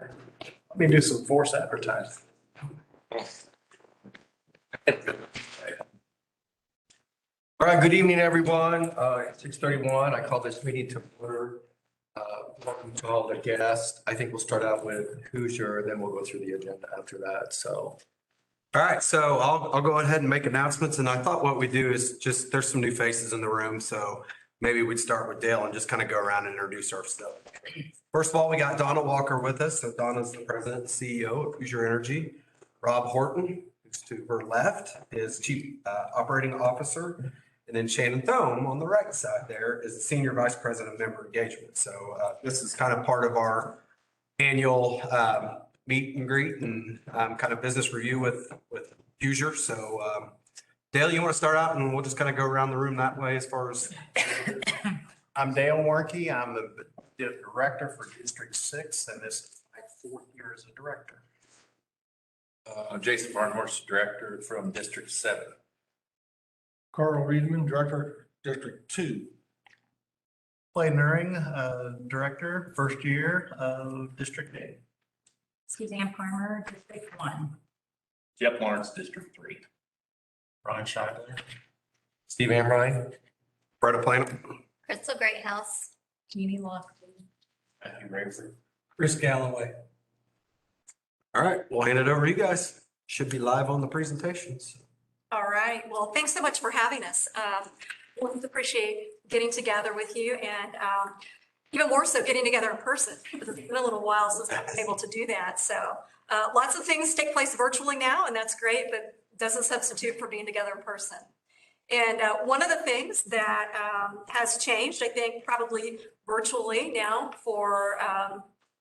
Let me do some force advertising. All right, good evening, everyone. It's 6:31. I call this meeting to order. Welcome to all the guests. I think we'll start out with Hoosier, and then we'll go through the agenda after that. So, All right, so I'll go ahead and make announcements. And I thought what we do is just, there's some new faces in the room. So maybe we'd start with Dale and just kind of go around and introduce ourselves. First of all, we got Donna Walker with us. So Donna's the president and CEO of Hoosier Energy. Rob Horton, who's to her left, is chief operating officer. And then Shannon Thome on the right side there is the senior vice president of member engagement. So this is kind of part of our annual meet and greet and kind of business review with Hoosier. So Dale, you want to start out and we'll just kind of go around the room that way as far as. I'm Dale Warnke. I'm the director for District 6, and this is my 4th year as a director. I'm Jason Barnhorst, director from District 7. Carl Reedman, Director, District 2. Clay Nuring, director, 1st year of District 8. Suzanne Palmer, District 1. Jeff Lawrence, District 3. Ron Scheidler. Steve Amrine. Bretta Plano. Crystal Greathouse. Jeannie Lofton. Matthew Rayford. Chris Galloway. All right, we'll hand it over to you guys. Should be live on the presentations. All right. Well, thanks so much for having us. We appreciate getting together with you and even more so getting together in person. It's been a little while since I've been able to do that. So lots of things take place virtually now, and that's great, but doesn't substitute for being together in person. And one of the things that has changed, I think, probably virtually now for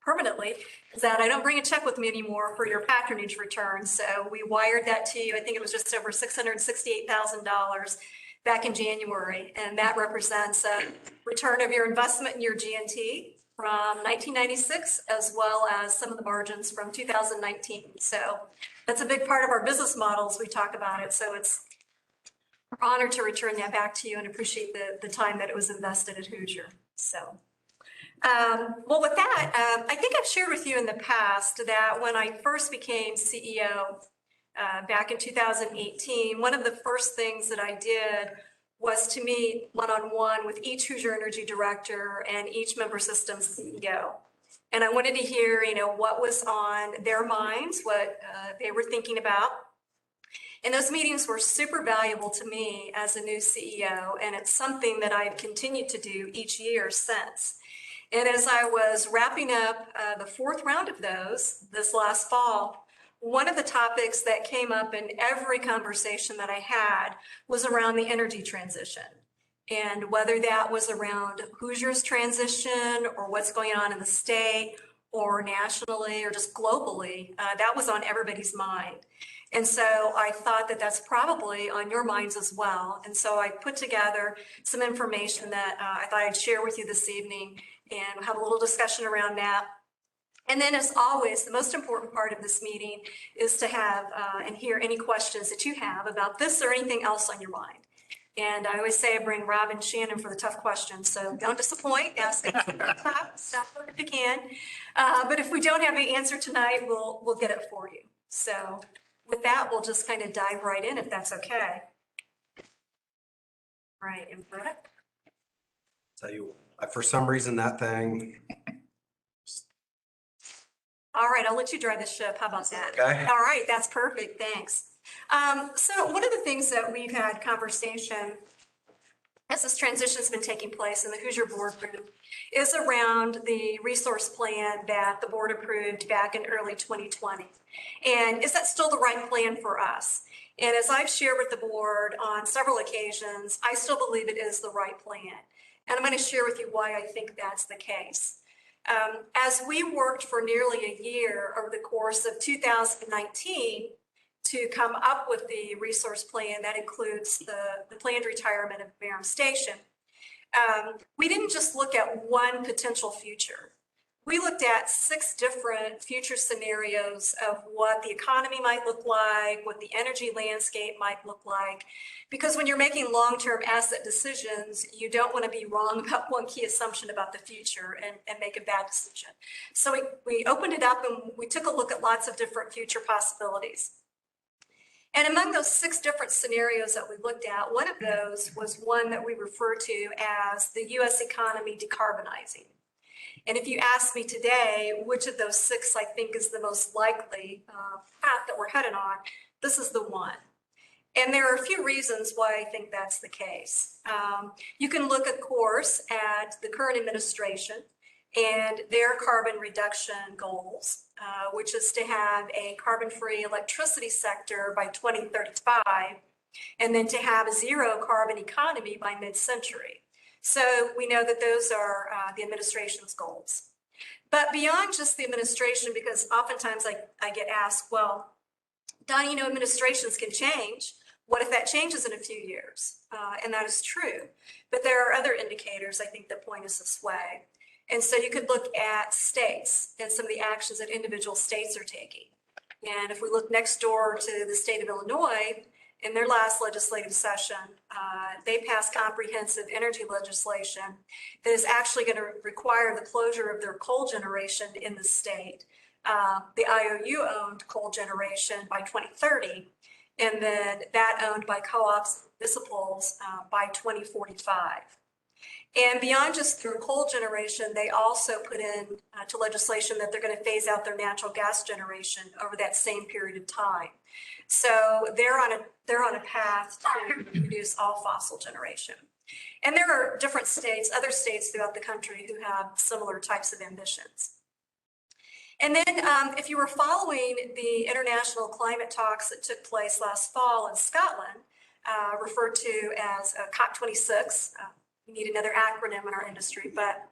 permanently, is that I don't bring a check with me anymore for your patronage return. So we wired that to you. I think it was just over $668,000 back in January. And that represents a return of your investment in your GNT from 1996, as well as some of the margins from 2019. So that's a big part of our business models. We talk about it. So it's an honor to return that back to you and appreciate the time that it was invested at Hoosier. So. Well, with that, I think I've shared with you in the past that when I first became CEO back in 2018, one of the first things that I did was to meet one-on-one with each Hoosier Energy director and each member systems CEO. And I wanted to hear, what was on their minds, what they were thinking about. And those meetings were super valuable to me as a new CEO, and it's something that I've continued to do each year since. And as I was wrapping up the 4th round of those this last fall, one of the topics that came up in every conversation that I had was around the energy transition. And whether that was around Hoosier's transition or what's going on in the state or nationally or just globally, that was on everybody's mind. And so I thought that that's probably on your minds as well. And so I put together some information that I thought I'd share with you this evening and we'll have a little discussion around that. And then as always, the most important part of this meeting is to have and hear any questions that you have about this or anything else on your mind. And I always say I bring Rob and Shannon for the tough questions. So don't disappoint, ask it if you can. But if we don't have the answer tonight, we'll get it for you. So with that, we'll just kind of dive right in if that's okay. All right, and Bretta? Tell you, for some reason, that thing. All right, I'll let you drive the ship. How about that? Okay. All right, that's perfect. Thanks. So one of the things that we've had conversation as this transition has been taking place in the Hoosier board group is around the resource plan that the board approved back in early 2020. And is that still the right plan for us? And as I've shared with the board on several occasions, I still believe it is the right plan. And I'm going to share with you why I think that's the case. As we worked for nearly a year over the course of 2019 to come up with the resource plan that includes the planned retirement of Barham Station, we didn't just look at one potential future. we looked at 6 different future scenarios of what the economy might look like, what the energy landscape might look like. Because when you're making long-term asset decisions, you don't want to be wrong about one key assumption about the future and make a bad decision. So we opened it up and we took a look at lots of different future possibilities. And among those 6 different scenarios that we looked at, one of those was one that we refer to as the US economy decarbonizing. And if you ask me today, which of those 6 I think is the most likely path that we're headed on, this is the one. And there are a few reasons why I think that's the case. You can look, of course, at the current administration and their carbon reduction goals, which is to have a carbon-free electricity sector by 2035, and then to have a zero carbon economy by mid-century. So we know that those are the administration's goals. But beyond just the administration, because oftentimes I get asked, well, Donnie, you know, administrations can change. What if that changes in a few years? And that is true. But there are other indicators, I think, that point us this way. And so you could look at states and some of the actions that individual states are taking. And if we look next door to the state of Illinois, in their last legislative session, they passed comprehensive energy legislation that is actually going to require the closure of their coal generation in the state, the IOU-owned coal generation by 2030, and then that owned by co-ops and municipals by 2045. And beyond just their coal generation, they also put in to legislation that they're going to phase out their natural gas generation over that same period of time. So they're on a path to reduce all fossil generation. And there are different states, other states throughout the country who have similar types of ambitions. And then if you were following the international climate talks that took place last fall in Scotland, referred to as COP26, we need another acronym in our industry, but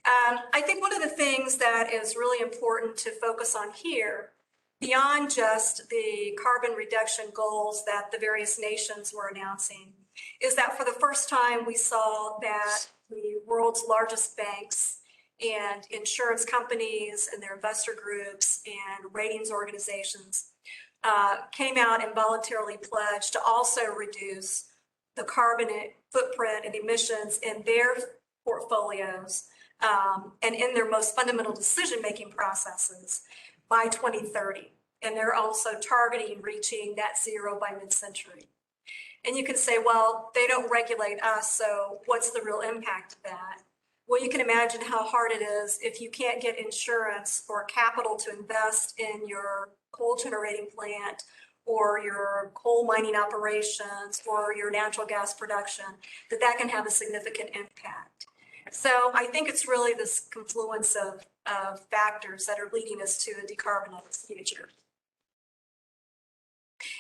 I think one of the things that is really important to focus on here, beyond just the carbon reduction goals that the various nations were announcing, is that for the first time we saw that the world's largest banks and insurance companies and their investor groups and ratings organizations came out and voluntarily pledged to also reduce the carbon footprint and emissions in their portfolios and in their most fundamental decision-making processes by 2030. And they're also targeting reaching net zero by mid-century. And you can say, well, they don't regulate us, so what's the real impact of that? Well, you can imagine how hard it is if you can't get insurance or capital to invest in your coal generating plant or your coal mining operations or your natural gas production, that can have a significant impact. So I think it's really this confluence of factors that are leading us to a decarbonized future.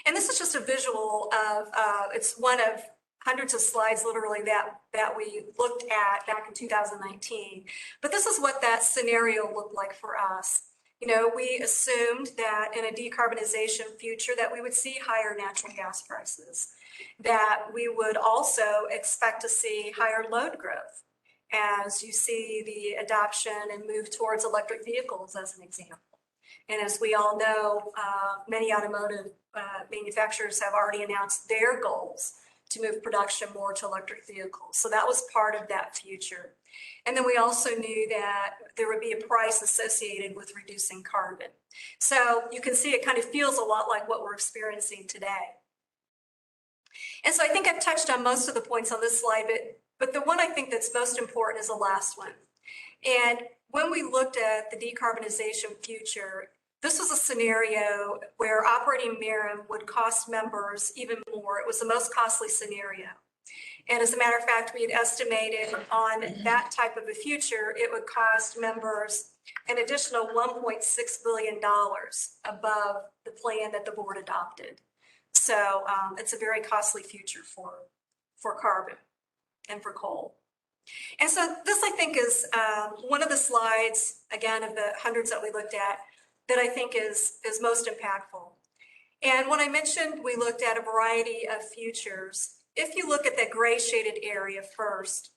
And this is just a visual of, it's one of hundreds of slides literally that we looked at back in 2019. But this is what that scenario looked like for us. You know, we assumed that in a decarbonization future that we would see higher natural gas prices, that we would also expect to see higher load growth as you see the adoption and move towards electric vehicles as an example. And as we all know, many automotive manufacturers have already announced their goals to move production more to electric vehicles. So that was part of that future. And then we also knew that there would be a price associated with reducing carbon. So you can see it kind of feels a lot like what we're experiencing today. And so I think I've touched on most of the points on this slide, but the one I think that's most important is the last one. And when we looked at the decarbonization future, this was a scenario where operating Merom would cost members even more. It was the most costly scenario. And as a matter of fact, we had estimated on that type of a future, it would cost members an additional $1.6 billion above the plan that the board adopted. So it's a very costly future for carbon and for coal. And so this, I think, is one of the slides, again, of the hundreds that we looked at, that I think is most impactful. And when I mentioned we looked at a variety of futures, if you look at that gray shaded area first,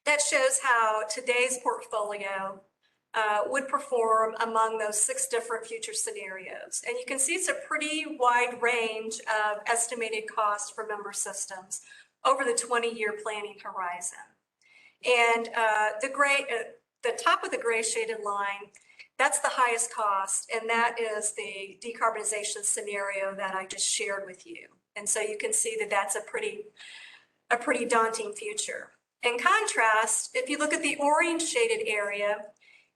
that shows how today's portfolio would perform among those 6 different future scenarios. And you can see it's a pretty wide range of estimated costs for member systems over the 20-year planning horizon. And the top of the gray shaded line, that's the highest cost, and that is the decarbonization scenario that I just shared with you. And so you can see that that's a pretty daunting future. In contrast, if you look at the orange shaded area,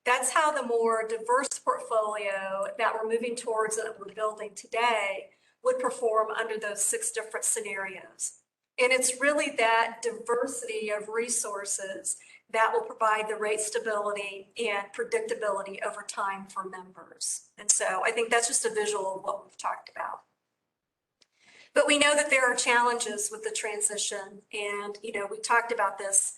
that's how the more diverse portfolio that we're moving towards that we're building today would perform under those 6 different scenarios. And it's really that diversity of resources that will provide the rate stability and predictability over time for members. And so I think that's just a visual of what we've talked about. But we know that there are challenges with the transition, and we talked about this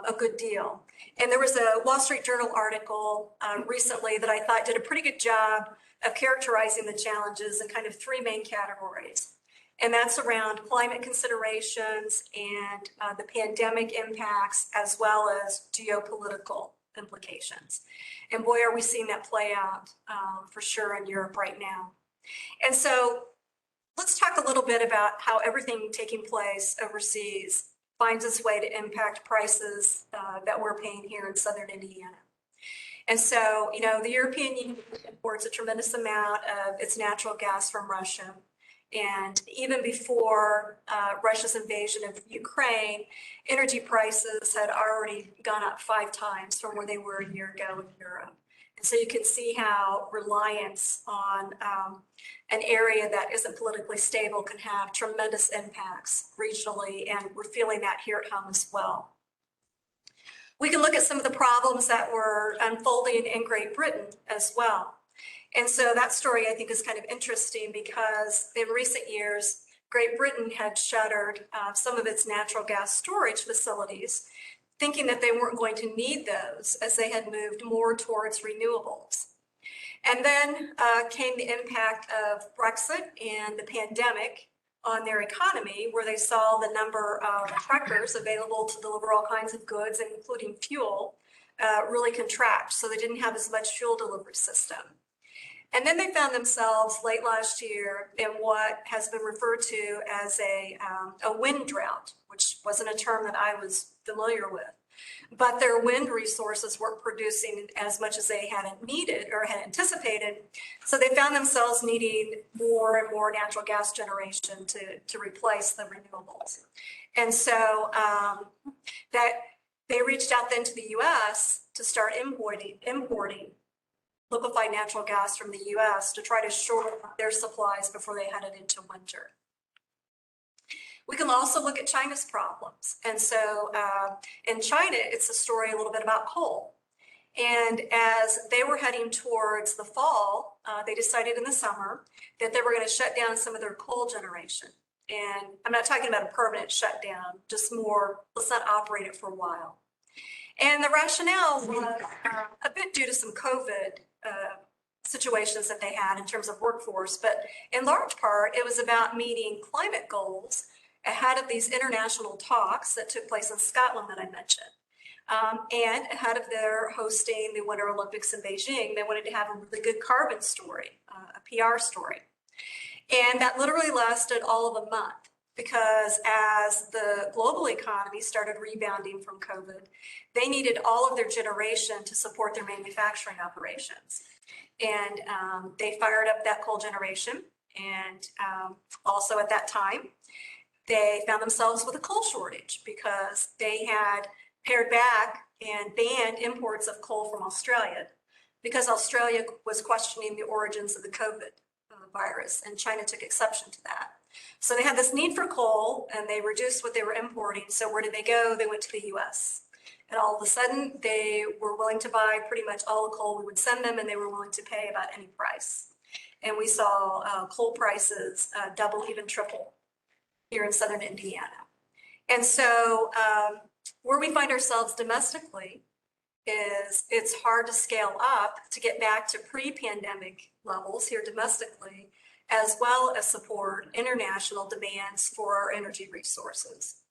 a good deal. And there was a Wall Street Journal article recently that I thought did a pretty good job of characterizing the challenges in kind of 3 main categories. And that's around climate considerations and the pandemic impacts, as well as geopolitical implications. And boy, are we seeing that play out for sure in Europe right now. And so let's talk a little bit about how everything taking place overseas finds its way to impact prices that we're paying here in Southern Indiana. And so, the European Union imports a tremendous amount of its natural gas from Russia. And even before Russia's invasion of Ukraine, energy prices had already gone up 5 times from where they were a year ago in Europe. And so you can see how reliance on an area that isn't politically stable can have tremendous impacts regionally, and we're feeling that here at home as well. We can look at some of the problems that were unfolding in Great Britain as well. And so that story, I think, is kind of interesting because in recent years, Great Britain had shuttered some of its natural gas storage facilities, thinking that they weren't going to need those as they had moved more towards renewables. And then came the impact of Brexit and the pandemic on their economy, where they saw the number of truckers available to deliver all kinds of goods, including fuel, really contract. So they didn't have as much fuel delivery system. And then they found themselves late last year in what has been referred to as a wind drought, which wasn't a term that I was familiar with. But their wind resources weren't producing as much as they had needed or had anticipated. So they found themselves needing more and more natural gas generation to replace the renewables. And so that they reached out then to the US to start importing liquefied natural gas from the US to try to shore up their supplies before they headed into winter. We can also look at China's problems. And so in China, it's a story a little bit about coal. And as they were heading towards the fall, they decided in the summer that they were going to shut down some of their coal generation. And I'm not talking about a permanent shutdown, just more, let's not operate it for a while. And the rationale was a bit due to some COVID situations that they had in terms of workforce, but in large part, it was about meeting climate goals ahead of these international talks that took place in Scotland that I mentioned. And ahead of their hosting the Winter Olympics in Beijing, they wanted to have a really good carbon story, a PR story. And that literally lasted all of a month, because as the global economy started rebounding from COVID, they needed all of their generation to support their manufacturing operations. And they fired up that coal generation. And also at that time, they found themselves with a coal shortage because they had pared back and banned imports of coal from Australia because Australia was questioning the origins of the COVID virus, and China took exception to that. So they had this need for coal and they reduced what they were importing. So where did they go? They went to the US. And all of a sudden they were willing to buy pretty much all the coal we would send them, and they were willing to pay about any price. And we saw coal prices double, even triple here in Southern Indiana. And so where we find ourselves domestically is it's hard to scale up to get back to pre-pandemic levels here domestically, as well as support international demands for our energy resources.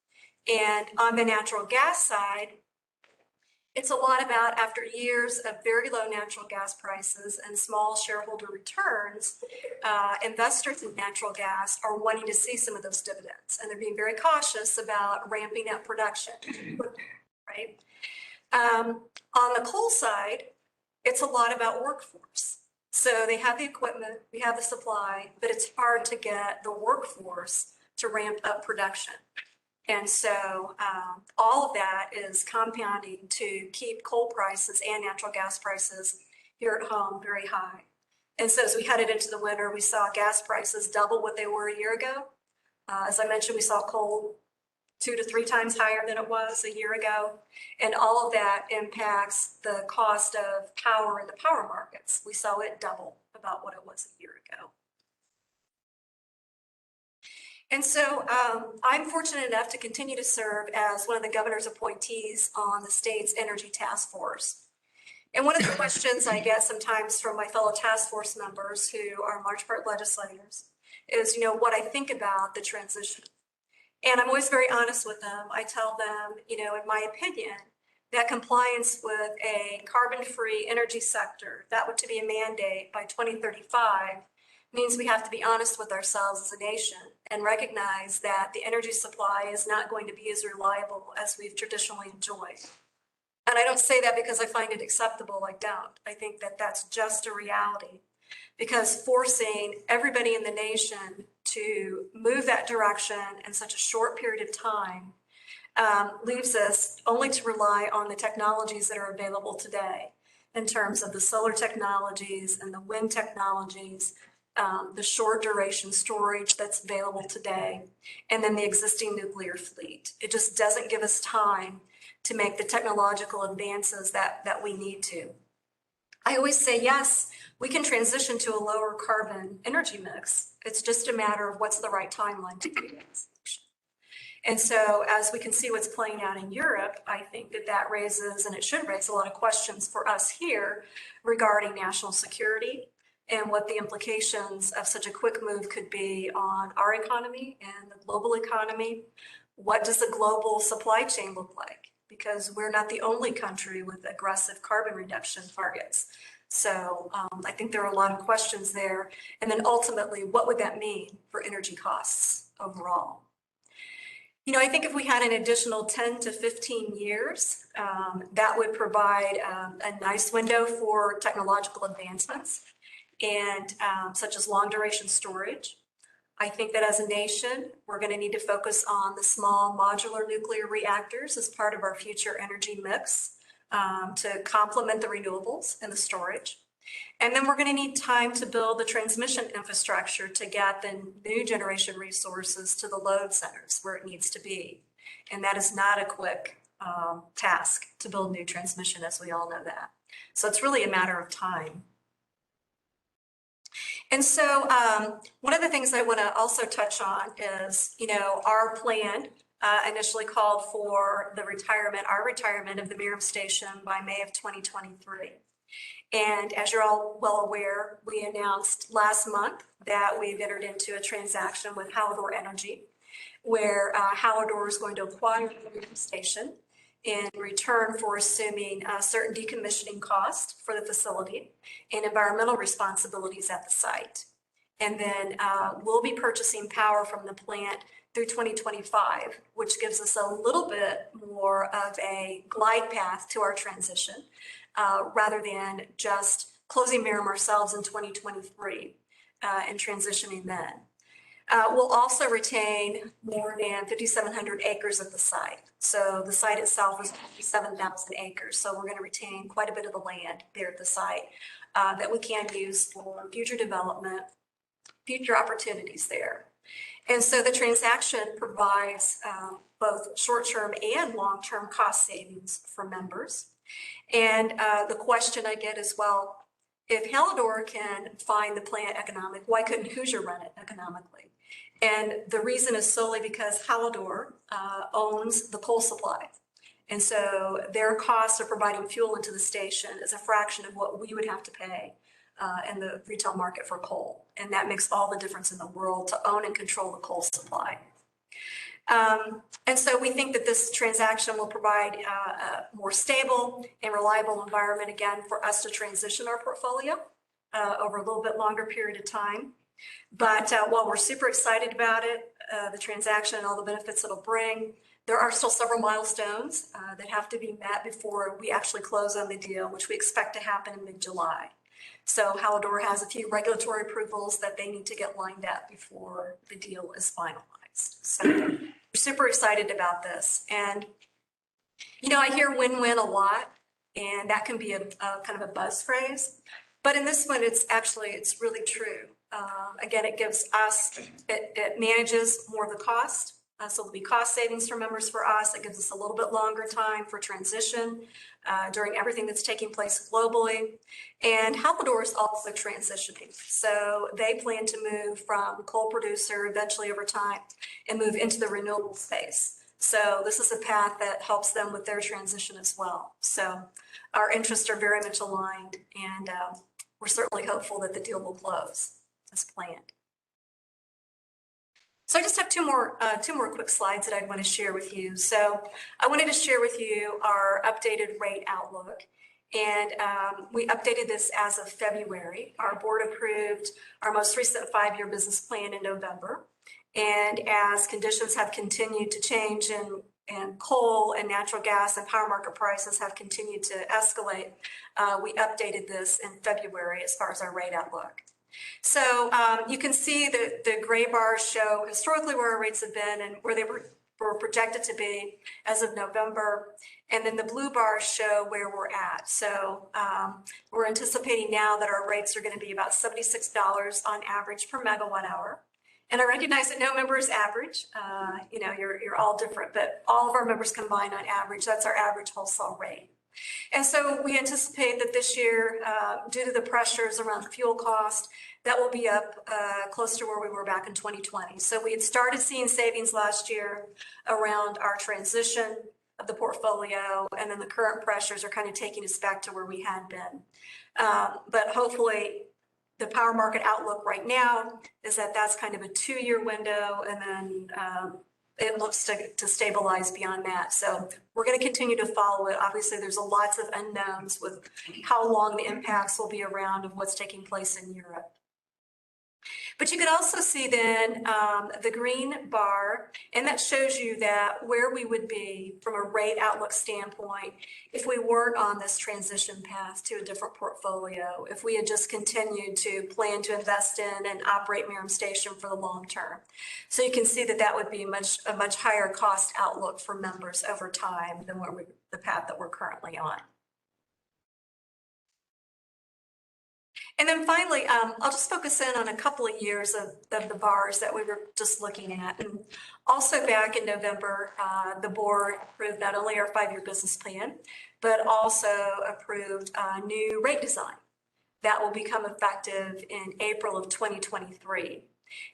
And on the natural gas side, It's a lot about, after years of very low natural gas prices and small shareholder returns, investors in natural gas are wanting to see some of those dividends, and they're being very cautious about ramping up production, right? On the coal side, it's a lot about workforce. So they have the equipment, we have the supply, but it's hard to get the workforce to ramp up production. And so all of that is compounding to keep coal prices and natural gas prices here at home very high. And so as we headed into the winter, we saw gas prices double what they were a year ago. As I mentioned, we saw coal 2 to 3 times higher than it was a year ago. And all of that impacts the cost of power in the power markets. We saw it double about what it was a year ago. And so I'm fortunate enough to continue to serve as one of the governor's appointees on the state's energy task force. And one of the questions I get sometimes from my fellow task force members who are large part legislators is, what I think about the transition. And I'm always very honest with them. I tell them, in my opinion, that compliance with a carbon-free energy sector, that would to be a mandate by 2035, means we have to be honest with ourselves as a nation and recognize that the energy supply is not going to be as reliable as we've traditionally enjoyed. And I don't say that because I find it acceptable. I don't. I think that that's just a reality, because forcing everybody in the nation to move that direction in such a short period of time leaves us only to rely on the technologies that are available today in terms of the solar technologies and the wind technologies, the short duration storage that's available today, and then the existing nuclear fleet. It just doesn't give us time to make the technological advances that we need to. I always say, yes, we can transition to a lower carbon energy mix. It's just a matter of what's the right timeline to do that. And so as we can see what's playing out in Europe, I think that raises, and it should raise, a lot of questions for us here regarding national security and what the implications of such a quick move could be on our economy and the global economy. What does the global supply chain look like? Because we're not the only country with aggressive carbon reduction targets. So I think there are a lot of questions there. And then ultimately, what would that mean for energy costs overall? I think if we had an additional 10 to 15 years, that would provide a nice window for technological advancements, and such as long duration storage. I think that as a nation, we're going to need to focus on the small modular nuclear reactors as part of our future energy mix to complement the renewables and the storage. And then we're going to need time to build the transmission infrastructure to get the new generation resources to the load centers where it needs to be. And that is not a quick task to build new transmission, as we all know that. So it's really a matter of time. And so one of the things I want to also touch on is, our plan initially called for our retirement of the Merom Station by May of 2023. And as you're all well aware, we announced last month that we've entered into a transaction with Hallador Energy, where Hallador is going to acquire the Merom Station in return for assuming certain decommissioning costs for the facility and environmental responsibilities at the site. And then we'll be purchasing power from the plant through 2025, which gives us a little bit more of a glide path to our transition, rather than just closing Merom ourselves in 2023 and transitioning then. We'll also retain more than 5,700 acres of the site. So the site itself is 57,000 acres. So we're going to retain quite a bit of the land there at the site that we can use for future development, future opportunities there. And so the transaction provides both short-term and long-term cost savings for members. And the question I get is, well, if Hallador can find the plant economic, why couldn't Hoosier run it economically? And the reason is solely because Hallador owns the coal supply. And so their costs of providing fuel into the station is a fraction of what we would have to pay in the retail market for coal. And that makes all the difference in the world to own and control the coal supply. And so we think that this transaction will provide a more stable and reliable environment again for us to transition our portfolio over a little bit longer period of time. But while we're super excited about it, the transaction and all the benefits it'll bring, there are still several milestones that have to be met before we actually close on the deal, which we expect to happen in mid-July. So Hallador has a few regulatory approvals that they need to get lined up before the deal is finalized. So we're super excited about this. And, you know, I hear win-win a lot, and that can be a kind of a buzz phrase. But in this one, it's really true. Again, it gives us, it manages more of the cost. So there'll be cost savings for members for us. It gives us a little bit longer time for transition during everything that's taking place globally. And Hallador is also transitioning. So they plan to move from coal producer eventually over time and move into the renewable space. So this is a path that helps them with their transition as well. So our interests are very much aligned, and we're certainly hopeful that the deal will close as planned. So I just have two more quick slides that I'd want to share with you. So I wanted to share with you our updated rate outlook. And we updated this as of February. Our board approved our most recent 5-year business plan in November. And as conditions have continued to change and coal and natural gas and power market prices have continued to escalate, we updated this in February as far as our rate outlook. So you can see the gray bars show historically where our rates have been and where they were projected to be as of November. And then the blue bars show where we're at. So we're anticipating now that our rates are going to be about $76 on average per megawatt hour. And I recognize that no member is average. You know, you're all different, but all of our members combined on average, that's our average wholesale rate. And so we anticipate that this year, due to the pressures around fuel cost, that will be up close to where we were back in 2020. So we had started seeing savings last year around our transition of the portfolio, and then the current pressures are kind of taking us back to where we had been. But hopefully the power market outlook right now is that that's kind of a 2-year window, and then it looks to stabilize beyond that. So we're going to continue to follow it. Obviously, there's lots of unknowns with how long the impacts will be around of what's taking place in Europe. But you can also see then the green bar, and that shows you that where we would be from a rate outlook standpoint if we weren't on this transition path to a different portfolio, if we had just continued to plan to invest in and operate Merom Station for the long term. So you can see that that would be a much higher cost outlook for members over time than the path that we're currently on. And then finally, I'll just focus in on a couple of years of the bars that we were just looking at. And also back in November, the board approved not only our 5-year business plan, but also approved a new rate design that will become effective in April of 2023.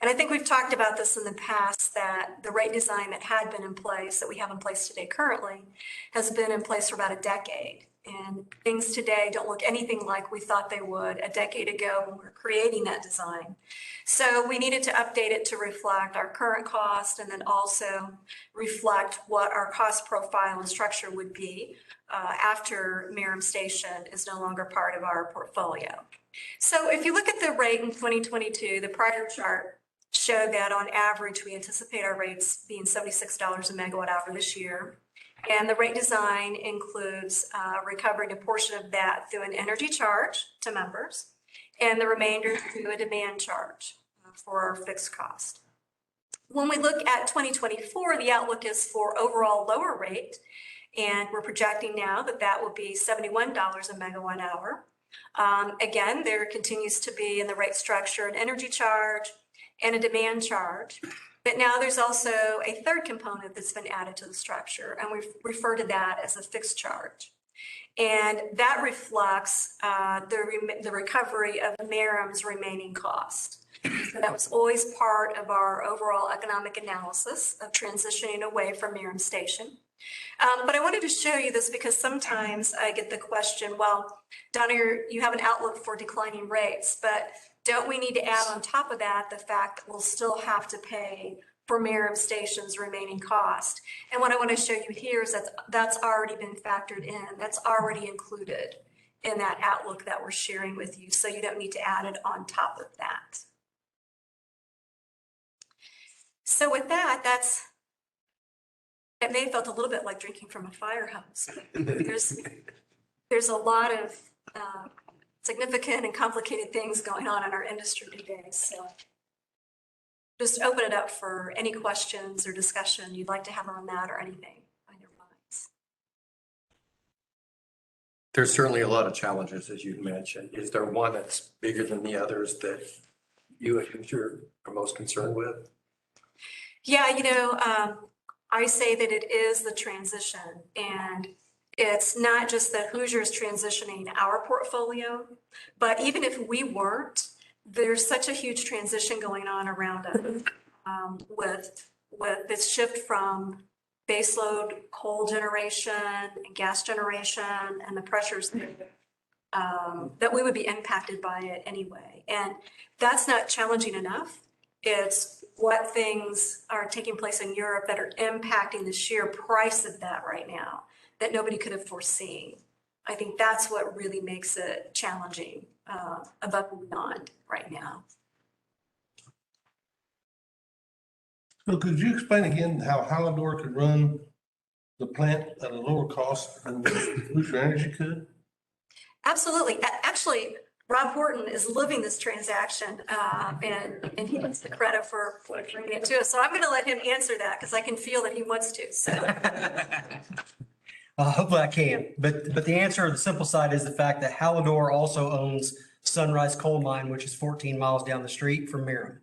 And I think we've talked about this in the past, that the rate design that had been in place, that we have in place today currently, has been in place for about a decade. And things today don't look anything like we thought they would a decade ago when we were creating that design. So we needed to update it to reflect our current cost, and then also reflect what our cost profile and structure would be after Merom Station is no longer part of our portfolio. So if you look at the rate in 2022, the prior chart showed that on average, we anticipate our rates being $76 a megawatt hour this year. And the rate design includes recovering a portion of that through an energy charge to members, and the remainder through a demand charge for our fixed cost. When we look at 2024, the outlook is for overall lower rate, and we're projecting now that that will be $71 a megawatt hour. Again, there continues to be in the rate structure an energy charge and a demand charge. But now there's also a third component that's been added to the structure, and we refer to that as a fixed charge. And that reflects the recovery of Merom's remaining cost. So that was always part of our overall economic analysis of transitioning away from Merom Station. But I wanted to show you this because sometimes I get the question, well, Donna, you have an outlook for declining rates, but don't we need to add on top of that the fact that we'll still have to pay for Merom Station's remaining cost. And what I want to show you here is that's already been factored in. That's already included in that outlook that we're sharing with you. So you don't need to add it on top of that. So with that, it may have felt a little bit like drinking from a fire hose. There's a lot of significant and complicated things going on in our industry today. So just open it up for any questions or discussion you'd like to have on that or anything on your minds. There's certainly a lot of challenges, as you mentioned. Is there one that's bigger than the others that you and Hoosier are most concerned with? Yeah, I say that it is the transition, and it's not just that Hoosier is transitioning our portfolio, but even if we weren't, there's such a huge transition going on around us with this shift from baseload coal generation and gas generation and the pressures that we would be impacted by it anyway. And that's not challenging enough. It's what things are taking place in Europe that are impacting the sheer price of that right now that nobody could have foreseen. I think that's what really makes it challenging above and beyond right now. So could you explain again how Hallador could run the plant at a lower cost than Hoosier Energy could? Absolutely. Actually, Rob Horton is living this transaction, and he gets the credit for bringing it to us. So I'm going to let him answer that because I can feel that he wants to. So. Hopefully I can, but the answer, the simple side is the fact that Hallador also owns Sunrise Coal Mine, which is 14 miles down the street from Merom.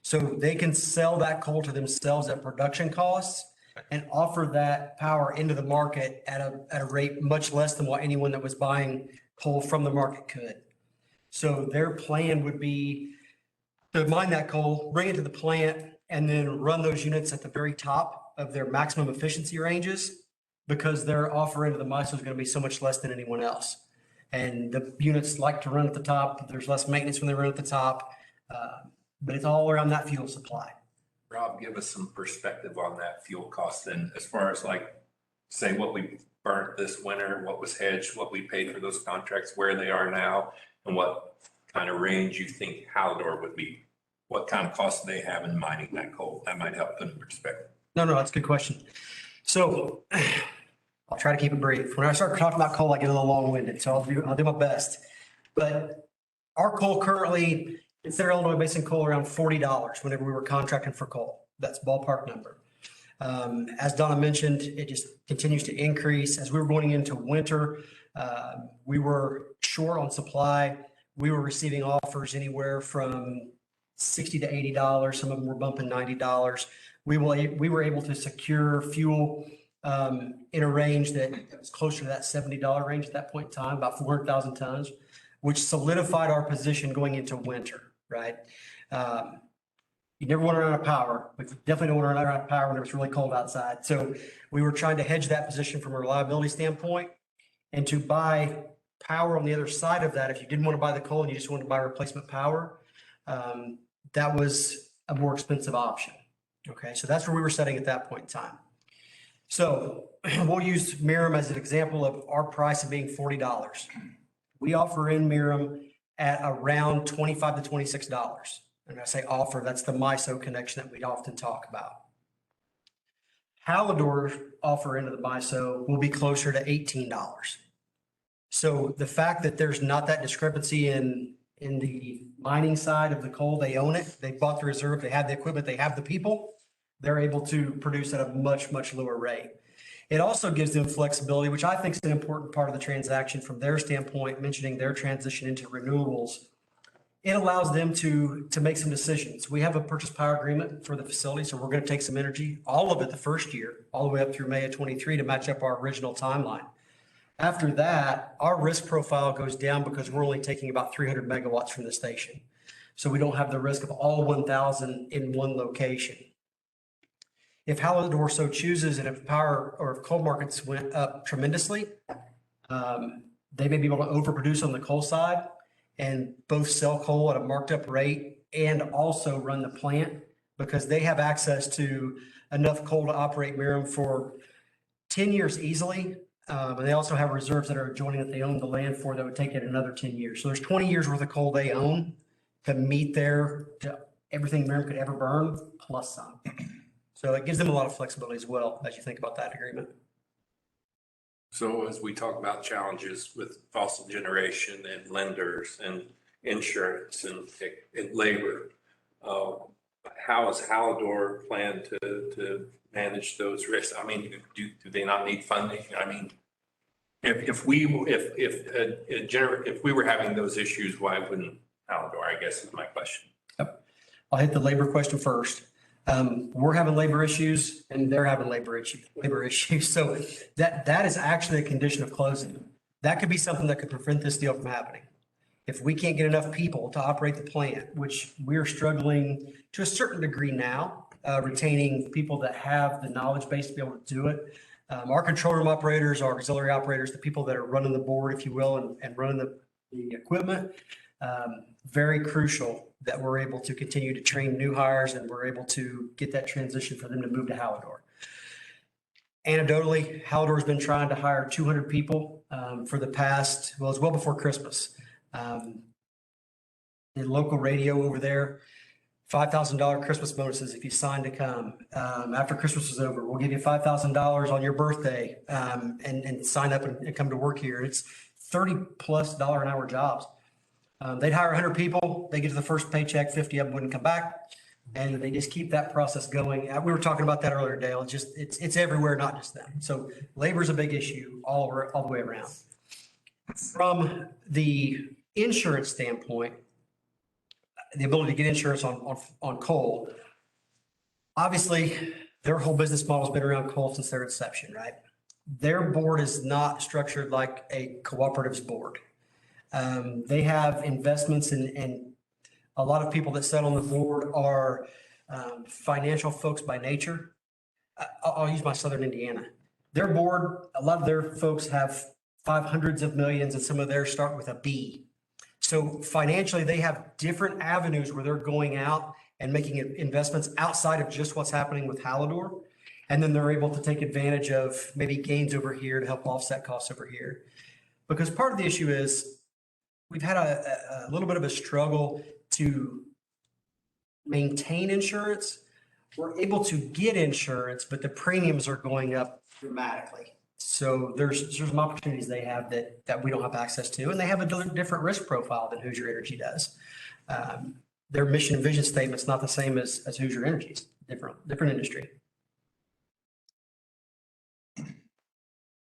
So they can sell that coal to themselves at production costs and offer that power into the market at a rate much less than what anyone that was buying coal from the market could. So their plan would be to mine that coal, bring it to the plant, and then run those units at the very top of their maximum efficiency ranges, because their offer into the MISO is going to be so much less than anyone else. And the units like to run at the top. There's less maintenance when they run at the top, but it's all around that fuel supply. Rob, give us some perspective on that fuel cost then, as far as like, say what we burnt this winter, what was hedged, what we paid for those contracts, where they are now, and what kind of range you think Hallador would be, what kind of costs they have in mining that coal. That might help put in perspective. No, that's a good question. So I'll try to keep it brief. When I start talking about coal, I get a little long-winded, so I'll do my best. But our coal currently, consider Illinois Basin coal around $40 whenever we were contracting for coal. That's ballpark number. As Donna mentioned, it just continues to increase. As we were going into winter, we were short on supply. We were receiving offers anywhere from $60 to $80. Some of them were bumping $90. We were able to secure fuel in a range that was closer to that $70 range at that point in time, about 400,000 tons, which solidified our position going into winter, right? You never want to run out of power, but you definitely don't want to run out of power when it's really cold outside. So we were trying to hedge that position from a reliability standpoint and to buy power on the other side of that. If you didn't want to buy the coal and you just wanted to buy replacement power, that was a more expensive option. Okay, so that's where we were setting at that point in time. So we'll use Merom as an example of our price of being $40. We offer in Merom at around $25 to $26. And I say offer, that's the MISO connection that we often talk about. Hallador's offer into the MISO will be closer to $18. So the fact that there's not that discrepancy in the mining side of the coal, they own it, they bought the reserve, they have the equipment, they have the people, they're able to produce at a much, much lower rate. It also gives them flexibility, which I think is an important part of the transaction from their standpoint, mentioning their transition into renewables. It allows them to make some decisions. We have a purchase power agreement for the facility, so we're going to take some energy, all of it the first year, all the way up through May of 23 to match up our original timeline. After that, our risk profile goes down because we're only taking about 300 megawatts from the station. So we don't have the risk of all 1,000 in one location. If Hallador so chooses, and if power or if coal markets went up tremendously, they may be able to overproduce on the coal side and both sell coal at a marked up rate and also run the plant because they have access to enough coal to operate Miriam for 10 years easily. And they also have reserves that are adjoining that they own the land for that would take it another 10 years. So there's 20 years worth of coal they own to meet to everything Miriam could ever burn plus some. So it gives them a lot of flexibility as well as you think about that agreement. So as we talk about challenges with fossil generation and lenders and insurance and labor, how is Hallador plan to manage those risks? I mean, do they not need funding? I mean, if we were having those issues, why wouldn't Hallador, I guess is my question. I'll hit the labor question first. We're having labor issues and they're having labor issues. So that is actually a condition of closing. That could be something that could prevent this deal from happening. If we can't get enough people to operate the plant, which we're struggling to a certain degree now, retaining people that have the knowledge base to be able to do it. Our control room operators, our auxiliary operators, the people that are running the board, if you will, and running the equipment, very crucial that we're able to continue to train new hires and we're able to get that transition for them to move to Hallador. Anecdotally, Hallador's been trying to hire 200 people for the past, well, it's well before Christmas. The local radio over there, $5,000 Christmas bonuses if you sign to come. After Christmas is over, we'll give you $5,000 on your birthday and sign up and come to work here. It's $30+ an hour jobs. They'd hire 100 people, they get to the first paycheck, 50 of them wouldn't come back. And they just keep that process going. We were talking about that earlier, Dale. It's everywhere, not just them. So labor is a big issue all the way around. From the insurance standpoint, the ability to get insurance on coal, obviously their whole business model has been around coal since their inception, right? Their board is not structured like a cooperative's board. They have investments and a lot of people that sit on the board are financial folks by nature. I'll use my Southern Indiana. Their board, a lot of their folks have 500s of millions and some of theirs start with a B. So financially, they have different avenues where they're going out and making investments outside of just what's happening with Hallador. And then they're able to take advantage of maybe gains over here to help offset costs over here. Because part of the issue is we've had a little bit of a struggle to maintain insurance. We're able to get insurance, but the premiums are going up dramatically. So there's some opportunities they have that we don't have access to, and they have a different risk profile than Hoosier Energy does. Their mission and vision statement's not the same as Hoosier Energy's, different industry.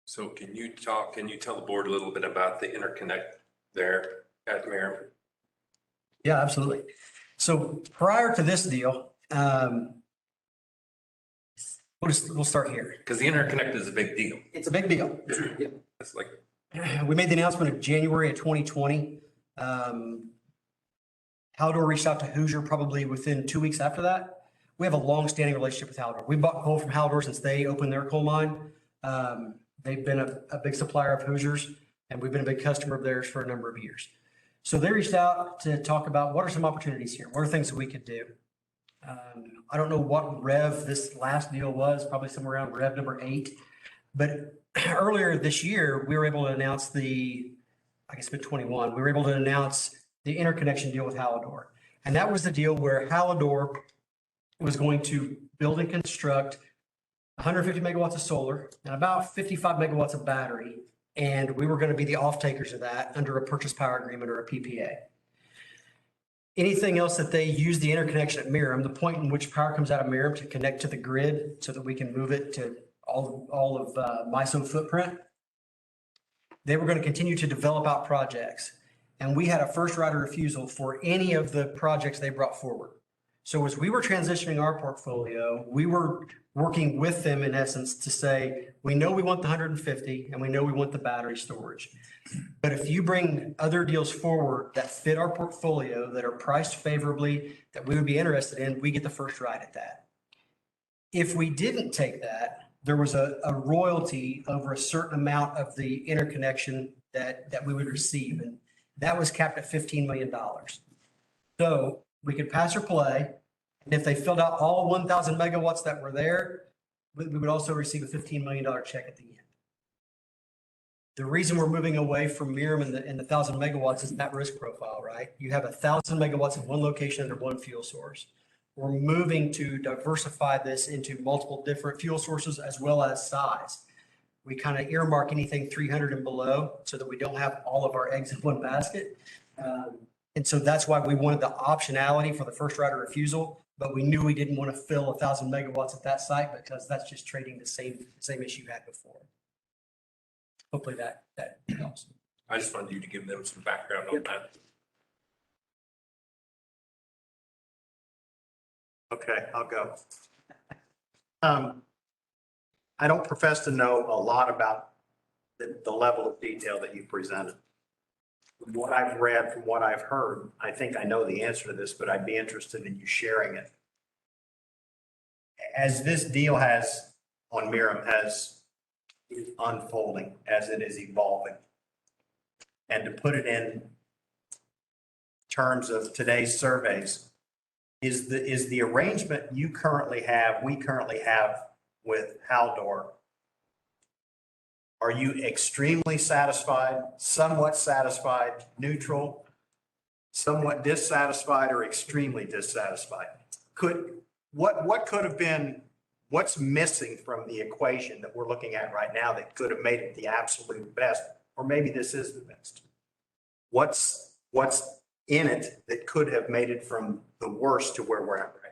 So can you tell the board a little bit about the interconnect there at Merriam? Yeah, absolutely. So prior to this deal, we'll start here. Because the interconnect is a big deal. It's a big deal. It's like, We made the announcement in January of 2020. Hallador reached out to Hoosier probably within 2 weeks after that. We have a long-standing relationship with Hallador. We bought coal from Hallador since they opened their coal mine. They've been a big supplier of Hoosier's, and we've been a big customer of theirs for a number of years. So they reached out to talk about what are some opportunities here? What are things that we could do? I don't know what rev this last deal was, probably somewhere around rev number 8. But earlier this year, we were able to announce I guess it's been 21, we were able to announce the interconnection deal with Hallador. And that was the deal where Hallador was going to build and construct 150 megawatts of solar and about 55 megawatts of battery. And we were going to be the off-takers of that under a purchase power agreement or a PPA. Anything else that they use the interconnection at Merriam, the point in which power comes out of Merriam to connect to the grid so that we can move it to all of MISO footprint, they were going to continue to develop out projects. And we had a first right of refusal for any of the projects they brought forward. So as we were transitioning our portfolio, we were working with them in essence to say, we know we want the 150 and we know we want the battery storage. But if you bring other deals forward that fit our portfolio, that are priced favorably, that we would be interested in, we get the first right at that. If we didn't take that, there was a royalty over a certain amount of the interconnection that we would receive. And that was capped at $15 million. So we could pass or play. And if they filled out all 1,000 megawatts that were there, we would also receive a $15 million check at the end. The reason we're moving away from Merom and the 1,000 megawatts is that risk profile, right? You have 1,000 megawatts in one location under one fuel source. We're moving to diversify this into multiple different fuel sources as well as size. We kind of earmark anything 300 and below so that we don't have all of our eggs in one basket. And so that's why we wanted the optionality for the first right of refusal, but we knew we didn't want to fill 1,000 megawatts at that site because that's just trading the same issue you had before. Hopefully that helps. I just wanted you to give them some background on that. Okay, I'll go. I don't profess to know a lot about the level of detail that you presented. From what I've read, from what I've heard, I think I know the answer to this, but I'd be interested in you sharing it. As this deal has on Merom is unfolding, as it is evolving, and to put it in terms of today's surveys, is the arrangement we currently have with Haldor, are you extremely satisfied, somewhat satisfied, neutral, somewhat dissatisfied, or extremely dissatisfied? What could have been, what's missing from the equation that we're looking at right now that could have made it the absolute best, or maybe this is the best? What's in it that could have made it from the worst to where we're at right now?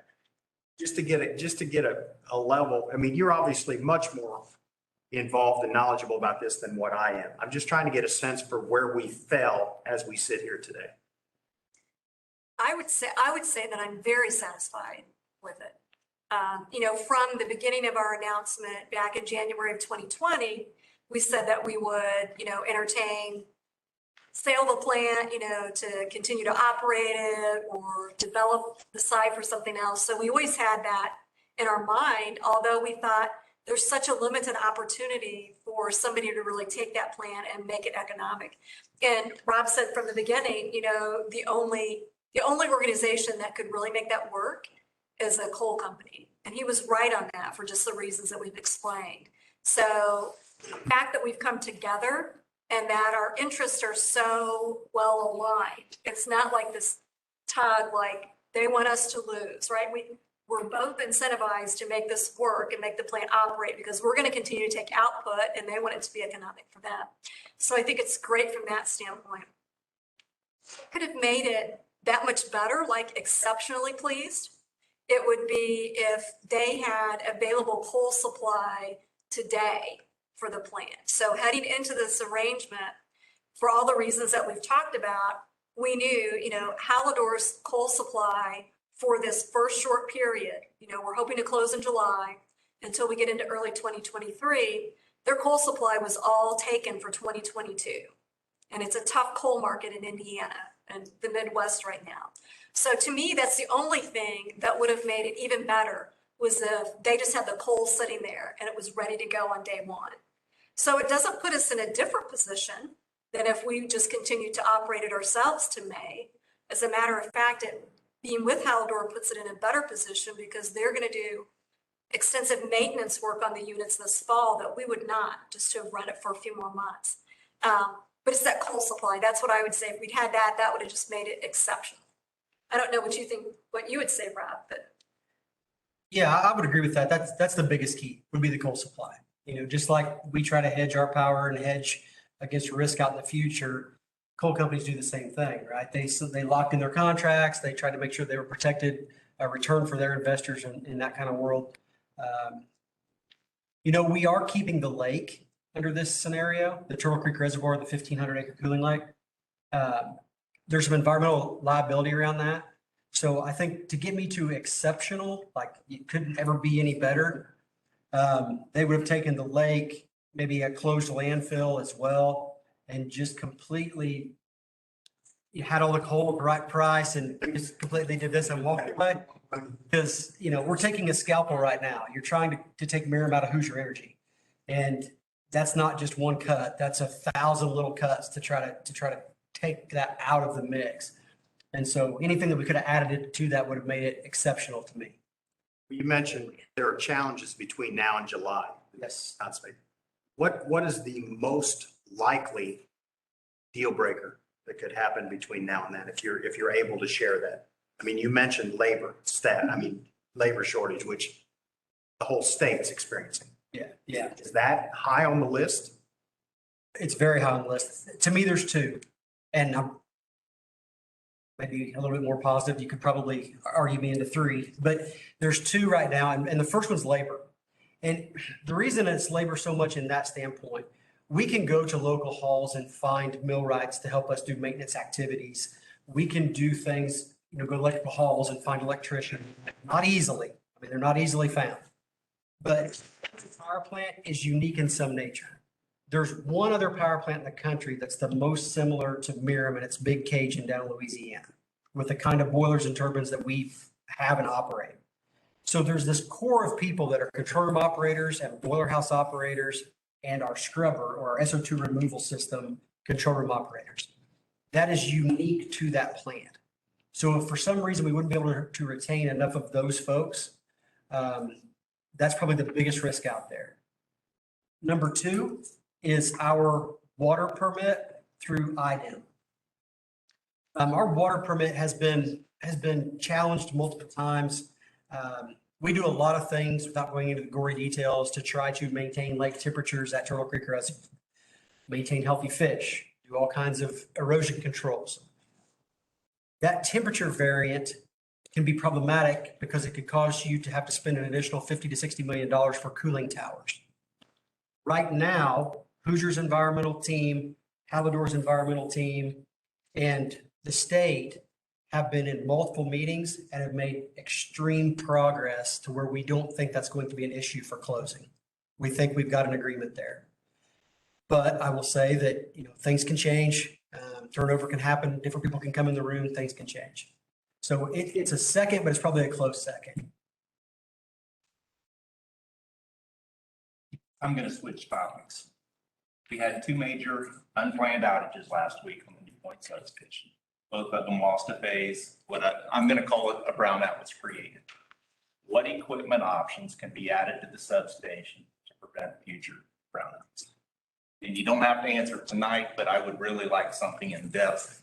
Just to get a level. I mean, you're obviously much more involved and knowledgeable about this than what I am. I'm just trying to get a sense for where we fell as we sit here today. I would say that I'm very satisfied with it. From the beginning of our announcement back in January of 2020, we said that we would, entertain sale of the plant, to continue to operate it or develop the site for something else. So we always had that in our mind, although we thought there's such a limited opportunity for somebody to really take that plant and make it economic. And Rob said from the beginning, the only organization that could really make that work is a coal company. And he was right on that for just the reasons that we've explained. So the fact that we've come together and that our interests are so well aligned, it's not like this tug, like they want us to lose, right? We're both incentivized to make this work and make the plant operate because we're going to continue to take output and they want it to be economic for them. So I think it's great from that standpoint. Could have made it that much better, like exceptionally pleased. It would be if they had available coal supply today for the plant. So heading into this arrangement, for all the reasons that we've talked about, we knew, Hallador's coal supply for this first short period, we're hoping to close in July until we get into early 2023, their coal supply was all taken for 2022. And it's a tough coal market in Indiana and the Midwest right now. So to me, that's the only thing that would have made it even better was if they just had the coal sitting there and it was ready to go on day one. So it doesn't put us in a different position than if we just continue to operate it ourselves to May. As a matter of fact, being with Hallador puts it in a better position because they're going to do extensive maintenance work on the units this fall that we would not, just to run it for a few more months. But it's that coal supply. That's what I would say. If we'd had that, that would have just made it exceptional. I don't know what you think, what you would say, Rob, but. Yeah, I would agree with that. That's the biggest key would be the coal supply. Just like we try to hedge our power and hedge against risk out in the future, coal companies do the same thing, right? They locked in their contracts. They tried to make sure they were protected, a return for their investors in that kind of world. We are keeping the lake under this scenario, the Turtle Creek Reservoir, the 1,500 acre cooling lake. There's some environmental liability around that. So I think to get me to exceptional, like it couldn't ever be any better, they would have taken the lake, maybe a closed landfill as well, and just completely, you had all the coal at the right price and just completely did this and walked away. Because, we're taking a scalpel right now. You're trying to take Merom out of Hoosier Energy. And that's not just one cut. That's 1,000 little cuts to try to take that out of the mix. And so anything that we could have added it to that would have made it exceptional to me. You mentioned there are challenges between now and July. Yes. Constantly. What is the most likely deal breaker that could happen between now and then, if you're able to share that? I mean, you mentioned labor shortage, which the whole state's experiencing. Yeah. Yeah. Is that high on the list? It's very high on the list. To me, there's two. And I'm maybe a little bit more positive. You could probably argue me into three, but there's two right now. And the first one's labor. And the reason it's labor so much in that standpoint, we can go to local halls and find millwrights to help us do maintenance activities. We can do things, go to electrical halls and find electricians, not easily. I mean, they're not easily found. But the power plant is unique in some nature. There's one other power plant in the country that's the most similar to Merom, and it's Big Cajun down in Louisiana, with the kind of boilers and turbines that we have and operate. So there's this core of people that are control room operators and boiler house operators and our scrubber or our SO2 removal system control room operators. That is unique to that plant. So if for some reason we wouldn't be able to retain enough of those folks, that's probably the biggest risk out there. Number two is our water permit through IDEM. Our water permit has been challenged multiple times. We do a lot of things without going into the gory details to try to maintain lake temperatures at Turtle Creek Reservoir, maintain healthy fish, do all kinds of erosion controls. That temperature variant can be problematic because it could cause you to have to spend an additional $50 to $60 million for cooling towers. Right now, Hoosier's environmental team, Hallador's environmental team, and the state have been in multiple meetings and have made extreme progress to where we don't think that's going to be an issue for closing. We think we've got an agreement there. But I will say that, things can change. Turnover can happen. Different people can come in the room. Things can change. So it's a second, but it's probably a close second. I'm going to switch topics. We had two major unplanned outages last week on the New Point substation. Both of them lost a phase. I'm going to call it a brownout was created. What equipment options can be added to the substation to prevent future brownouts? And you don't have to answer it tonight, but I would really like something in depth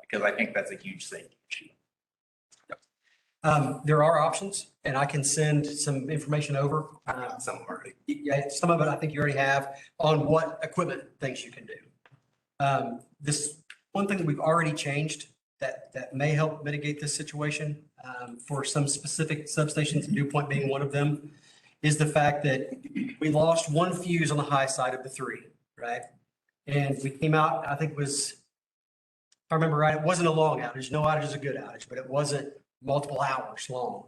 because I think that's a huge safety issue. There are options, and I can send some information over. Some already. Yeah, some of it I think you already have on what equipment things you can do. This one thing that we've already changed that may help mitigate this situation for some specific substations, New Point being one of them, is the fact that we lost one fuse on the high side of the three, right? And we came out, I think it was, if I remember right, it wasn't a long outage. No outage is a good outage, but it wasn't multiple hours long.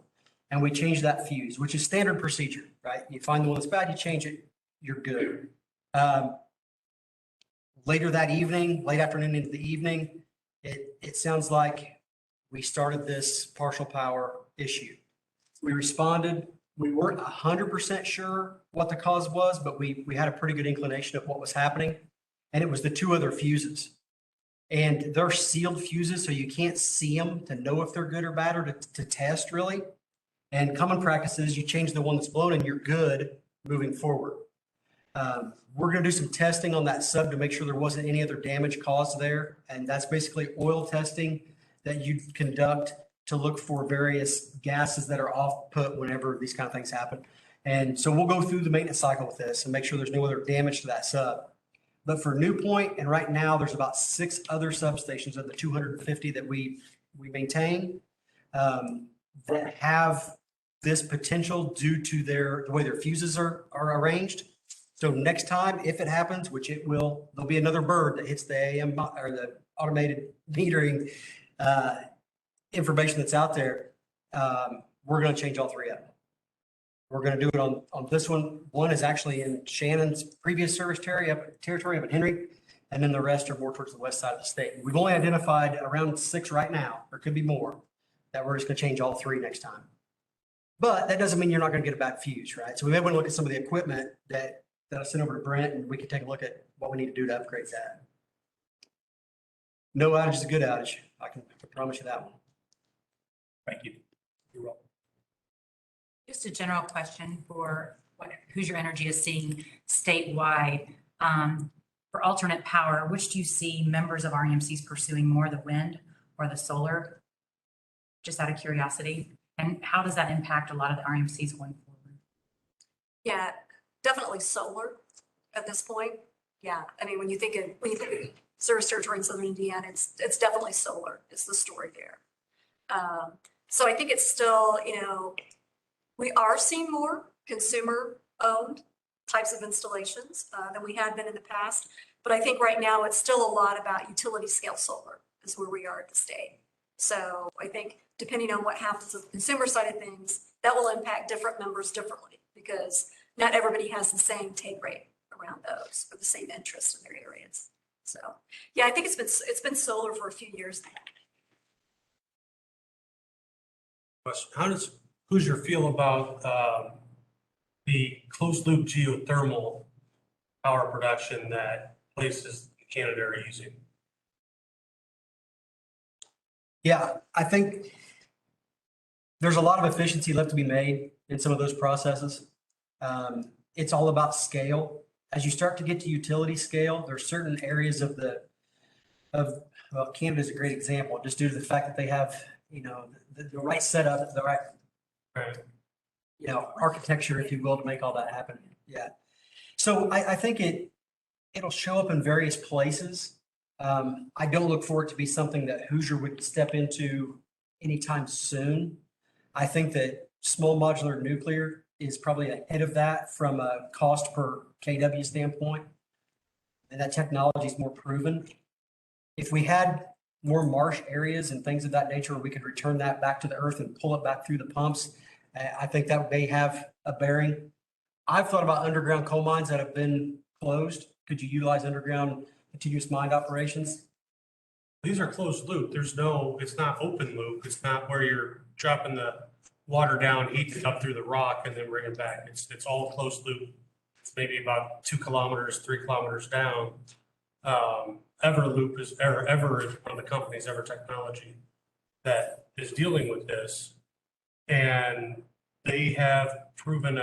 And we changed that fuse, which is standard procedure, right? You find the one that's bad, you change it, you're good. Later that evening, late afternoon into the evening, it sounds like we started this partial power issue. We responded. We weren't 100% sure what the cause was, but we had a pretty good inclination of what was happening. And it was the two other fuses. And they're sealed fuses, so you can't see them to know if they're good or bad or to test really. And common practice is you change the one that's blown and you're good moving forward. We're going to do some testing on that sub to make sure there wasn't any other damage caused there. And that's basically oil testing that you conduct to look for various gases that are off put whenever these kind of things happen. And so we'll go through the maintenance cycle with this and make sure there's no other damage to that sub. But for New Point, and right now there's about 6 other substations of the 250 that we maintain that have this potential due to the way their fuses are arranged. So next time, if it happens, which it will, there'll be another bird that hits the AM or the automated metering information that's out there. We're going to change all 3 of them. We're going to do it on this one. One is actually in Shannon's previous service territory up in Henry, and then the rest are more towards the west side of the state. We've only identified around 6 right now, or could be more, that we're just going to change all 3 next time. But that doesn't mean you're not going to get a bad fuse, right? So we may want to look at some of the equipment that I sent over to Brent, and we can take a look at what we need to do to upgrade that. No outage is a good outage. I can Promise you that one. Thank you. You're welcome. Just a general question for what Hoosier Energy is seeing statewide. For alternate power, which do you see members of REMCs pursuing more, the wind or the solar? Just out of curiosity. And how does that impact a lot of the REMCs going forward? Yeah, definitely solar at this point. Yeah, I mean, when you think of service territory in southern Indiana, it's definitely solar is the story there. So I think it's still, we are seeing more consumer-owned types of installations than we had been in the past. But I think right now it's still a lot about utility scale solar is where we are at the state. So I think depending on what happens with the consumer side of things, that will impact different members differently because not everybody has the same take rate around those or the same interest in their areas. So yeah, I think it's been solar for a few years now. Question. How does Hoosier feel about the closed loop geothermal power production that places in Canada are using? Yeah, I think there's a lot of efficiency left to be made in some of those processes. It's all about scale. As you start to get to utility scale, there's certain areas well, Canada is a great example, just due to the fact that they have, the right setup, the right, architecture, if you will, to make all that happen. Yeah. So I think it'll show up in various places. I don't look for it to be something that Hoosier would step into anytime soon. I think that small modular nuclear is probably ahead of that from a cost per kW standpoint. And that technology is more proven. If we had more marsh areas and things of that nature, where we could return that back to the earth and pull it back through the pumps, I think that may have a bearing. I've thought about underground coal mines that have been closed. Could you utilize underground continuous mine operations? These are closed loop. It's not open loop. It's not where you're dropping the water down, heating it up through the rock and then bringing it back. It's all closed loop. It's maybe about 2 kilometers, 3 kilometers down. Ever is one of the companies, Ever Technology, that is dealing with this. And they have proven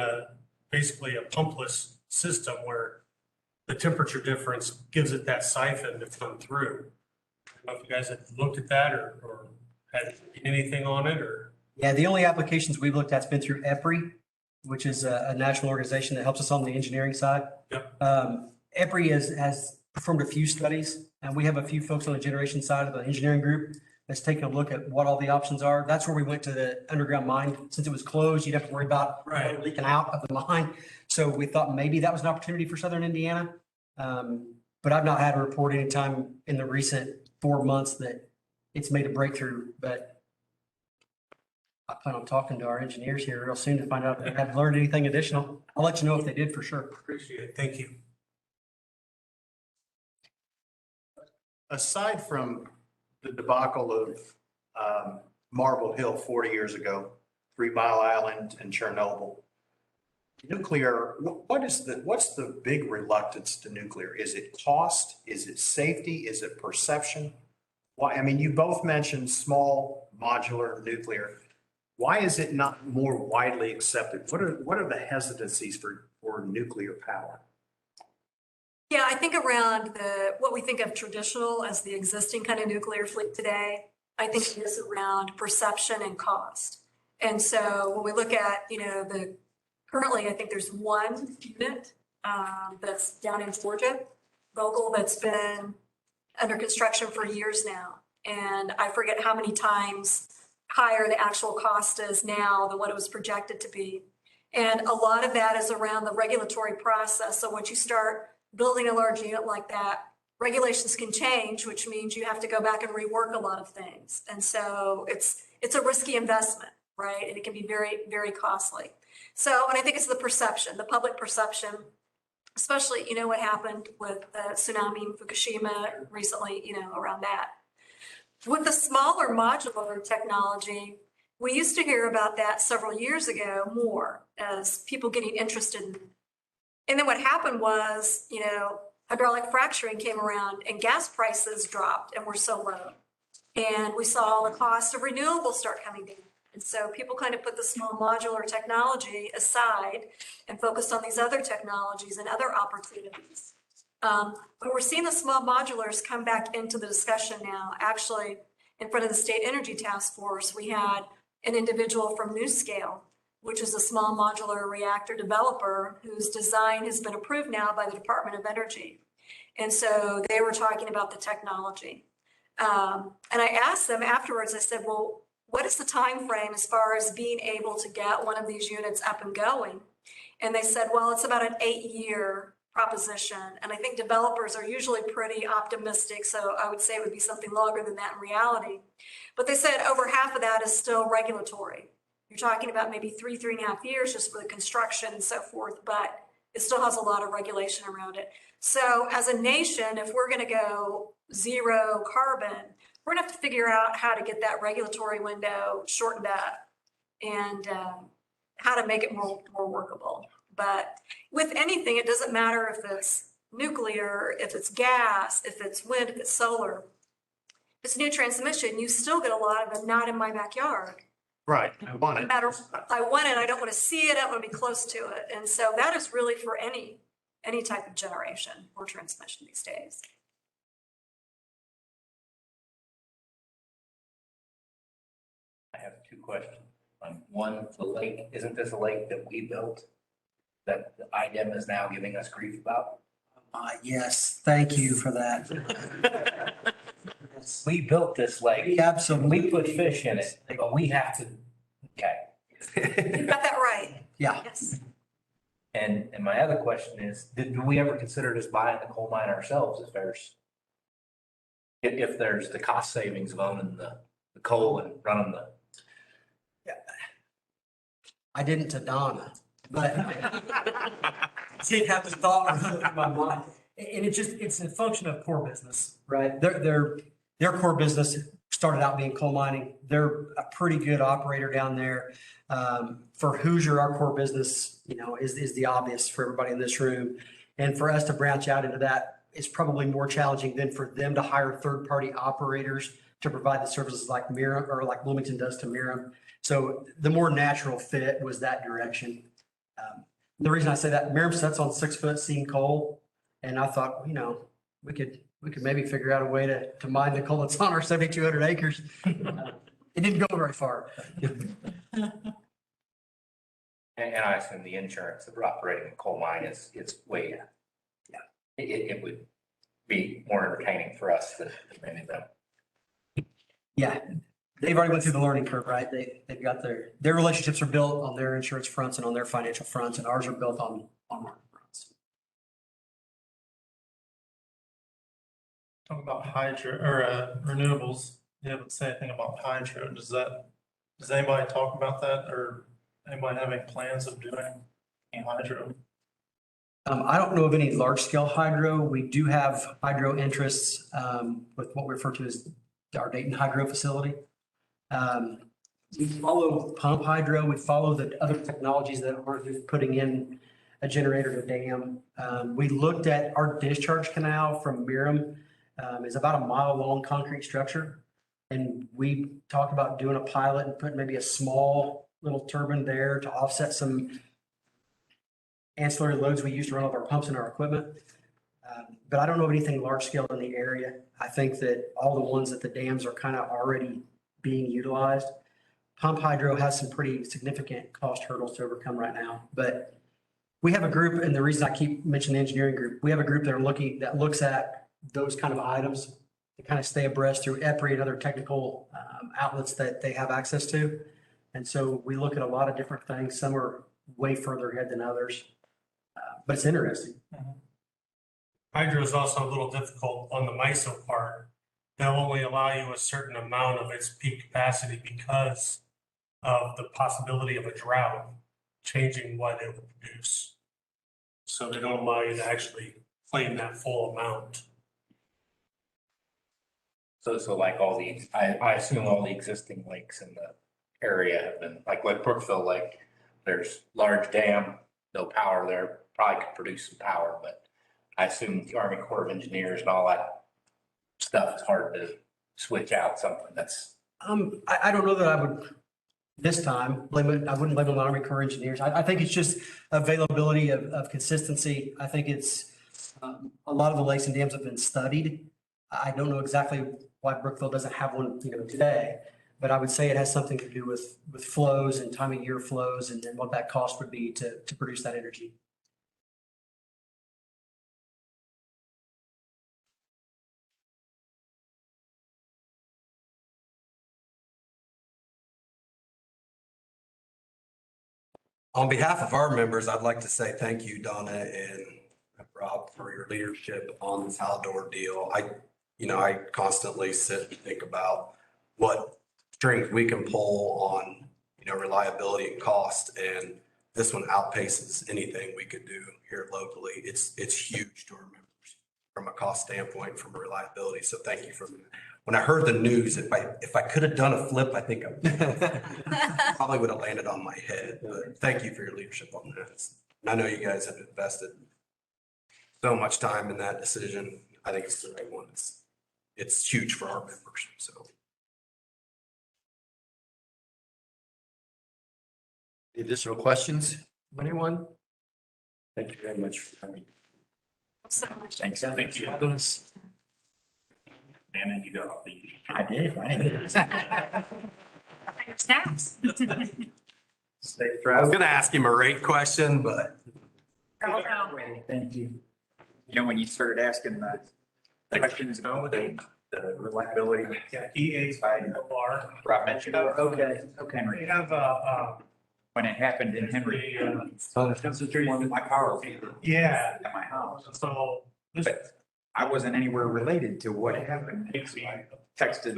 basically a pumpless system where the temperature difference gives it that siphon to come through. I don't know if you guys have looked at that or had anything on it or. Yeah, the only applications we've looked at's been through EPRI, which is a national organization that helps us on the engineering side. Yep. EPRI has performed a few studies, and we have a few folks on the generation side of the engineering group that's taken a look at what all the options are. That's where we went to the underground mine. Since it was closed, you'd have to worry about leaking out of the mine. So we thought maybe that was an opportunity for Southern Indiana. But I've not had a report anytime in the recent 4 months that it's made a breakthrough. But I plan on talking to our engineers here real soon to find out if they have learned anything additional. I'll let you know if they did for sure. Appreciate it. Thank you. Aside from the debacle of Marble Hill 40 years ago, 3 Mile Island and Chernobyl, nuclear, what's the big reluctance to nuclear? Is it cost? Is it safety? Is it perception? Why? I mean, you both mentioned small modular nuclear. Why is it not more widely accepted? What are the hesitancies for nuclear power? Yeah, I think around what we think of traditional as the existing kind of nuclear fleet today, I think it is around perception and cost. And so when we look at, currently, I think there's one unit that's down in Georgia, Vogtle, that's been under construction for years now. And I forget how many times higher the actual cost is now than what it was projected to be. And a lot of that is around the regulatory process. So once you start building a large unit like that, regulations can change, which means you have to go back and rework a lot of things. And so it's a risky investment, right? And it can be very, very costly. So, and I think it's the perception, the public perception, especially, what happened with the tsunami in Fukushima recently, around that. With the smaller modular technology, we used to hear about that several years ago more as people getting interested in. And then what happened was, hydraulic fracturing came around and gas prices dropped and were so low. And we saw the cost of renewables start coming down. And so people kind of put the small modular technology aside and focused on these other technologies and other opportunities. But we're seeing the small modulars come back into the discussion now. Actually, in front of the State Energy Task Force, we had an individual from NuScale, which is a small modular reactor developer whose design has been approved now by the Department of Energy. And so they were talking about the technology. And I asked them afterwards, I said, well, what is the time frame as far as being able to get one of these units up and going? And they said, well, it's about an 8-year proposition. And I think developers are usually pretty optimistic. So I would say it would be something longer than that in reality. But they said over half of that is still regulatory. You're talking about maybe 3.5 years just for the construction and so forth, but it still has a lot of regulation around it. So as a nation, if we're going to go zero carbon, we're going to have to figure out how to get that regulatory window shortened up and how to make it more workable. But with anything, it doesn't matter if it's nuclear, if it's gas, if it's wind, if it's solar. If it's new transmission, you still get a lot of it not in my backyard. Right, I want No it. matter, I want it, I don't want to see it, I want to be close to it. And so that is really for any type of generation or transmission these days. I have two questions. One, the lake, isn't this a lake that we built that the IDEM is now giving us grief about? Yes, thank you for that. We built this lake. Absolutely. We put fish in it, but we have to, okay. You got that right. Yeah. Yes. And my other question is, did we ever consider just buying the coal mine ourselves if there's the cost savings of owning the coal and running the. I didn't to Donna, but did have the thought run through my mind. And it's a function of core business, right? Their core business started out being coal mining. They're a pretty good operator down there. For Hoosier, our core business, is the obvious for everybody in this room. And for us to branch out into that is probably more challenging than for them to hire third-party operators to provide the services like Merom or like Bloomington does to Merom. So the more natural fit was that direction. The reason I say that, Merom sits on 6-foot seam coal. And I thought, we could maybe figure out a way to mine the coal that's on our 7,200 acres. It didn't go very far. And I assume the insurance of operating a coal mine is way. Yeah. It would be more entertaining for us than many of them. Yeah, they've already went through the learning curve, right? They've got their relationships are built on their insurance fronts and on their financial fronts, and ours are built on market fronts. Talk about hydro or renewables. You haven't said anything about hydro. Does anybody talk about that, or anybody have any plans of doing any hydro? I don't know of any large scale hydro. We do have hydro interests with what we refer to as our Dayton hydro facility. We follow pump hydro. We follow the other technologies that aren't just putting in a generator to dam. We looked at our discharge canal from Merom. Is about a mile long concrete structure. And we talked about doing a pilot and putting maybe a small little turbine there to offset some ancillary loads we use to run all of our pumps and our equipment. But I don't know of anything large scale in the area. I think that all the ones at the dams are kind of already being utilized. Pump hydro has some pretty significant cost hurdles to overcome right now. But we have a group, and the reason I keep mentioning the engineering group, we have a group that looks at those kind of items to kind of stay abreast through EPRI and other technical outlets that they have access to. And so we look at a lot of different things. Some are way further ahead than others, but it's interesting. Hydro is also a little difficult on the MISO part. They'll only allow you a certain amount of its peak capacity because of the possibility of a drought changing what it will produce. So they don't allow you to actually claim that full amount. So like I assume all the existing lakes in the area have been, like Brookville Lake, there's large dam, no power there, probably could produce some power, but I assume the Army Corps of Engineers and all that stuff is hard to switch out something that's, I don't know that I would this time blame it. I wouldn't blame it on Army Corps of Engineers. I think it's just availability of consistency. I think it's, a lot of the lakes and dams have been studied. I don't know exactly why Brookville doesn't have one, today, but I would say it has something to do with flows and time of year flows and then what that cost would be to produce that energy. On behalf of our members, I'd like to say thank you, Donna and Rob, for your leadership on this Hallador deal. I constantly sit and think about what strings we can pull on, reliability and cost. And this one outpaces anything we could do here locally. It's huge to our members from a cost standpoint, from a reliability. So thank you for that. When I heard the news, if I could have done a flip, I think I probably would have landed on my head. But thank you for your leadership on that. And I know you guys have invested so much time in that decision. I think it's the right one. It's huge for our members. So. Additional questions from anyone? Thank you very much for coming. So much. thanks. Thank you. And then you got all the. I did, right? Snaps. I was gonna ask him a rate question, but Thank you. When you started asking the questions about the reliability. Yeah, EA5R. Rob mentioned. Okay. Henry. We have When it happened in Henry. My power yeah, at my house. so this. But I wasn't anywhere related to what happened. Texted.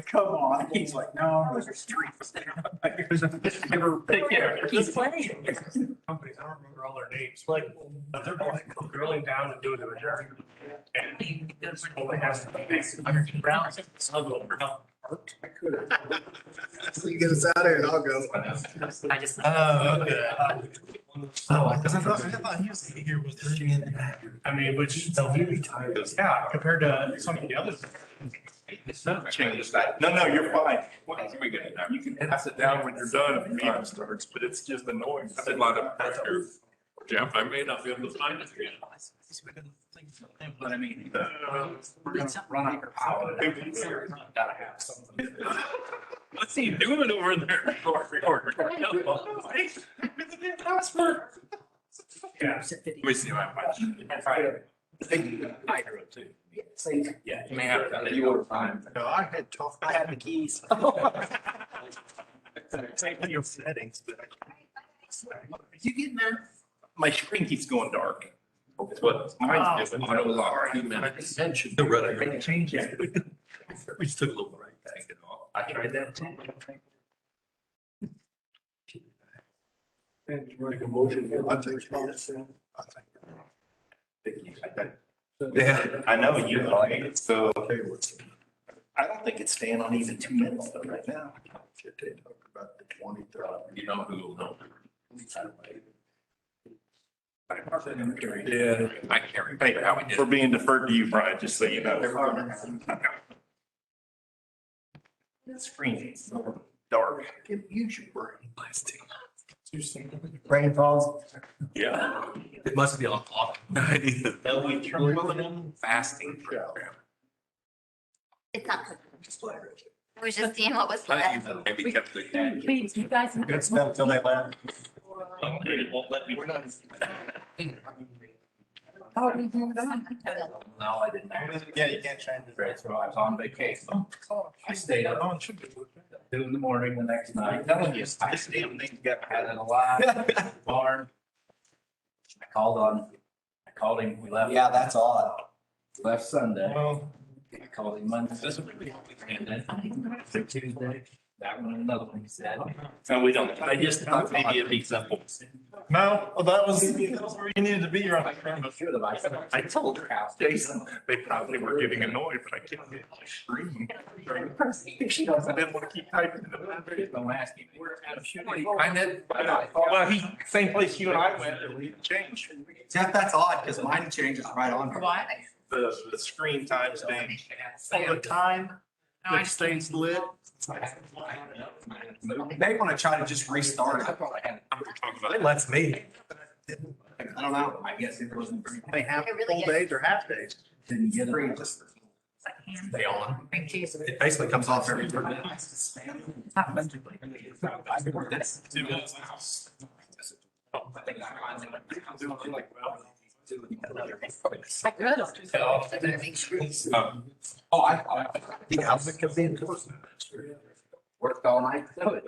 Come on. He's like, no, those are streets. Never take care. He's playing. Companies, I don't remember all their names, but they're like drilling down and doing the journey. And this only has to be rounds. I could have. you get us out of here and I'll go. I just. Oh, okay. I thought he was here with the. I mean, which. Yeah, compared to some of the others. Change that. No, you're fine. You can pass it down when you're done if the meeting starts, but it's just annoying. That's a lot of pressure. Jeff, I may not be able to find it again. But I mean, we're gonna run out of power. Gotta have something. What's he doing over there? Yeah. Let me see my watch. Hydro too. Yeah, you may have to. You were fine. No, I had the keys. Your settings, but. You getting there? My screen keeps going dark. That's what mine's doing. Auto lock, 2 minutes. The red. Change it. We just took a little break. Take it off. I tried that too. Make a motion. Yeah. I know you like it, so. I don't think it's staying on even 2 minutes though right now. About the 20, 30. You know who will know. Yeah. I can't remember how we did. We're being deferred to you, Brian, just so you know. The screen is dark. Use your brain. Brain falls. Yeah. It must be on clock. Fasting program. It's not cooking. I was just seeing what was left. Maybe kept the. Please, you guys. Good smell till they left. It won't let me. Oh, we moved on. No, I didn't. Yeah, you can't change the Right, so I was on vacation. I stayed up 2 in the morning the next night. Telling you, I stayed up, things got had it a lot. Barn. I called him, we left. Yeah, that's odd. Left Sunday. Well, I called him Monday. This will be weekend then. Tuesday. That one, another one he said. No, we don't. I just thought maybe it'd be simple. No, well, that was where you needed to be, right? I told her, Jason, they probably were getting annoyed, but I can't get my screen. She doesn't, didn't want to keep typing. Don't ask him. I did. Well, same place you and I went, it didn't change. Jeff, that's odd because mine changes right on. What? The screen times thing. Oh, the time No, I that just- stays lit. They want to try to just restart it. It lets me. I don't know. I guess it wasn't very. They have It really full is. days or half days. Didn't get Free, it. just Stay on. Bring cheese. It basically comes off every 30 minutes. Oh, Yeah, because the enforcement. worked all night. to do it.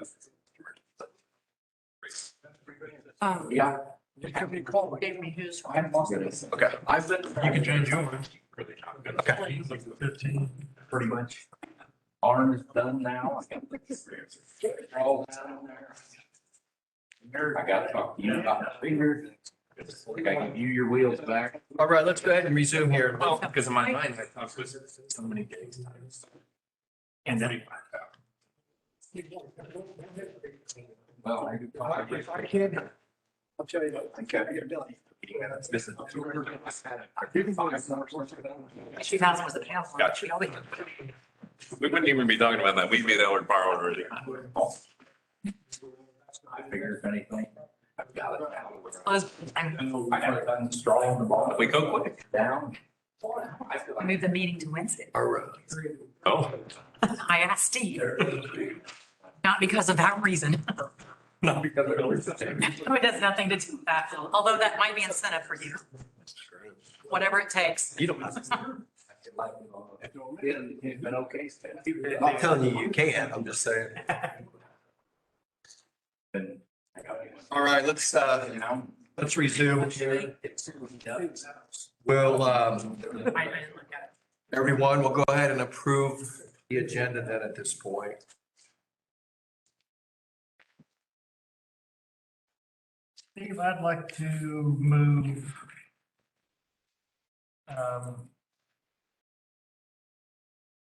Yeah. Gave me his. Okay. I've been. You can change yours. Okay. 15. Pretty much. Arm is done now. They're all down there. I got to talk to you about the fingers. I got to give you your wheels back. All right, let's go ahead and resume here. Well, because in my mind, I thought it was so many days. And then. Well, I can. I'll show you. Okay, you're done. This is. 2000 was the council. Gotcha. We wouldn't even be talking about that. We'd be there with power already. I figure if anything, I've got it now. I I haven't done straw in the ball. We go quick. Down. I feel like. moved the meeting to Wednesday. All right. Oh. I asked Steve. Not because of that reason. Not because of It has nothing to do with that, although that might be incentive for you. Whatever it takes. You don't have to. It's been okay. I'm not telling you you can't, I'm just saying. All right, let's resume here. Well, I didn't look at it. everyone, we'll go ahead and approve the agenda then at this point. Steve, I'd like to move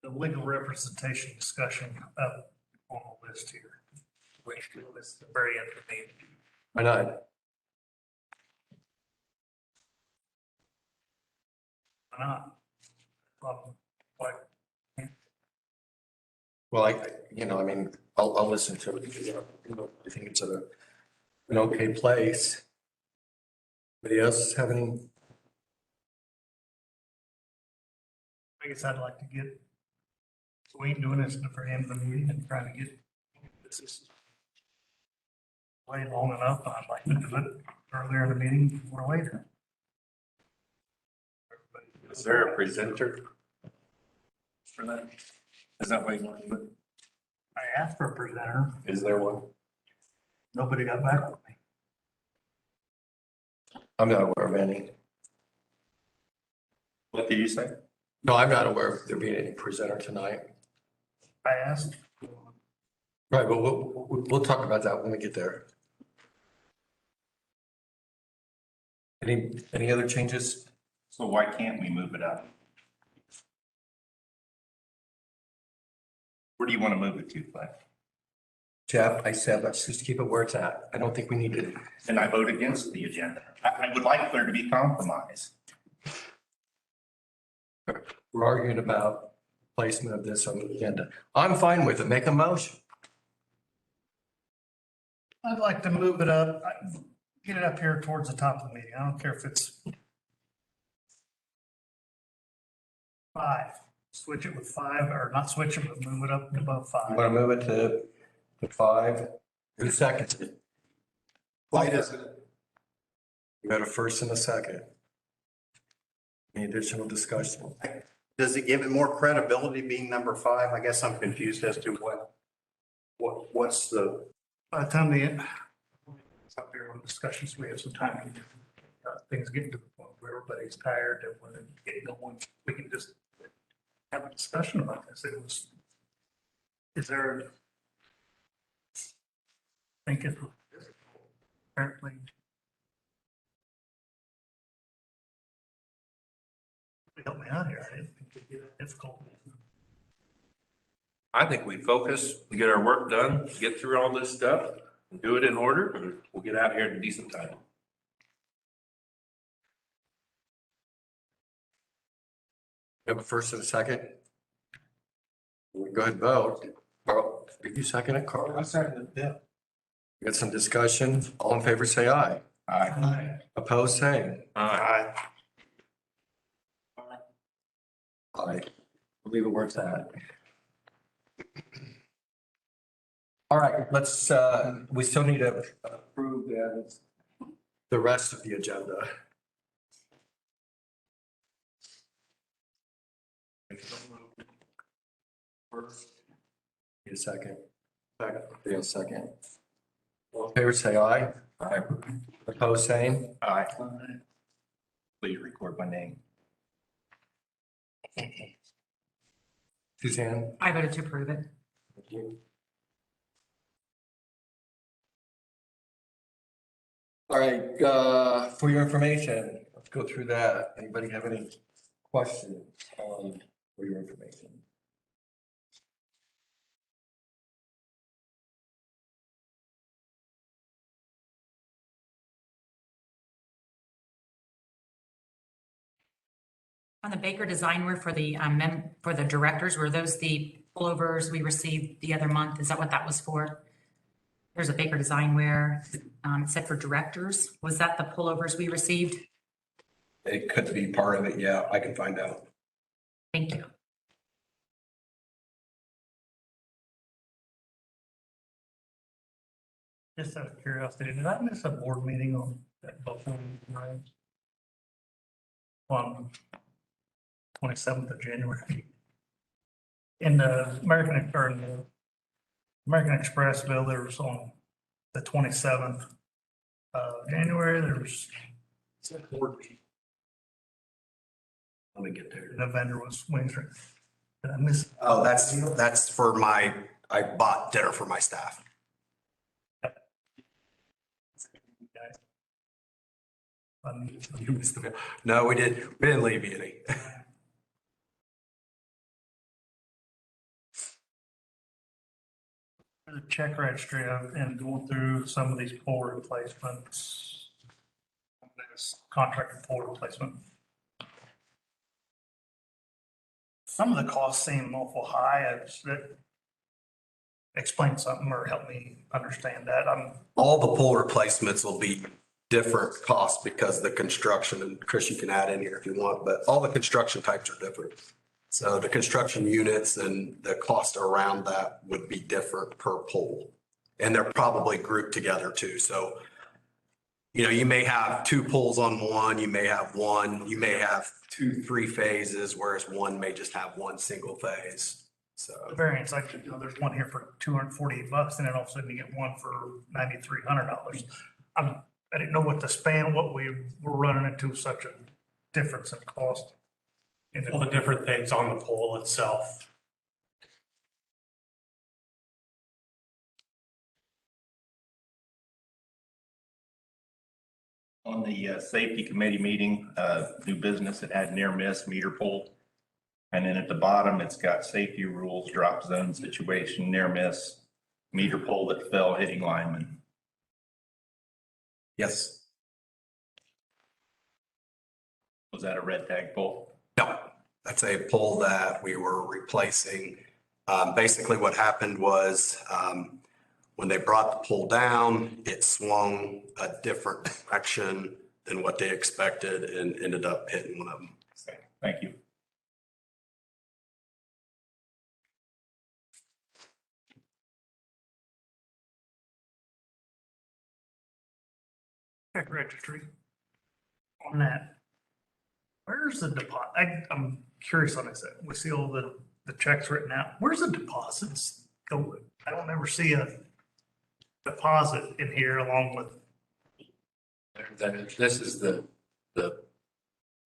the legal representation discussion up on the list here. Which is the very end of the meeting. Why not? Why not? Like, Well, I mean, I'll listen to it. I think it's an okay place. Anybody else have any? I guess I'd like to get, we ain't doing this for him the meeting and trying to get this is way long enough. I'd like to do it earlier in the meeting or later. Is there a presenter for that? Is that what you want to do? I asked for a presenter. Is there one? Nobody got back with me. I'm not aware of any. What did you say? No, I'm not aware of there being any presenter tonight. I asked. Right, but we'll talk about that when we get there. Any other changes? So why can't we move it up? Where do you want to move it to, Clay? Jeff, I said, let's just keep it where it's at. I don't think we need to. And I vote against the agenda. I would like there to be compromise. We're arguing about placement of this on the agenda. I'm fine with it. Make a motion. I'd like to move it up, get it up here towards the top of the meeting. I don't care if it's 5, switch it with 5 or not switch it, but move it up above You 5. want to move it to 5? Who seconds it? Why does it? You got a first and a second. Any additional discussion? Does it give it more credibility being number 5? I guess I'm confused as to what's the, By the time it's up there on discussions, we have some time to get things getting to the point where everybody's tired and when it get going, we can just have a discussion about this. Is there think it's apparently. Help me out here. I didn't think it'd be that difficult. I think we focus, we get our work done, get through all this stuff, and do it in order, and we'll get out here in a decent time. We have a first and a second. We go ahead and vote. Carl, did you second it, Carl? I second it, yeah. We got some discussion. All in favor, say aye. Aye. Opposed, same. Aye. Aye. Leave it where it's at. All right, let's, we still need to approve the rest of the agenda. First. Need a second. Second. Need a second. All in favor, say aye. Aye. Opposed, same. Aye. Please record my name. Suzanne? I voted to approve it. Thank you. All right, for your information, let's go through that. Anybody have any questions for your information? On the Baker Designware for the directors, were those the pullovers we received the other month? Is that what that was for? There's a Baker Designware, it said for directors. Was that the pullovers we received? It could be part of it. Yeah, I can find out. Thank you. Just out of curiosity, did I miss a board meeting on that Buffalo night? On 27th of January. In the American Express bill, there was on the 27th of January, there was board meeting. Let me get there. The vendor was Windsor. Did I miss? Oh, that's for I bought dinner for my staff. You missed the- No, we didn't leave you any. The check registry and going through some of these pole replacements. This contract pole replacement. Some of the costs seem awful high. Explain something or help me understand that. All the pole replacements will be different costs because the construction, and Chris, you can add in here if you want, but all the construction types are different. So the construction units and the cost around that would be different per pole. And they're probably grouped together too. So, you may have two poles on one, you may have one, you may have 2-3 phases, whereas one may just have one single phase. So. Variance, there's one here for $248 and then all of a sudden you get one for $9,300. I didn't know what the span, what we were running into such a difference in cost. All the different things on the pole itself. On the safety committee meeting, new business, it had near miss meter pole. And then at the bottom, it's got safety rules, drop zone situation, near miss meter pole that fell hitting lineman. Yes. Was that a red tag pole? No, that's a pole that we were replacing. Basically what happened was, when they brought the pole down, it swung a different direction than what they expected and ended up hitting one of them. Okay, thank you. Check registry. On that. Where's the deposit? I'm curious on this. We see all the checks written out. Where's the deposits go? I don't ever see a deposit in here along with. This is the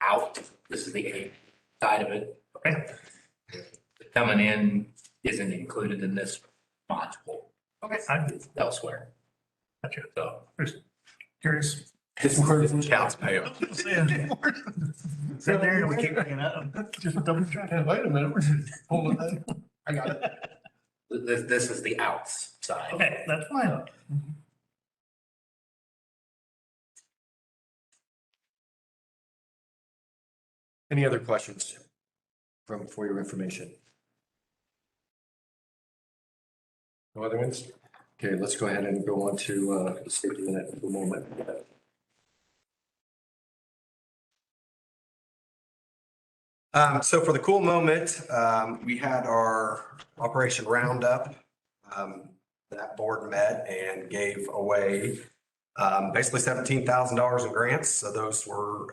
out, this is the A side of it. Okay. The coming in isn't included in this module Okay. elsewhere. Gotcha. So, just curious. Accounts payable. Sit there and we keep bringing it up. Just double check. Wait a minute, we're just pulling that. I got it. This is the outs side. Okay, that's fine. Any other questions for your information? No other ones? Okay, let's go ahead and go on to the safety minute for a moment. So for the cool moment, we had our Operation Roundup. That board met and gave away basically $17,000 in grants. So those were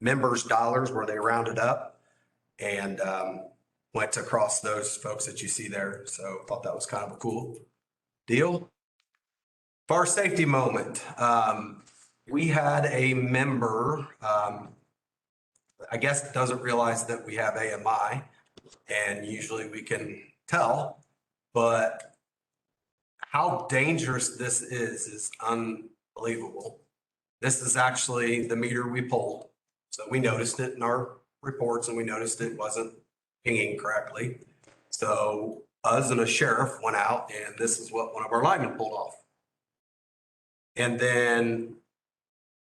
members' dollars where they rounded up and went across those folks that you see there. So I thought that was kind of a cool deal. For our safety moment, we had a member, I guess, doesn't realize that we have AMI, and usually we can tell, but how dangerous this is unbelievable. This is actually the meter we pulled. So we noticed it in our reports and we noticed it wasn't pinging correctly. So us and a sheriff went out and this is what one of our linemen pulled off. And then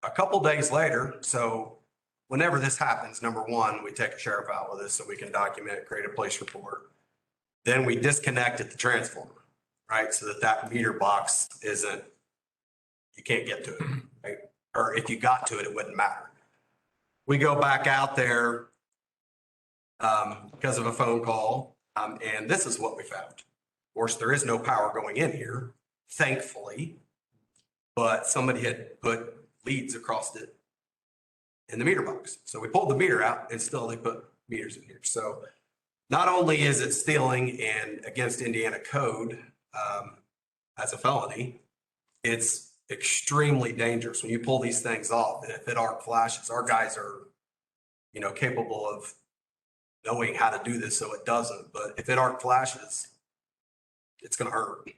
a couple days later, so whenever this happens, number one, we take a sheriff out with us so we can document it, create a police report. Then we disconnected the transformer, right? So that meter box isn't, you can't get to it, right? Or if you got to it, it wouldn't matter. We go back out there because of a phone call, and this is what we found. Of course, there is no power going in here, thankfully, but somebody had put leads across it in the meter box. So we pulled the meter out and still they put meters in here. So not only is it stealing and against Indiana code as a felony, it's extremely dangerous when you pull these things off. And if it arc flashes, our guys are, capable of knowing how to do this so it doesn't. But if it arc flashes, it's going to hurt.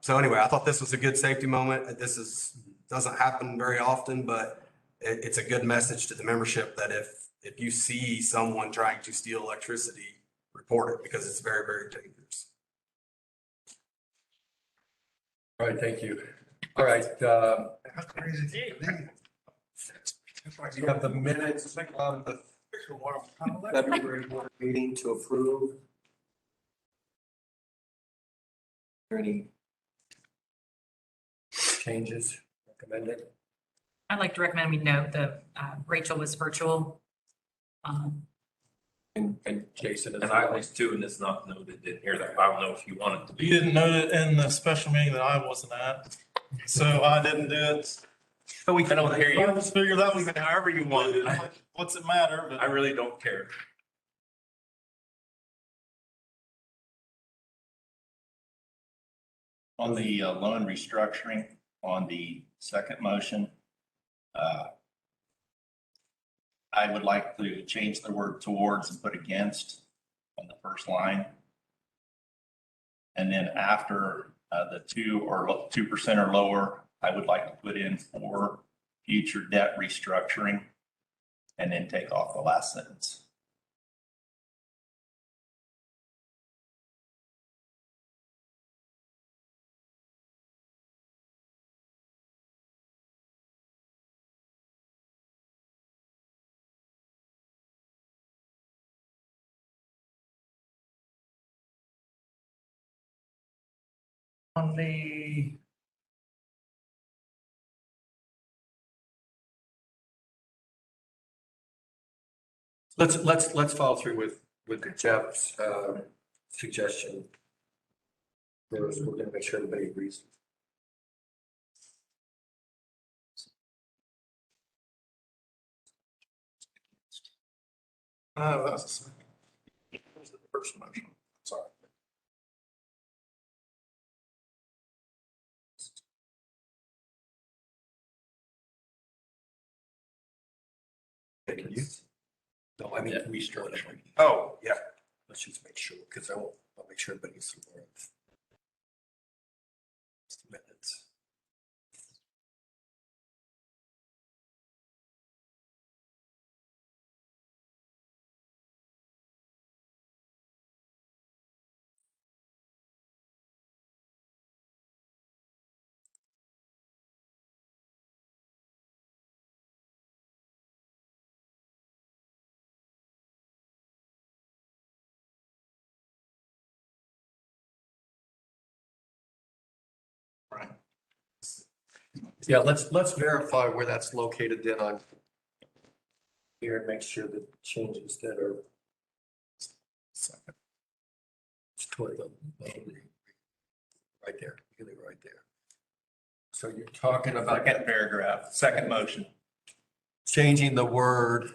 So anyway, I thought this was a good safety moment. Doesn't happen very often, but it's a good message to the membership that if you see someone trying to steal electricity, report it because it's very, very dangerous. All right, thank you. All right. You have the minutes of the February board meeting to approve. Are there any changes recommended? I'd like to recommend we note that Rachel was virtual. And Jason is. And I was too, and it's not noted in here. I don't know if you want it to be. You didn't note it in the special meeting that I wasn't at, so I didn't do it. So we can hear I you. just figured that was, However you want it. what's it matter, but. I really don't care. On the loan restructuring, on the second motion, I would like to change the word towards and put against on the first line. And then after the 2% or lower, I would like to put in for future debt restructuring and then take off the last sentence. On the, Let's follow through with Jeff's suggestion. First, we're gonna make sure everybody agrees. That's the first motion, sorry. Can you? No, I mean restructuring. Oh, yeah. Let's just make sure, because I'll make sure everybody's aware of. Yeah, let's verify where that's located then on here and make sure the changes that are. It's toward the, right there, really right there. So you're talking about Second paragraph, second motion. changing the word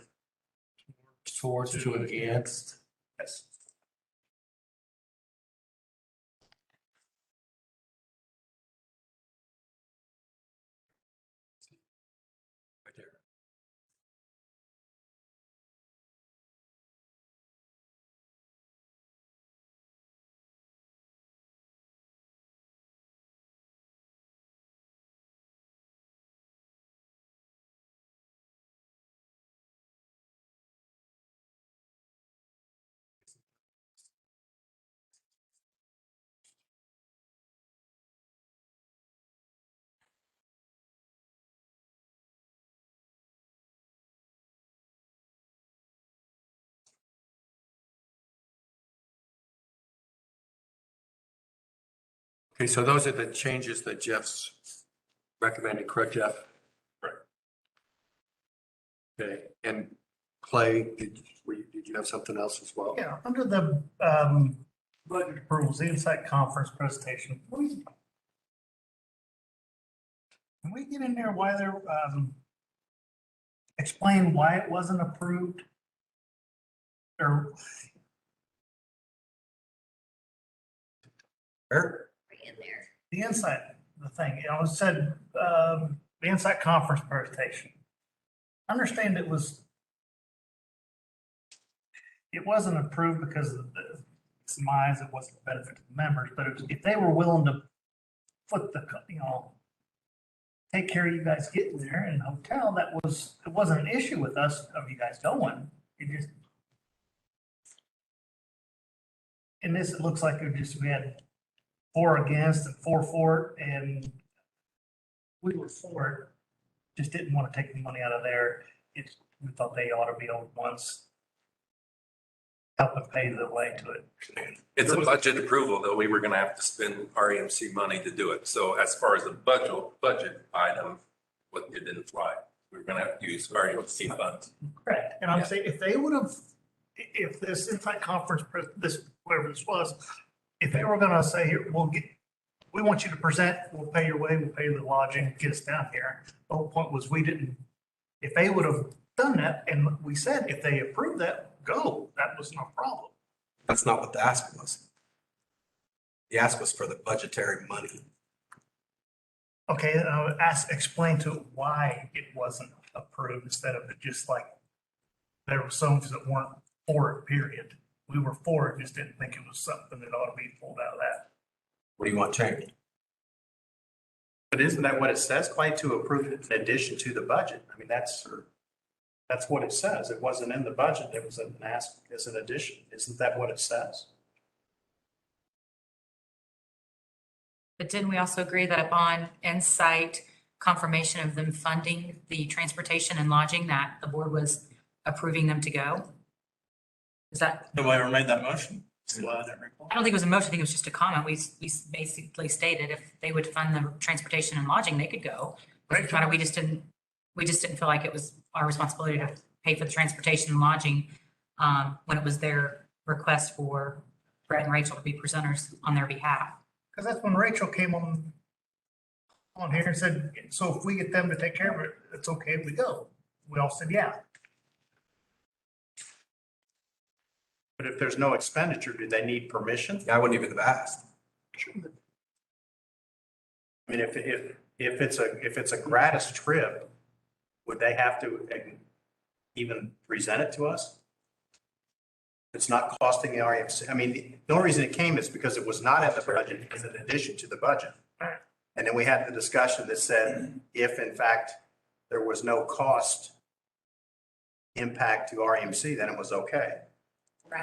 towards to against. Yes. Right there. Okay, so those are the changes that Jeff's recommended, correct, Jeff? Right. Okay, and Clay, did you have something else as well? Yeah, under the budget approvals, the Insight Conference presentation, can we get in there why they're, explain why it wasn't approved? Or, Eric? Right in there. the Insight, the thing, it said, the Insight Conference presentation. Understand it wasn't approved because of the surmise, it wasn't a benefit to the members, but if they were willing to foot the, take care of you guys getting there in the hotel, it wasn't an issue with us of you guys going. It just. In this, it looks like we had 4 against and 4 for it, and we were for it, just didn't want to take the money out of there. We thought they ought to be able once helping pay the way to it. It's a budget approval, though. We were gonna have to spend REMC money to do it. So as far as the budget item, what it didn't fly. We were gonna have to use REMC funds. Correct. And I'm saying, if they would have, if this Insight Conference, whatever this was, if they were gonna say, here, we want you to present, we'll pay your way, we'll pay the lodging, get us down here. The whole point was if they would have done that, and we said, if they approved that, go, that was no problem. That's not what the ask was. The ask was for the budgetary money. Okay, explain to why it wasn't approved instead of it just like, there were some that weren't for it, period. We were for it, just didn't think it was something that ought to be pulled out of that. What do you want changed? But isn't that what it says, Clay, to approve it in addition to the budget? I mean, that's what it says. It wasn't in the budget. It was an ask as an addition. Isn't that what it says? But didn't we also agree that upon Insight confirmation of them funding the transportation and lodging, that the board was approving them to go? Is that, Nobody ever made that motion? I don't think it was a motion, I think it was just a comment. We basically stated if they would fund the transportation and lodging, they could go. Kind of, we just didn't feel like it was our responsibility to pay for the transportation and lodging when it was their request for Brett and Rachel to be presenters on their behalf. Because that's when Rachel came on here and said, so if we get them to take care of it, it's okay if we go. We all said, yeah. But if there's no expenditure, do they need permission? I wouldn't even have asked. I mean, if it's a gratis trip, would they have to even present it to us? It's not costing the RMC. I mean, the only reason it came is because it was not in the budget, it's in addition to the budget. And then we had the discussion that said, if in fact there was no cost impact to RMC, then it was okay.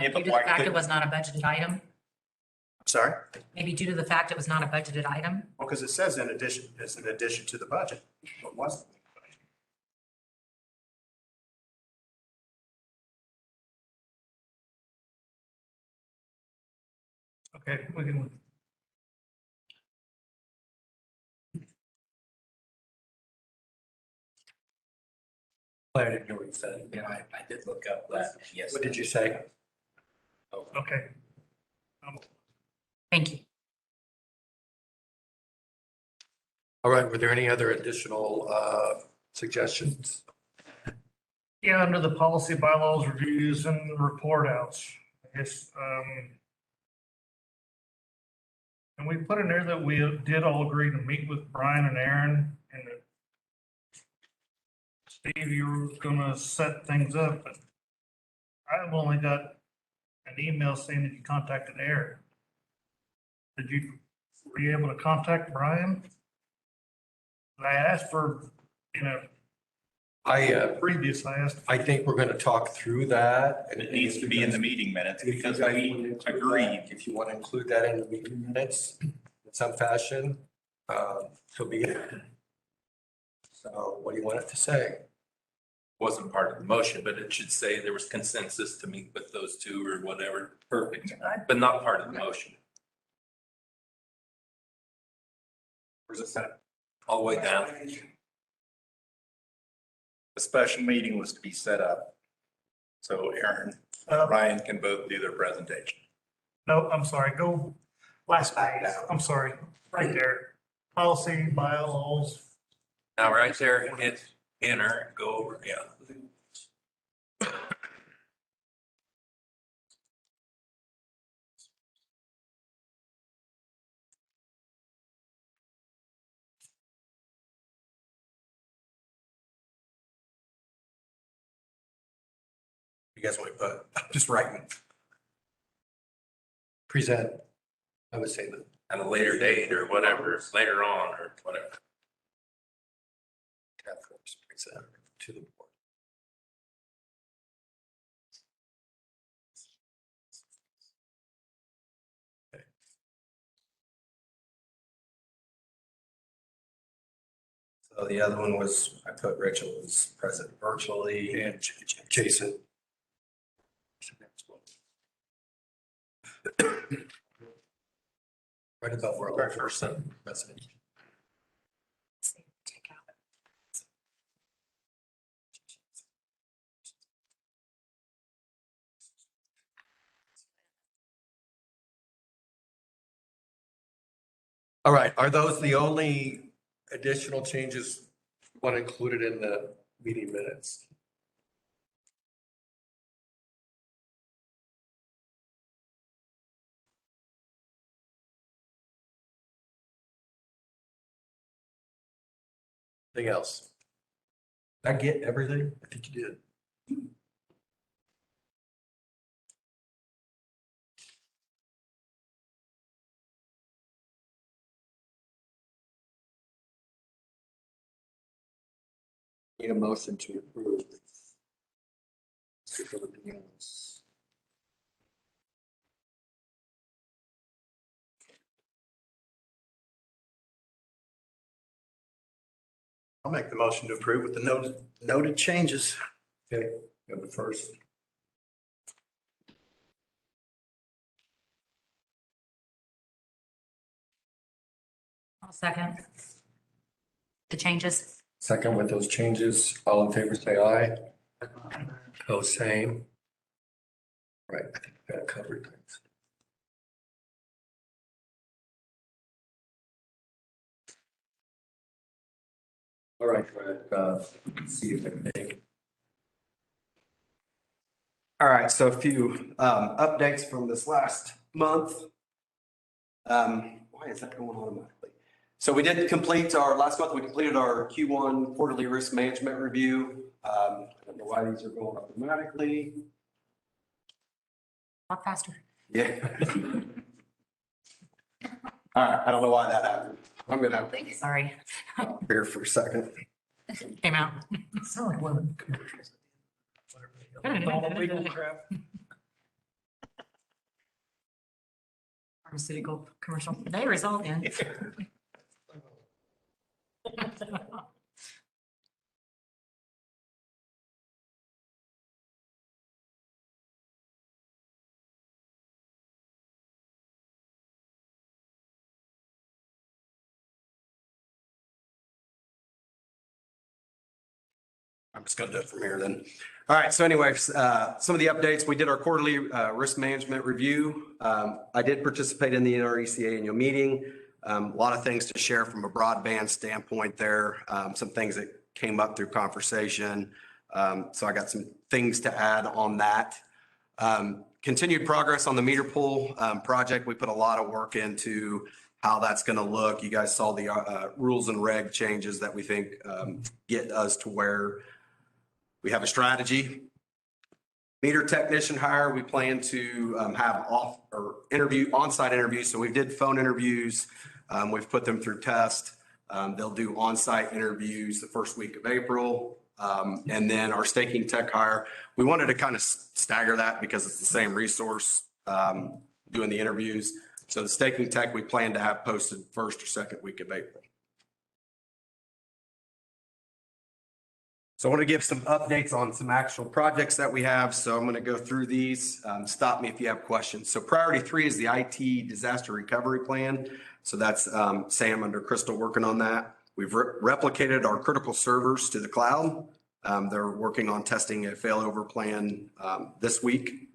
Due to the fact it was not a budgeted item, I'm sorry? maybe due to the fact it was not a budgeted item. Well, because it says in addition, it's in addition to the budget. It wasn't. Okay, we can I didn't hear what you said. Yeah, I did look up that, yes. What did you say? Okay. Thank you. All right, were there any other additional suggestions? Yeah, under the policy bylaws reviews and report outs, I guess, and we put in there that we did all agree to meet with Brian and Aaron and that Steve, you were gonna set things up, but I've only got an email saying that you contacted Aaron. Were you able to contact Brian? And I asked for, I I think we're going to talk through that. and It needs to be in the meeting minutes If you because guys we wanna include agreed. that, if you want to include that in the meeting minutes in some fashion, so be it. So what do you want it to say? Wasn't part of the motion, but it should say there was consensus to meet with those two or whatever. Perfect. But not part of the motion. Where's it set? All the way down. The special meeting was to be set up. So Aaron, Ryan can both do their presentation. No, I'm sorry, go last page. I'm sorry, right there. Policy, bylaws. Now, right there, hit enter, go over, yeah. You guys want to put, I'm just writing. Present. I would say that. At a later date or whatever, later on or whatever. Present to the board. Okay. So the other one was, I put Rachel was present virtually and Jason. Right about where our person message. Take out. All right, are those the only additional changes you want included in the meeting minutes? Anything else? Did I get everything? I think you did. Need a motion to approve. I'll make the motion to approve with the noted changes. Okay, go first. I'll second. The changes. Second with those changes, all in favor, say aye. Oh, same. Right, I think we got covered things. All right, see if I can make. All right, so a few updates from this last month. Why is that going automatically? So we did complete last month, we completed our Q1 quarterly risk management review. I don't know why these are going automatically. Walk faster. Yeah. All right, I don't know why that happened. I'm gonna have Sorry. here for a second. Came out. Sound like one of the commercials. All the legal crap. Pharmaceutical commercial. They result in. I'm just going to do it from here then. All right. So anyways, some of the updates, we did our quarterly risk management review. I did participate in the NRECA annual meeting. A lot of things to share from a broadband standpoint there. Some things that came up through conversation. So I got some things to add on that. Continued progress on the meter pool project. We put a lot of work into how that's going to look. You guys saw the rules and reg changes that we think get us to where we have a strategy. Meter technician hire, we plan to have on-site interviews. So we did phone interviews. We've put them through test. They'll do on-site interviews the first week of April. And then our staking tech hire, we wanted to kind of stagger that because it's the same resource doing the interviews. So the staking tech, we plan to have posted first or second week of April. So I want to give some updates on some actual projects that we have. So I'm going to go through these. Stop me if you have questions. So priority 3 is the IT disaster recovery plan. So that's Sam under Crystal working on that. We've replicated our critical servers to the cloud. They're working on testing a failover plan this week.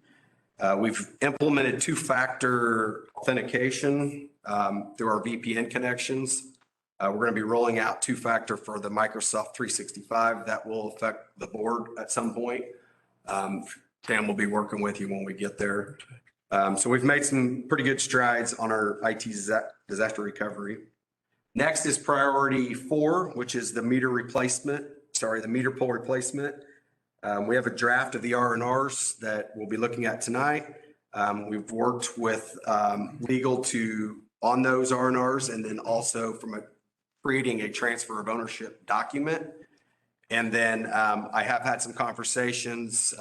We've implemented 2-factor authentication through our VPN connections. We're going to be rolling out 2-factor for the Microsoft 365. That will affect the board at some point. Sam will be working with you when we get there. So we've made some pretty good strides on our IT disaster recovery. Next is priority 4, which is the meter pole replacement. We have a draft of the R&Rs that we'll be looking at tonight. We've worked with legal on those R&Rs and then also creating a transfer of ownership document. And then I have had some conversations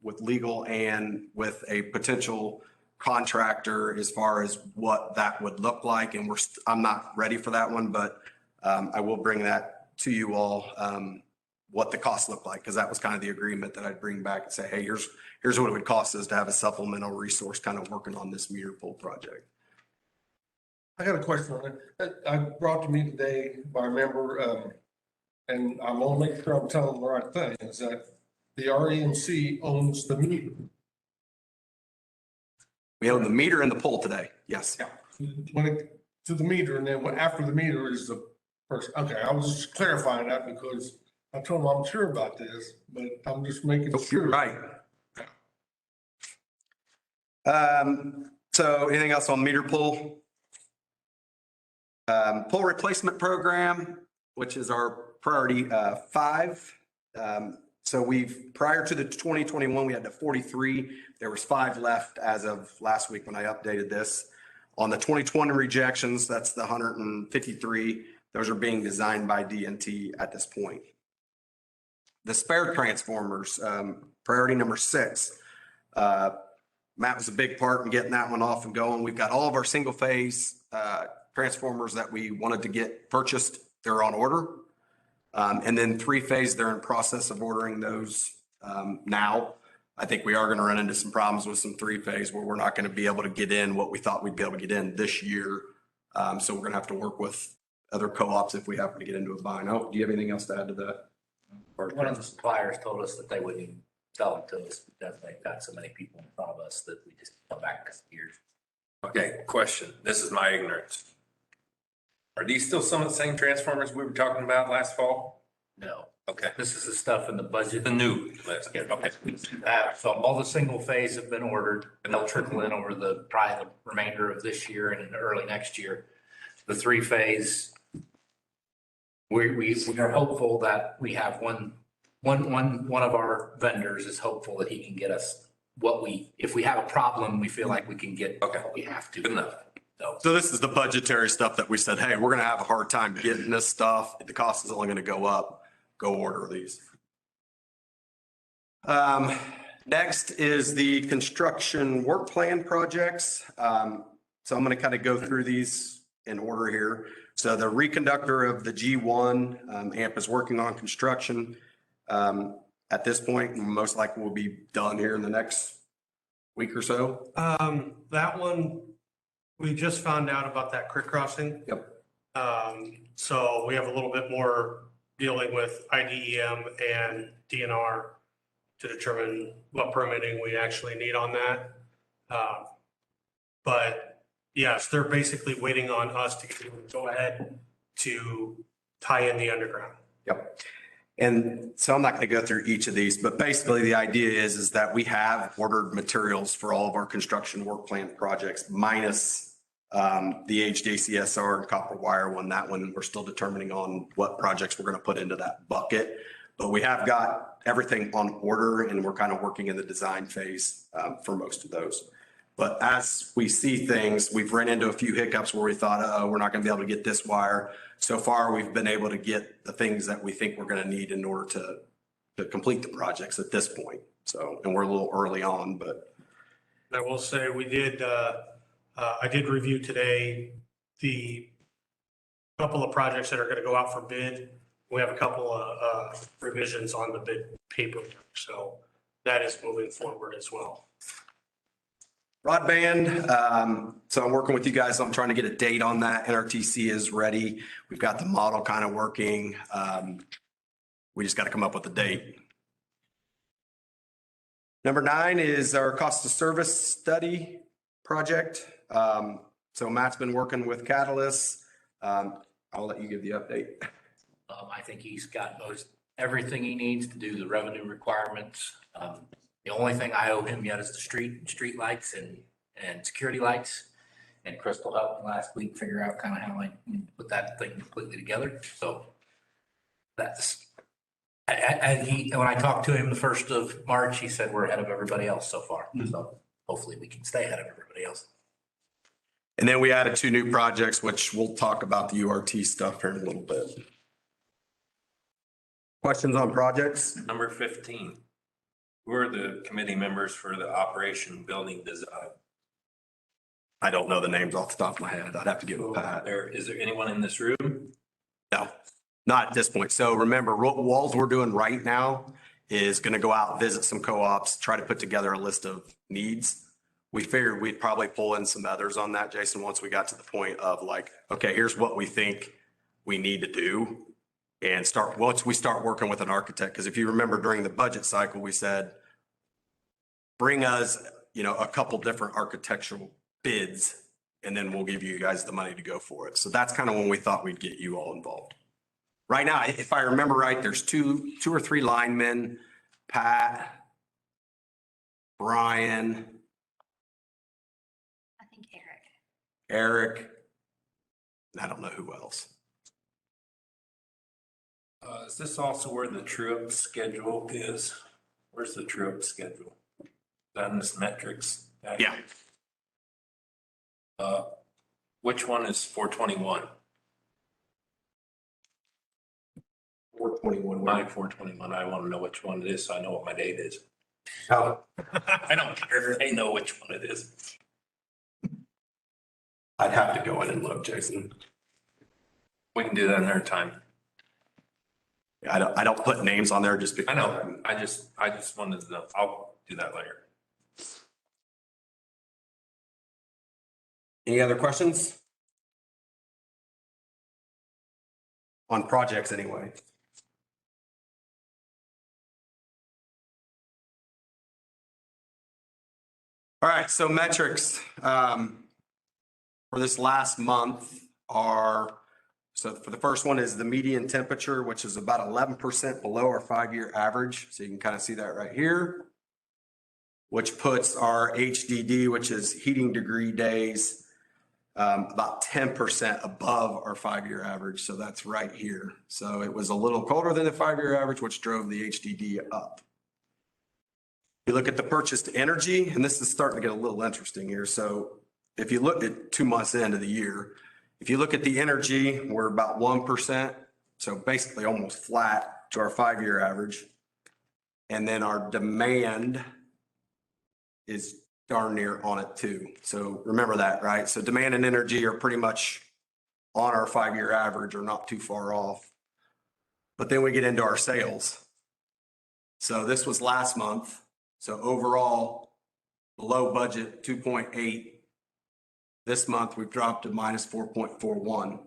with legal and with a potential contractor as far as what that would look like. And I'm not ready for that one, but I will bring that to you all, what the costs look like, because that was kind of the agreement that I'd bring back and say, hey, here's what it would cost us to have a supplemental resource kind of working on this meter pool project. I got a question on it. I brought to me today by a member, and I'm gonna make sure I'm telling the right thing, is that the REMC owns the meter. We own the meter and the pole today. Yes. To the meter, and then after the meter is the person. Okay, I was just clarifying that because I told him I'm sure about this, but I'm just making sure. You're right. So anything else on meter pool? Pole replacement program, which is our priority 5. So prior to the 2021, we had the 43. There was 5 left as of last week when I updated this. On the 2020 rejections, that's the 153. Those are being designed by DNT at this point. The spare transformers, priority number 6. Matt was a big part in getting that one off and going. We've got all of our single phase transformers that we wanted to get purchased. They're on order. And then 3-phase, they're in process of ordering those now. I think we are going to run into some problems with some 3-phase where we're not going to be able to get in what we thought we'd be able to get in this year. So we're going to have to work with other co-ops if we happen to get into a bind. Oh, do you have anything else to add to that? One of the suppliers told us that they wouldn't even sell them to us because they've got so many people in front of us that we just come back a years. Okay, question. This is my ignorance. Are these still some of the same transformers we were talking about last fall? No. Okay. This is the stuff in the budget. The new list. Yeah, Okay. So all the single phase have been ordered and they'll trickle in over probably the remainder of this year and into early next year. The 3-phase, we are hopeful that we have one of our vendors is hopeful that he can get us if we have a problem, we feel like we can get what we have to. Good enough. So this is the budgetary stuff that we said, hey, we're going to have a hard time getting this stuff. The cost is only going to go up. Go order these. Next is the construction work plan projects. So I'm going to kind of go through these in order here. So the reconductor of the G1 AMP is working on construction. At this point, most likely will be done here in the next week or so. That one, we just found out about that creek crossing. Yep. So we have a little bit more dealing with IDEM and DNR to determine what permitting we actually need on that. But yes, they're basically waiting on us to go ahead to tie in the underground. Yep. And so I'm not going to go through each of these, but basically the idea is that we have ordered materials for all of our construction work plan projects minus the HDCSR and copper wire one. That one, we're still determining on what projects we're going to put into that bucket. But we have got everything on order and we're kind of working in the design phase for most of those. But as we see things, we've run into a few hiccups where we thought, oh, we're not going to be able to get this wire. So far, we've been able to get the things that we think we're going to need in order to complete the projects at this point. So, and we're a little early on, but. I will say we did, I did review today the couple of projects that are going to go out for bid. We have a couple of revisions on the bid paper, so that is moving forward as well. Broadband, so I'm working with you guys. I'm trying to get a date on that. NRTC is ready. We've got the model kind of working. We just got to come up with a date. Number 9 is our cost of service study project. So Matt's been working with Catalyst. I'll let you give the update. I think he's got everything he needs to do the revenue requirements. The only thing I owe him yet is the street lights and security lights. And Crystal helped me last week figure out kind of how I put that thing completely together. So that's, and when I talked to him the 1st of March, he said we're ahead of everybody else so far. So hopefully we can stay ahead of everybody else. And then we added 2 new projects, which we'll talk about the URT stuff here in a little bit. Questions on projects? Number 15. Who are the committee members for the operation building design? I don't know the names off the top of my head. I'd have to give it a pat. Is there anyone in this room? No, not at this point. So remember, what walls we're doing right now is going to go out, visit some co-ops, try to put together a list of needs. We figured we'd probably pull in some others on that, Jason, once we got to the point of like, okay, here's what we think we need to do. And once we start working with an architect, because if you remember during the budget cycle, we said, bring us, a couple different architectural bids, and then we'll give you guys the money to go for it. So that's kind of when we thought we'd get you all involved. Right now, if I remember right, there's two or three linemen, Pat, Brian, I think Eric. Eric, and I don't know who else. Is this also where the true-up schedule is? Where's the true-up schedule? On this metrics? Yeah. Which one is 421? 421. My 421. I want to know which one it is, so I know what my date is. Oh. I don't care if they know which one it is. I'd have to go in and look, Jason. We can do that another time. I don't put names on there just because. I know. I just wanted to know. I'll do that later. Any other questions? On projects anyway. All right, so metrics for this last month are, so for the first one is the median temperature, which is about 11% below our 5-year average. So you can kind of see that right here, which puts our HDD, which is heating degree days, about 10% above our 5-year average. So that's right here. So it was a little colder than the 5-year average, which drove the HDD up. You look at the purchased energy, and this is starting to get a little interesting here. So if you look at 2 months into the year, if you look at the energy, we're about 1%. So basically almost flat to our 5-year average. And then our demand is darn near on it too. So remember that, right? So demand and energy are pretty much on our 5-year average or not too far off. But then we get into our sales. So this was last month. So overall, below budget 2.8. This month we've dropped to minus 4.41.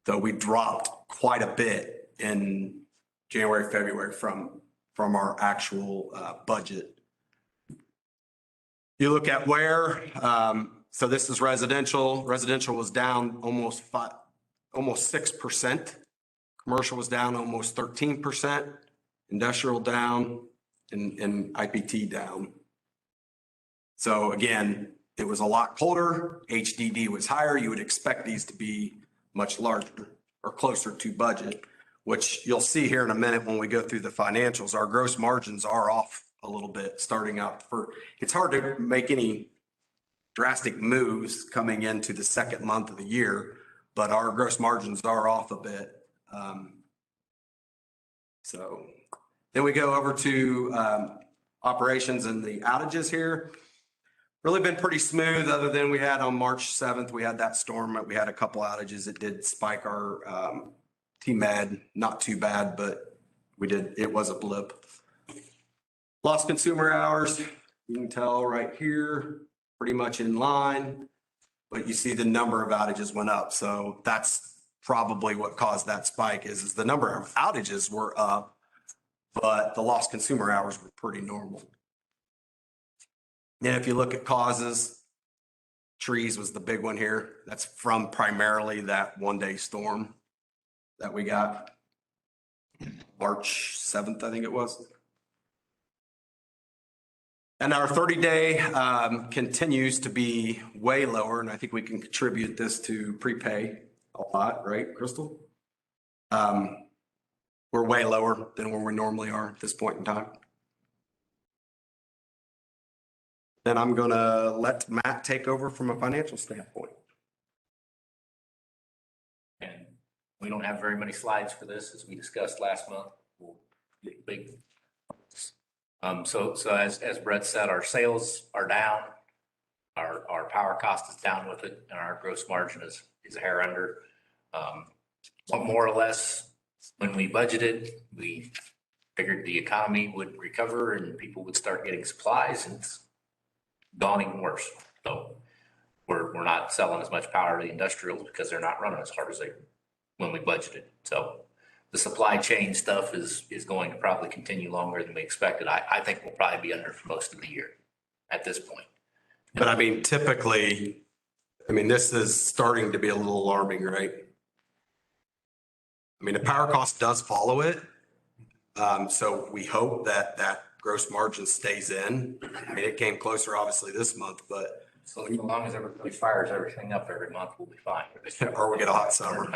So we dropped quite a bit in January, February from our actual budget. You look at where, so this is residential. Residential was down almost 6%. Commercial was down almost 13%. Industrial down and IPT down. So again, it was a lot colder. HDD was higher. You would expect these to be much larger or closer to budget, which you'll see here in a minute when we go through the financials. Our gross margins are off a little bit starting out it's hard to make any drastic moves coming into the second month of the year, but our gross margins are off a bit. So then we go over to operations and the outages here. Really been pretty smooth, other than we had on March 7th, we had that storm. We had a couple outages. It did spike our TMAD, not too bad, but it was a blip. Lost consumer hours, you can tell right here, pretty much in line, but you see the number of outages went up. So that's probably what caused that spike is the number of outages were up, but the lost consumer hours were pretty normal. And if you look at causes, trees was the big one here. That's from primarily that 1-day storm that we got March 7th, I think it was. And our 30-day continues to be way lower, and I think we can contribute this to prepay a lot, right, Crystal? We're way lower than where we normally are at this point in time. Then I'm gonna let Matt take over from a financial standpoint. And we don't have very many slides for this, as we discussed last month. We'll get big. So as Brett said, our sales are down, our power cost is down with it, and our gross margin is a hair under. More or less, when we budgeted, we figured the economy would recover and people would start getting supplies, and it's gone even worse. So we're not selling as much power to the industrials because they're not running as hard as when we budgeted. So the supply chain stuff is going to probably continue longer than we expected. I think we'll probably be under for most of the year at this point. But I mean, typically, this is starting to be a little alarming, right? I mean, the power cost does follow it. So we hope that gross margin stays in. I mean, it came closer obviously this month, but. So as long as everybody fires everything up every month, we'll be fine. Or we get a hot summer.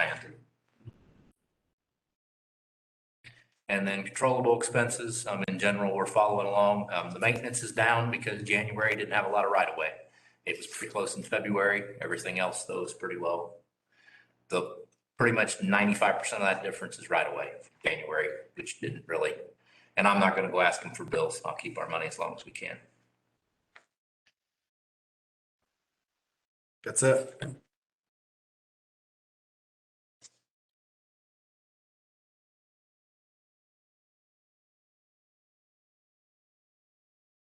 And then controllable expenses, in general, we're following along. The maintenance is down because January didn't have a lot of right of way. It was pretty close in February. Everything else, though, is pretty low. Pretty much 95% of that difference is right away, January, which didn't really. And I'm not going to go ask them for bills. I'll keep our money as long as we can. That's it.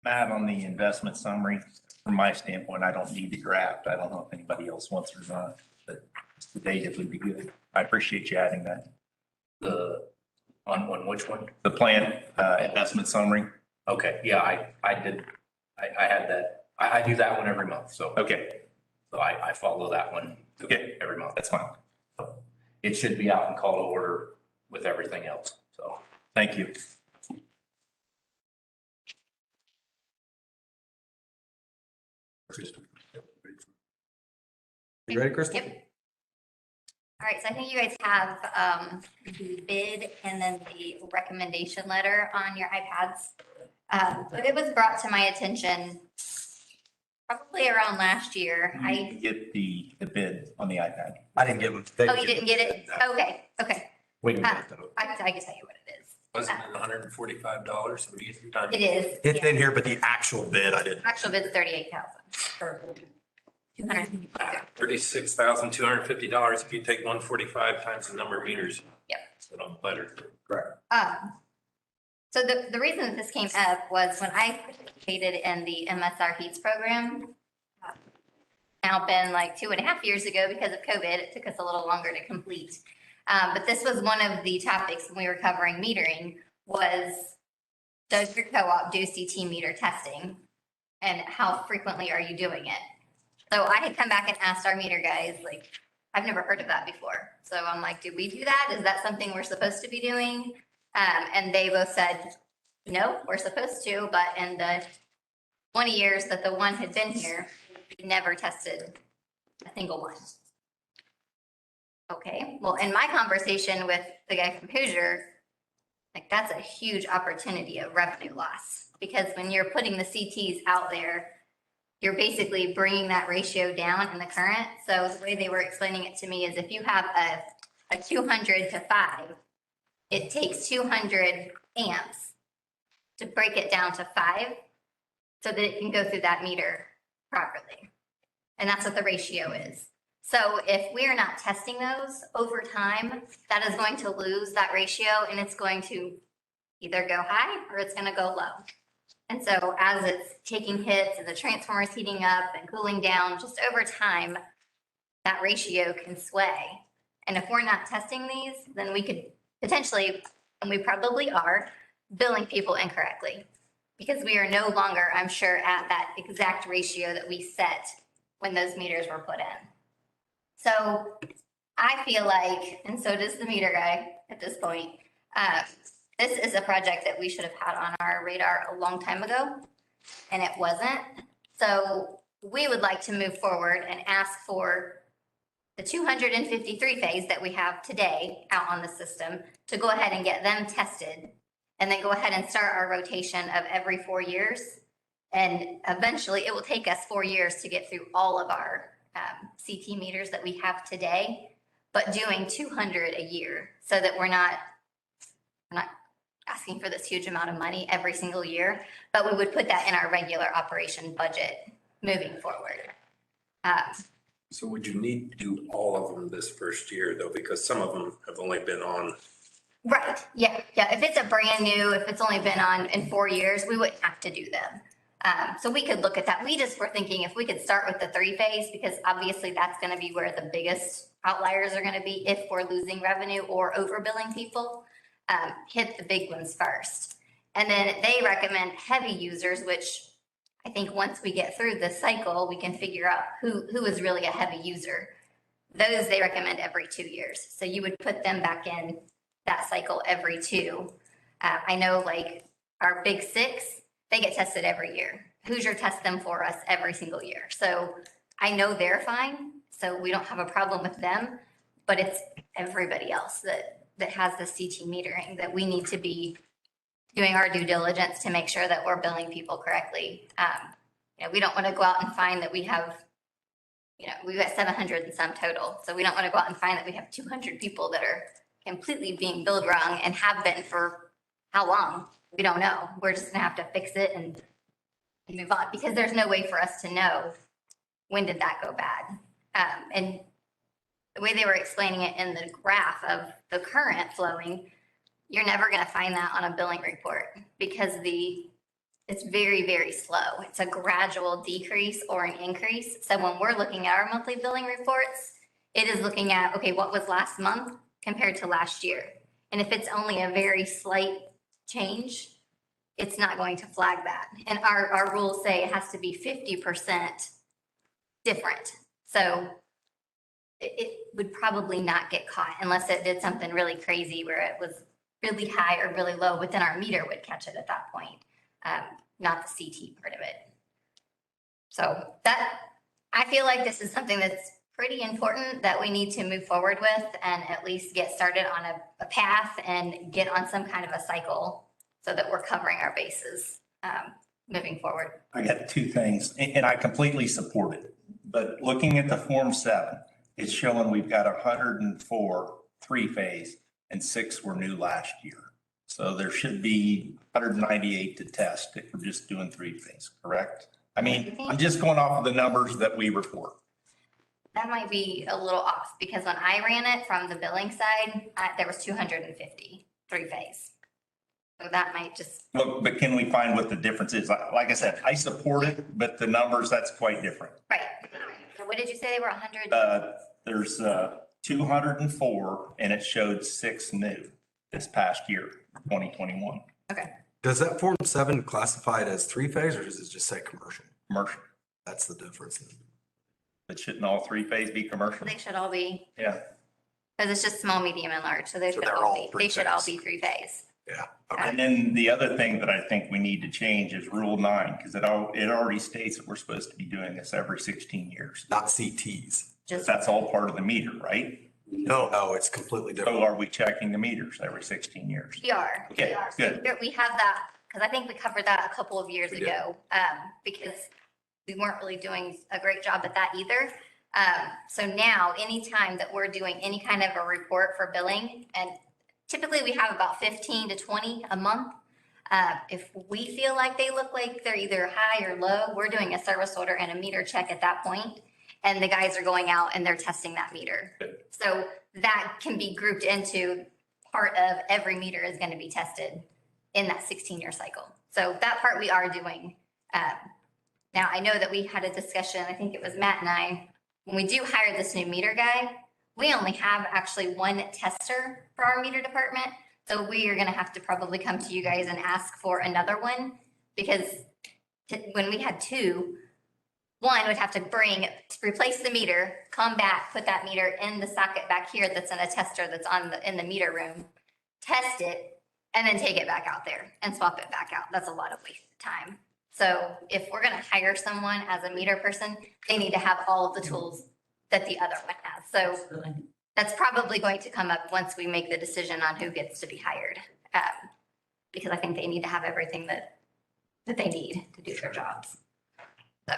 Matt, on the investment summary, from my standpoint, I don't need the draft. I don't know if anybody else wants it or not, but the data would be good. I appreciate you adding that. On which one? The plan, investment summary. Okay, yeah, I did. I had that. I do that one every month. So, Okay, so I follow that one. Okay. Every month. that's fine. It should be out and call to order with everything else. So. Thank you. You ready, Crystal? Yep. All right, so I think you guys have the bid and then the recommendation letter on your iPads. But it was brought to my attention probably around last year. You need to get the bid on the iPad. I didn't get one. Oh, you didn't get it? Okay. We can get it though. I can tell you what it is. Wasn't it $145? It is. It's yeah. in here, but the actual bid, I didn't. Actual bid's 38,000. 200. $36,250 if you take 145 times the number of meters. Yep. So don't butter. Correct. So the reason that this came up was when I participated in the MSR HEATS program, now been like 2.5 years ago because of COVID, it took us a little longer to complete. But this was one of the topics when we were covering metering was, does your co-op do CT meter testing? And how frequently are you doing it? So I had come back and asked our meter guys, like, I've never heard of that before. So I'm like, do we do that? Is that something we're supposed to be doing? And they both said, no, we're supposed to, but in the 20 years that the one had been here, we never tested a single one. Okay, well, in my conversation with the guy from Hoosier, like that's a huge opportunity of revenue loss. Because when you're putting the CTs out there, you're basically bringing that ratio down in the current. So the way they were explaining it to me is if you have a 200 to 5, it takes 200 amps to break it down to 5 so that it can go through that meter properly. And that's what the ratio is. So if we're not testing those over time, that is going to lose that ratio and it's going to either go high or it's going to go low. And so as it's taking hits and the transformer's heating up and cooling down, just over time, that ratio can sway. And if we're not testing these, then we could potentially, and we probably are, billing people incorrectly. Because we are no longer, I'm sure, at that exact ratio that we set when those meters were put in. So I feel like, and so does the meter guy at this point, this is a project that we should have had on our radar a long time ago, and it wasn't. So we would like to move forward and ask for the 253 phase that we have today out on the system to go ahead and get them tested, and then go ahead and start our rotation of every 4 years. And eventually it will take us 4 years to get through all of our CT meters that we have today, but doing 200 a year so that we're not asking for this huge amount of money every single year, but we would put that in our regular operation budget moving forward. So would you need to do all of them this first year though? Because some of them have only been on. Right, yeah. If it's a brand new, if it's only been on in 4 years, we wouldn't have to do them. So we could look at that. We just were thinking if we could start with the 3-phase, because obviously that's going to be where the biggest outliers are going to be if we're losing revenue or overbilling people. Hit the big ones first. And then they recommend heavy users, which I think once we get through the cycle, we can figure out who is really a heavy user. Those they recommend every 2 years. So you would put them back in that cycle every 2. I know like our big 6, they get tested every year. Hoosier tests them for us every single year. So I know they're fine. So we don't have a problem with them, but it's everybody else that has the CT metering that we need to be doing our due diligence to make sure that we're billing people correctly. We don't want to go out and find that we have, we've got 700 and some total. So we don't want to go out and find that we have 200 people that are completely being billed wrong and have been for how long? We don't know. We're just gonna have to fix it and move on because there's no way for us to know when did that go bad. And the way they were explaining it in the graph of the current flowing, you're never gonna find that on a billing report because it's very, very slow. It's a gradual decrease or an increase. So when we're looking at our monthly billing reports, it is looking at, okay, what was last month compared to last year? And if it's only a very slight change, it's not going to flag that. And our rules say it has to be 50% different. So it would probably not get caught unless it did something really crazy where it was really high or really low, but then our meter would catch it at that point, not the CT part of it. So I feel like this is something that's pretty important that we need to move forward with and at least get started on a path and get on some kind of a cycle so that we're covering our bases moving forward. I got 2 things, and I completely support it. But looking at the Form 7, it's showing we've got 104 3-phase and 6 were new last year. So there should be 198 to test if we're just doing 3-phase, correct? I mean, I'm just going off of the numbers that we report. That might be a little off because when I ran it from the billing side, there was 250 3-phase. So that might just. But can we find what the difference is? Like I said, I support it, but the numbers, that's quite different. Right. So what did you say they were 100? There's 204, and it showed 6 new this past year, 2021, Does that Form 7 classify it as three-phase or does it just say commercial? commercial. That's the difference. But shouldn't all 3-phase be commercial? They should all be, Yeah. because it's just small, medium, and large, so they So should they're all all be, they should all three-phase. be three-phase. Yeah. Okay. And then the other thing that I think we need to change is Rule 9, because it already states that we're supposed to be doing this every 16 years. Not CTs. Just, That's all part of the meter, right? No, it's completely different. So are we checking the meters every 16 years? we are. Okay, we are. good. We have that, because I think we covered that a couple of years We did. ago, because we weren't really doing a great job at that either. So now, anytime that we're doing any kind of a report for billing, and typically we have about 15 to 20 a month. If we feel like they look like they're either high or low, we're doing a service order and a meter check at that point, and the guys are going out and they're testing that meter. So that can be grouped into part of every meter is going to be tested in that 16-year cycle. So that part we are doing. Now, I know that we had a discussion, I think it was Matt and I, when we do hire this new meter guy, we only have actually one tester for our meter department. So we are going to have to probably come to you guys and ask for another one, because when we had two, one would have to replace the meter, come back, put that meter in the socket back here that's in a tester that's in the meter room, test it, and then take it back out there and swap it back out. That's a lot of wasted time. So if we're going to hire someone as a meter person, they need to have all of the tools that the other one has. So that's probably going to come up once we make the decision on who gets to be hired. Because I think they need to have everything that they need to do their jobs.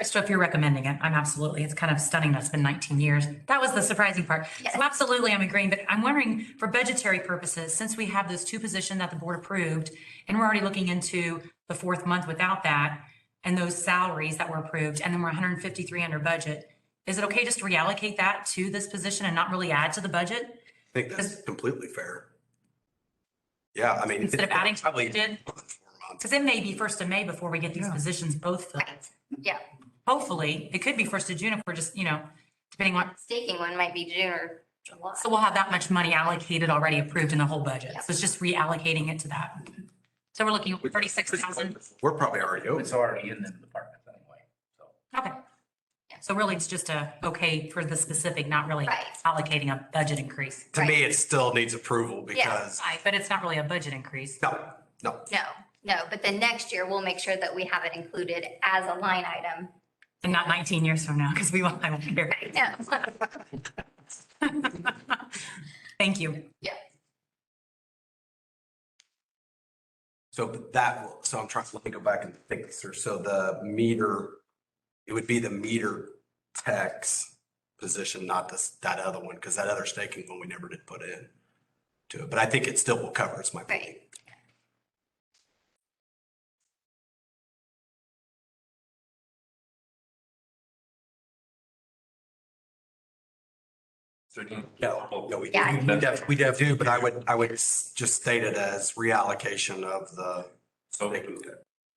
So if you're recommending it, it's kind of stunning. That's been 19 years. That was the surprising part. Yes. So absolutely, I'm agreeing, but I'm wondering for budgetary purposes, since we have those two positions that the board approved, and we're already looking into the fourth month without that, and those salaries that were approved, and then we're 153 under budget, is it okay just to reallocate that to this position and not really add to the budget? I think that's completely fair. Yeah, I mean. Instead of adding to what we probably did? Because it may be 1st of May before we get these positions both filled. Right. Yeah. Hopefully, it could be 1st of June if we're just, depending on, Staking one might be June or July. so we'll have that much money allocated already approved in the whole budget. So it's just reallocating it to that. So we're looking at 36,000. We're probably already over. It's already in the department anyway, so. Okay. So really, it's just okay for the specific, not really Right. allocating a budget increase. To me, it still needs approval because, Right, but it's not really a budget increase. no. No, but then next year we'll make sure that we have it included as a line item. And not 19 years from now, because I won't care. Yeah. Thank you. So I'm trying to go back and think this through. So it would be the meter tech's position, not that other one, because that other staking one we never did put in to it. But I think it still will cover, it's my point. Right. No, we Yeah. we do, but I would just state it as reallocation of the staking.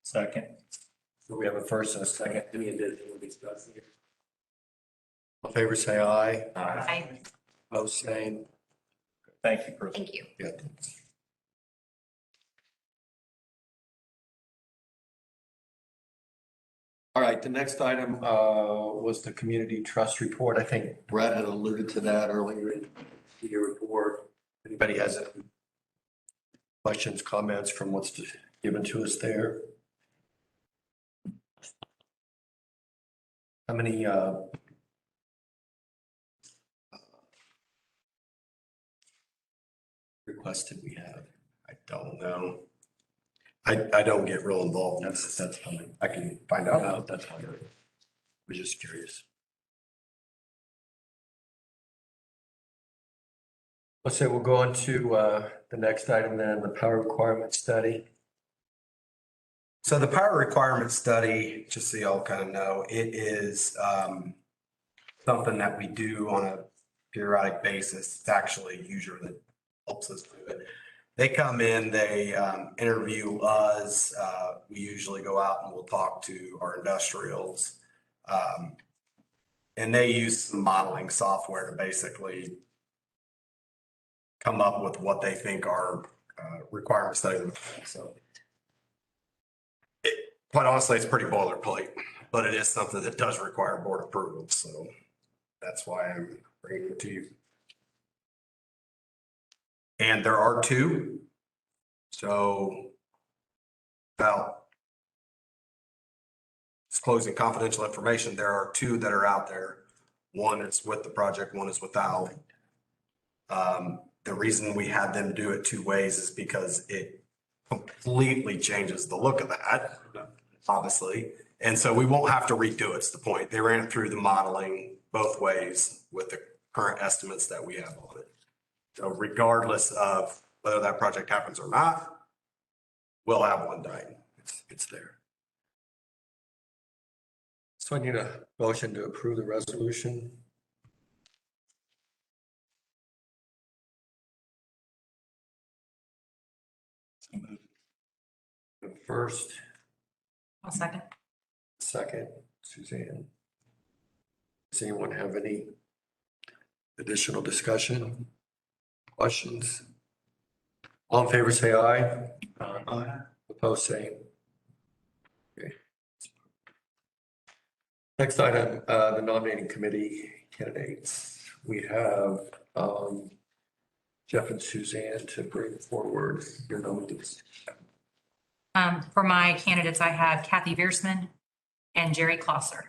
Second. So we have a first and a second. Any additional discussion? All in favor, say aye. Aye. Opposed, same. Thank you, Chris. Thank you. Yeah. All right, the next item was the community trust report. I think Brett had alluded to that earlier in your report. Anybody has any questions, comments from what's given to us there? How many requests did we have? I don't know. I don't get real involved in this. That's fine. I can find out. That's fine. I was just curious. Let's say we'll go on to the next item then, the power requirement study. So the power requirement study, just so y'all kind of know, it is something that we do on a periodic basis. It's actually usually that helps us do it. They come in, they interview us. We usually go out and we'll talk to our industrials. And they use some modeling software to basically come up with what they think are requirements that are, so. Quite honestly, it's pretty boilerplate, but it is something that does require board approval, so that's why I'm bringing it to you. And there are two. So without disclosing confidential information, there are two that are out there. One is with the project, one is without. The reason we had them do it two ways is because it completely changes the look of that, obviously. And so we won't have to redo it, is the point. They ran it through the modeling both ways with the current estimates that we have on it. So regardless of whether that project happens or not, we'll have one done. It's there. So I need a motion to approve the resolution. First, I'll second. second, Suzanne. Does anyone have any additional discussion? Questions? All in favor, say aye. Aye. Opposed, same. Okay. Next item, the nominating committee candidates. We have Jeff and Suzanne to bring forward your nominees. For my candidates, I have Kathy Veersman and Jerry Klosser.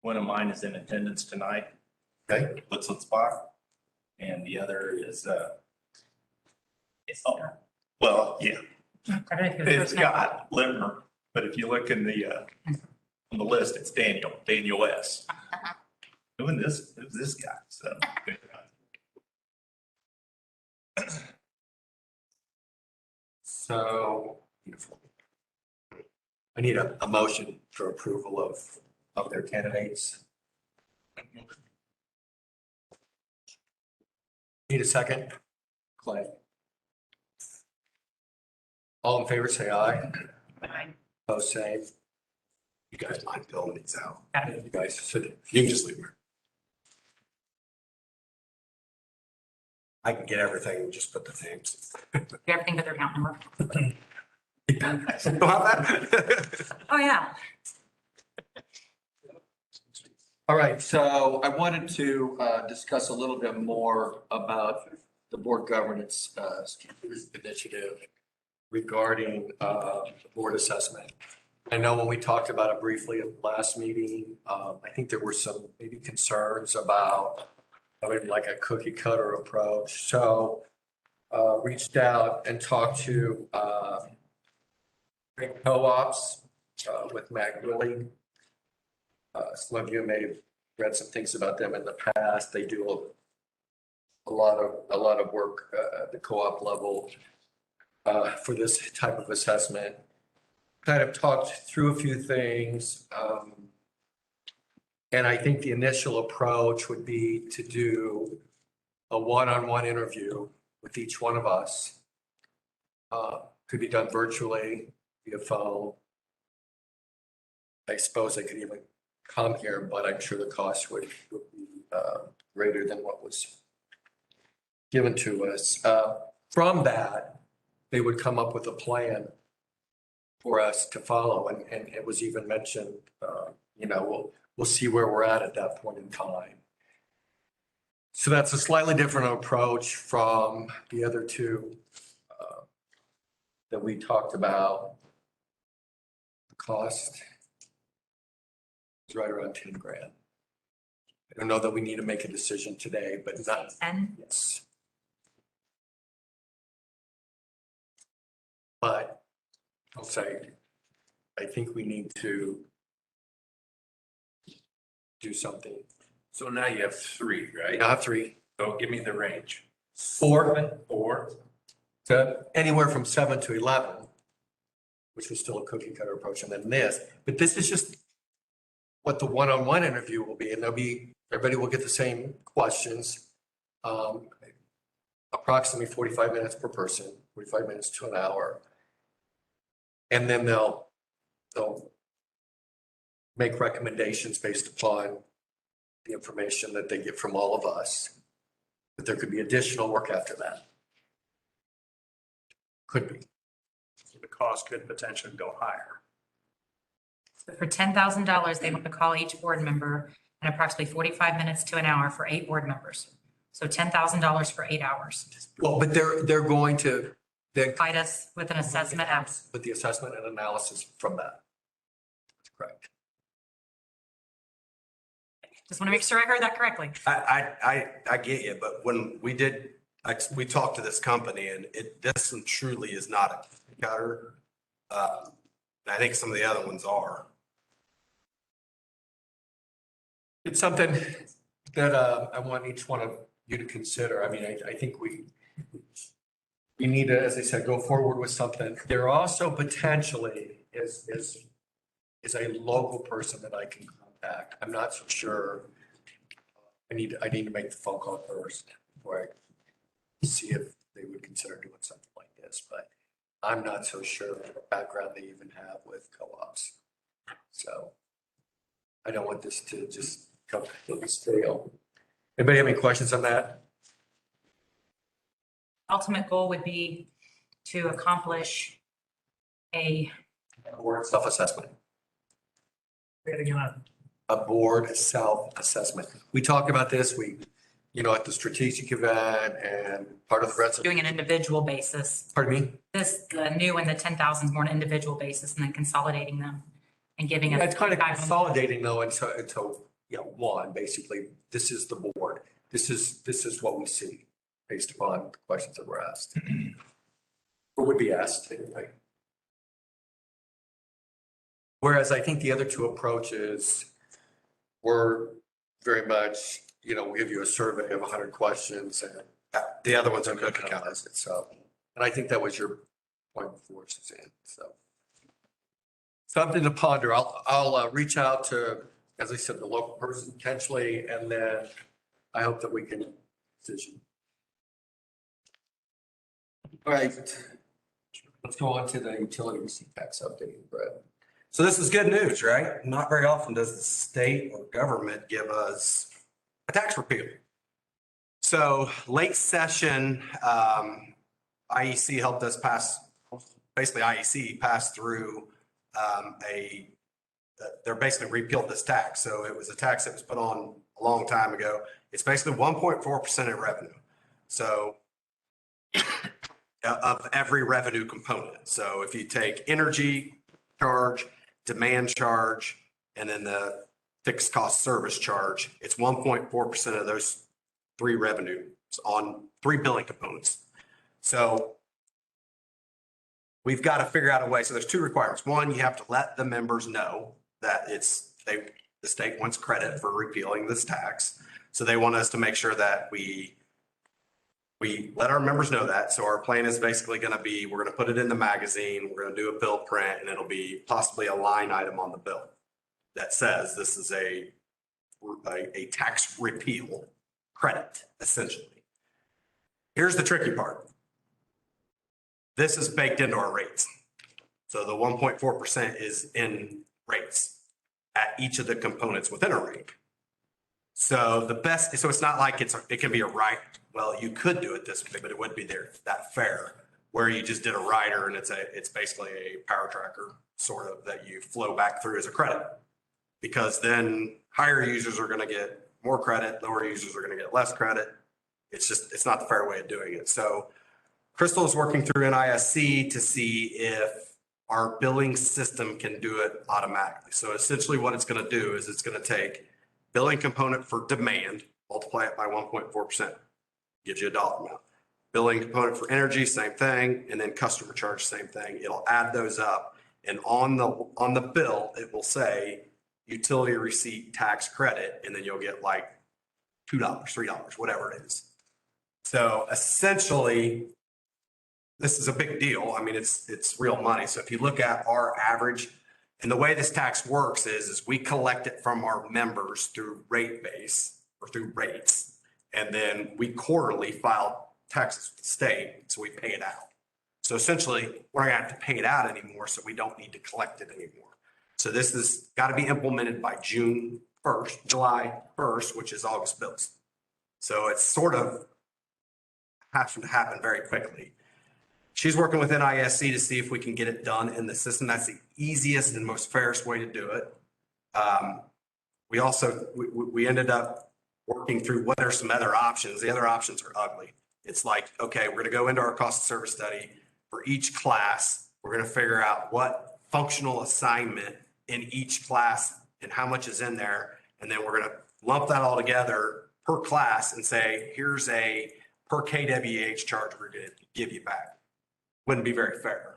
One of mine is in attendance tonight, Okay, Litzlitzbach, and the other is, well, yeah, I don't know if you're the it's first name. got Limmer, but if you look in the, on the list, it's Daniel S. Who's this guy? So. so I need a motion for approval of their candidates. Need a second? Clay. All in favor, say aye. Aye. Opposed, same. You guys mind filling these out? Got it. You guys, so you can just leave them. I can get everything, and just put the names. Do everything but their account number. Don't have that? Oh, yeah. All right, so I wanted to discuss a little bit more about the board governance initiative regarding the board assessment. I know when we talked about it briefly at the last meeting, I think there were some maybe concerns about having like a cookie cutter approach. So reached out and talked to co-ops with Matt Willie. Some of you may have read some things about them in the past. They do a lot of work at the co-op level for this type of assessment. Kind of talked through a few things. And I think the initial approach would be to do a one-on-one interview with each one of us. Could be done virtually via phone. I suppose they could even come here, but I'm sure the cost would be greater than what was given to us. From that, they would come up with a plan for us to follow. And it was even mentioned, we'll see where we're at that point in time. So that's a slightly different approach from the other two that we talked about. The cost is right around 10 grand. I don't know that we need to make a decision today, but not, And yes. But I'll say, I think we need to do something. So now you have three, right? I have three, So give me the range. 4 4. to anywhere from 7 to 11, which was still a cookie cutter approach, and then this. But this is just what the one-on-one interview will be, and everybody will get the same questions. Approximately 45 minutes per person, 45 minutes to an hour. And then they'll make recommendations based upon the information that they get from all of us, but there could be additional work after that. Could be. The cost could potentially go higher. For $10,000, they want to call each board member in approximately 45 minutes to an hour for 8 board members. So $10,000 for 8 hours. Well, but they're going to then Provide us with an assessment after. with the assessment and analysis from that. That's correct. Just want to make sure I heard that correctly. I get you, but when we did, we talked to this company and this one truly is not a cutter. I think some of the other ones are. It's something that I want each one of you to consider. I mean, I think we need to, as I said, go forward with something. There also potentially is a local person that I can contact. I'm not so sure. I need to make the phone call first before I see if they would consider doing something like this, but I'm not so sure what background they even have with co-ops. So I don't want this to just come completely stale. Anybody have any questions on that? Ultimate goal would be to accomplish a, Board self-assessment. Getting on. A board self-assessment. We talked about this, at the strategic event and part of the rest of, doing an individual basis. pardon me? The new one, the 10,000 is more an individual basis and then consolidating them and giving us. It's kind of feedback on- consolidating though into one, basically. This is the board. This is what we see based upon the questions that were asked. Or would be asked anyway. Whereas I think the other two approaches were very much, we give you a survey of 100 questions and The other ones are good cookie cutters. it. So, and I think that was your point before, Suzanne, so. Something to ponder. I'll reach out to, as I said, the local person potentially, and then I hope that we can decision. All right. Let's go on to the utility receipt tax update, Brett. So this is good news, right? Not very often does the state or government give us a tax repeal. So late session, IEC helped us pass, basically IEC passed through they're basically repealed this tax. So it was a tax that was put on a long time ago. It's basically 1.4% of revenue. So of every revenue component. So if you take energy charge, demand charge, and then the fixed cost service charge, it's 1.4% of those 3 revenues on 3 billing components. So we've got to figure out a way. So there's 2 requirements. One, you have to let the members know that the state wants credit for repealing this tax. So they want us to make sure that we let our members know that. So our plan is basically going to be, we're going to put it in the magazine, we're going to do a bill print, and it'll be possibly a line item on the bill that says this is a tax repeal credit, essentially. Here's the tricky part. This is baked into our rates. So the 1.4% is in rates at each of the components within a rate. So it's not like it can be a right. Well, you could do it this way, but it wouldn't be that fair where you just did a rider and it's basically a power tracker sort of that you flow back through as a credit. Because then higher users are going to get more credit, lower users are going to get less credit. It's not the fair way of doing it. So Crystal is working through NISC to see if our billing system can do it automatically. So essentially what it's going to do is it's going to take billing component for demand, multiply it by 1.4%, gives you a dollar amount. Billing component for energy, same thing, and then customer charge, same thing. It'll add those up, and on the bill, it will say utility receipt tax credit, and then you'll get like $2, $3, whatever it is. So essentially, this is a big deal. I mean, it's real money. So if you look at our average, and the way this tax works is we collect it from our members through rate base or through rates. And then we quarterly file taxes with the state, so we pay it out. So essentially, we're not going to have to pay it out anymore, so we don't need to collect it anymore. So this has got to be implemented by June July 1st, which is August bills. So it's sort of has to happen very quickly. She's working with NISC to see if we can get it done in the system. That's the easiest and most fairest way to do it. We also, we ended up working through what are some other options. The other options are ugly. It's like, okay, we're going to go into our cost of service study for each class. We're going to figure out what functional assignment in each class and how much is in there. And then we're going to lump that all together per class and say, here's a per kWh charge we're going to give you back. Wouldn't be very fair.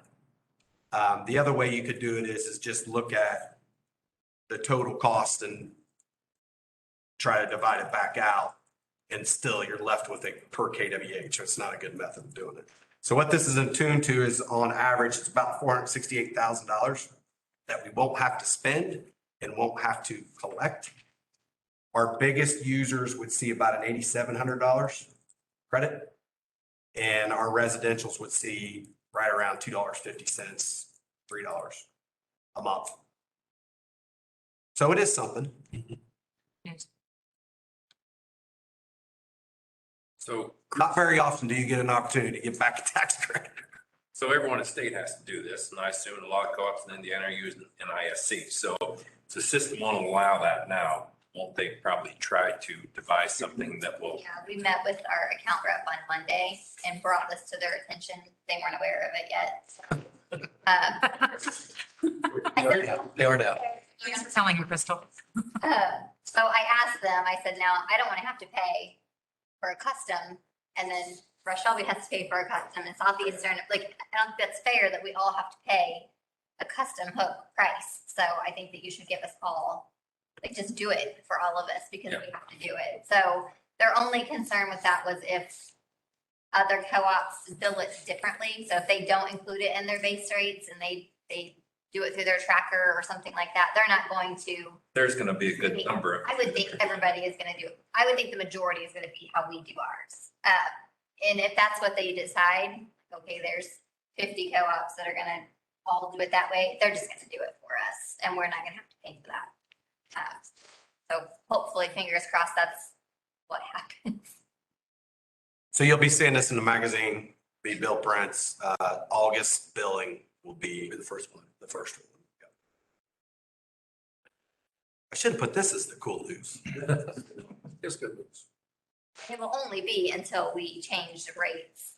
The other way you could do it is just look at the total cost and try to divide it back out, and still you're left with a per kWh. So it's not a good method of doing it. So what this is in tune to is on average, it's about $468,000 that we won't have to spend and won't have to collect. Our biggest users would see about an $8,700 credit, and our residentials would see right around $2.50, $3 a month. So it is something. Yes. So, Not very often do you get an opportunity to get back a tax credit. so everyone in the state has to do this, and I assume a lot of co-ops in Indiana are using NISC. So the system won't allow that now. Won't they probably try to devise something that will? Yeah, we met with our account rep on Monday and brought this to their attention. They weren't aware of it yet. They are now. Thanks for telling me, Crystal. So I asked them, I said, now, I don't want to have to pay for a custom, and then Rush Shelby has to pay for a custom, and Southeastern, like, I don't think that's fair that we all have to pay a custom hook price. So I think that you should give us all, like, just do it for all of us because we have to do it. So their only concern with that was if other co-ops bill it differently. So if they don't include it in their base rates and they do it through their tracker or something like that, they're not going to. There's going to be a good number. I would think everybody is going to do it. I would think the majority is going to be how we do ours. And if that's what they decide, okay, there's 50 co-ops that are going to all do it that way. They're just going to do it for us, and we're not going to have to pay for that. So hopefully, fingers crossed, that's what happens. So you'll be seeing this in the magazine, be bill prints. August billing will be the first one. The first one. Yeah. I should have put this as the cool news. It's good news. It will only be until we change the rates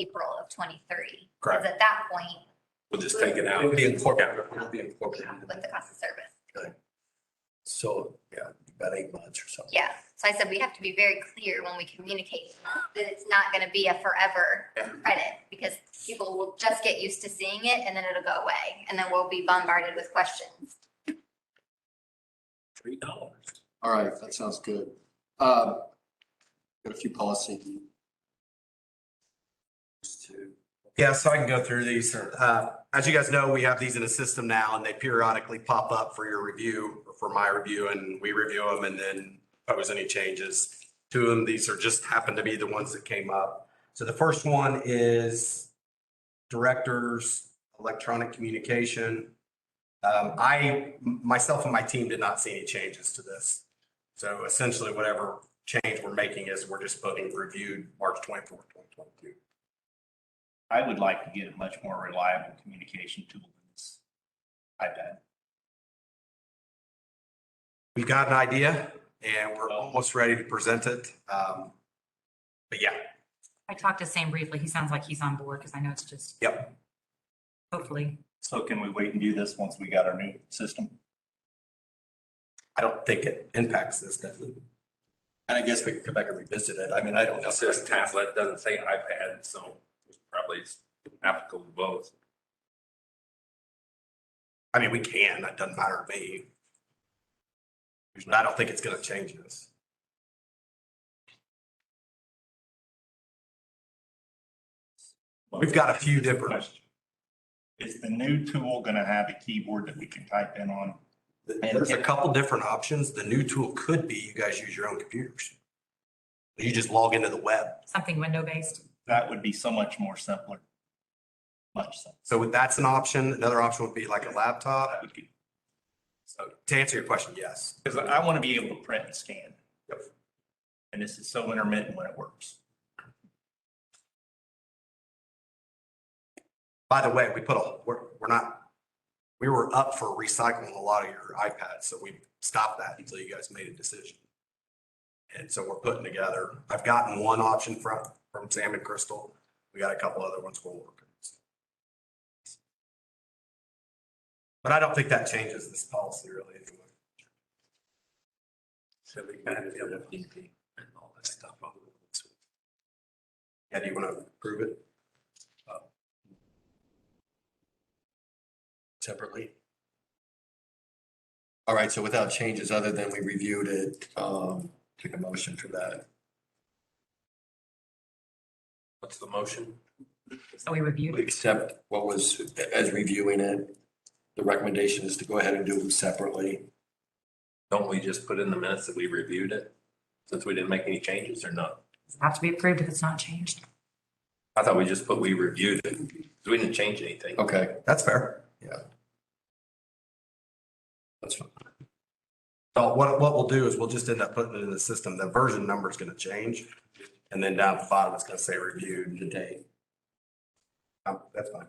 April of 23. Correct. Because at that point, We'll just take it out. It'll be incorporated. It'll be incorporated. with the cost of service. So, yeah, about 8 months or something. Yeah, so I said we have to be very clear when we communicate that it's not gonna be a forever credit, because people will just get used to seeing it and then it'll go away, and then we'll be bombarded with questions. $3. All right, that sounds good. Got a few policy. Yeah, so I can go through these. As you guys know, we have these in a system now, and they periodically pop up for your review, or for my review, and we review them and then propose any changes to them. These are just happen to be the ones that came up. So the first one is directors, electronic communication. Myself and my team did not see any changes to this. So essentially whatever change we're making is we're just putting reviewed March 24th, 2022. I would like to get a much more reliable communication tool than this iPad. We've got an idea and we're almost ready to present it. But yeah, I talked to Sam briefly. He sounds like he's on board because I know it's just. Yep. Hopefully. So can we wait and do this once we got our new system? I don't think it impacts this, definitely. And I guess we can come back and revisit it. I mean, I don't know. It says tablet, doesn't say iPad, so it's probably applicable to both. I mean, we can, that doesn't matter to me. I don't think it's gonna change this. We've got a few different. Question. Is the new tool gonna have a keyboard that we can type in on? There's a couple different options. The new tool could be you guys use your own computers. You just log into the web. Something window-based. That would be so much more simpler. Much simpler. So that's an option. Another option would be like a laptop. That would be So to answer your question, yes. Because I want to be able to print and scan. Yep. And this is so intermittent when it works. By the way, we were up for recycling a lot of your iPads, so we stopped that until you guys made a decision. And so we're putting together, I've gotten one option from Sam and Crystal. We got a couple other ones we're working. But I don't think that changes this policy really anyway. So we kind of deal with DP and all that stuff. Yeah, do you want to approve it? Separately? All right, so without changes other than we reviewed it, take a motion for that. What's the motion? So we reviewed We it. accept what was, as reviewing it, the recommendation is to go ahead and do them separately. Don't we just put in the minutes that we reviewed it? Since we didn't make any changes or not? It's have to be approved if it's not changed. I thought we just put we reviewed it. 'Cause we didn't change anything. Okay, That's fair. yeah. That's fine. So what we'll do is we'll just end up putting it in the system. The version number is going to change. And then down at the bottom, it's going to say reviewed the date. That's fine.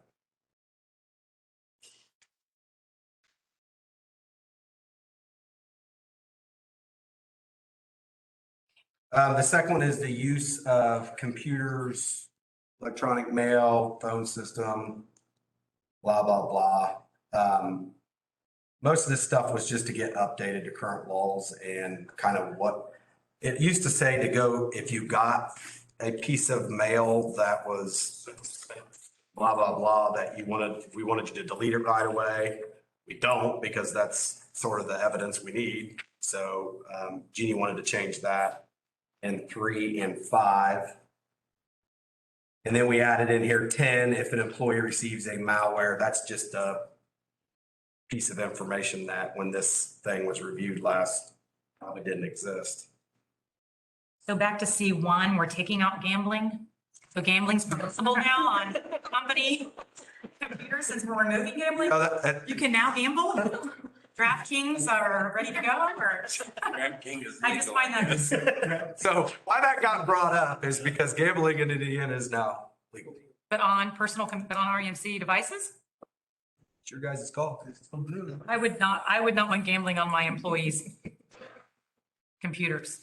The second one is the use of computers, electronic mail, phone system, blah, blah, blah. Most of this stuff was just to get updated to current laws and kind of what it used to say to go, if you got a piece of mail that was blah, blah, blah, that we wanted you to delete it right away. We don't, because that's sort of the evidence we need. So Jeannie wanted to change that in 3 and 5. And then we added in here 10, if an employee receives a malware, that's just a piece of information that when this thing was reviewed last, probably didn't exist. So back to C1, we're taking out gambling. So gambling's permissible now on company computers since we're removing gambling. Oh, You can now gamble? DraftKings are ready to go or? I just find that, So why that got brought up is because gambling in Indiana is now legal. but on but on REMC devices? It's your guys' call. I would not want gambling on my employees' computers.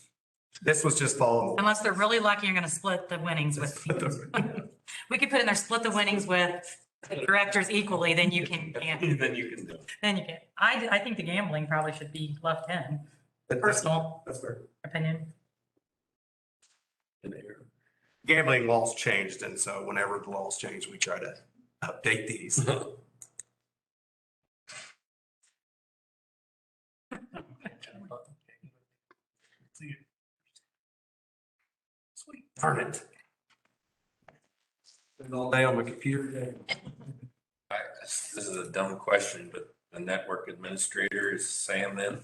This was just following. Unless they're really lucky, you're gonna split the winnings with. We could put in there, split the winnings with the directors equally, then you can. Then you can do it. Then you can. I think the gambling probably should be left in, personal That's fair. opinion. Gambling laws changed, and so whenever the laws change, we try to update these. Darn it. Been all day on my computer. This is a dumb question, but the network administrator is Sam then?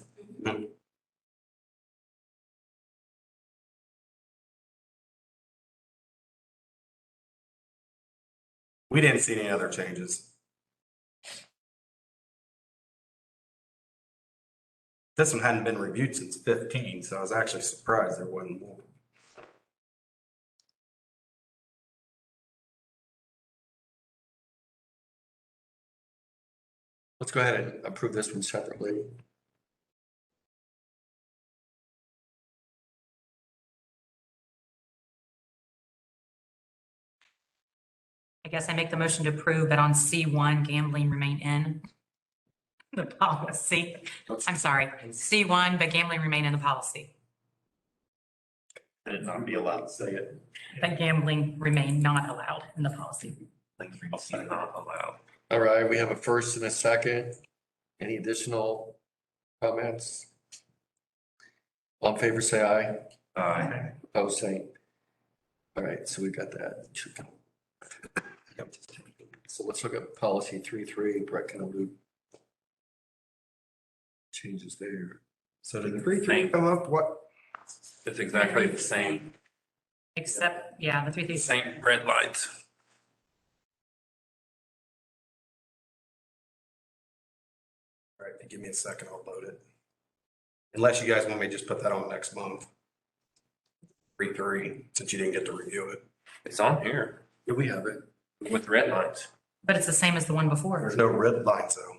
We didn't see any other changes. This one hadn't been reviewed since 15, so I was actually surprised there wasn't more. Let's go ahead and approve this one separately. I guess I make the motion to approve, but on C1, gambling remain in the policy. I'm sorry, C1, but gambling remain in the policy. And it not be allowed to say it. But gambling remain not allowed in the policy. Not allowed. All right, we have a first and a second. Any additional comments? All in favor, say aye. Aye. Opposed, say. All right, so we got that. So let's look at policy 3.3, Brett can allude. Changes there. So did 3.3 come up? What? It's exactly the same, Except, yeah, the 3 things. same red lights. Right. right, if you give me a second, I'll load it. Unless you guys want me to just put that on next month. 3-3, since you didn't get to review it. It's on here Yeah, we have it. with red lines. But it's the same as the one before. There's no red lines though.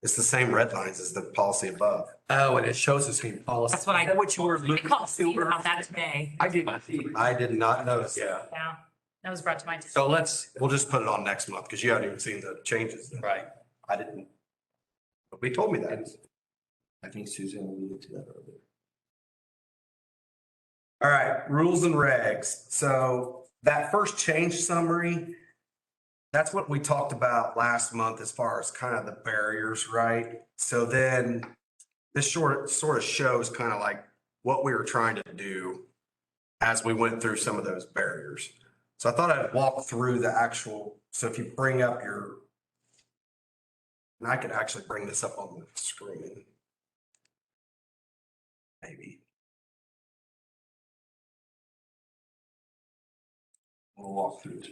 It's the same red lines as the policy above. Oh, and it shows the same policy. That's what I, What you were I looking called Steve about that today. I did not see. I did not notice. Yeah, Yeah, that was brought to my attention. so let's, We'll just put it on next month because you haven't even seen the changes. right. I didn't. Nobody told me that. I think Susan alluded to that earlier. All right, rules and regs. So that first change summary, that's what we talked about last month as far as kind of the barriers, right? So then this sort of shows kind of like what we were trying to do as we went through some of those barriers. So I thought I'd walk through the actual, so if you bring up your, and I could actually bring this up on the screen. Maybe. We'll walk through it.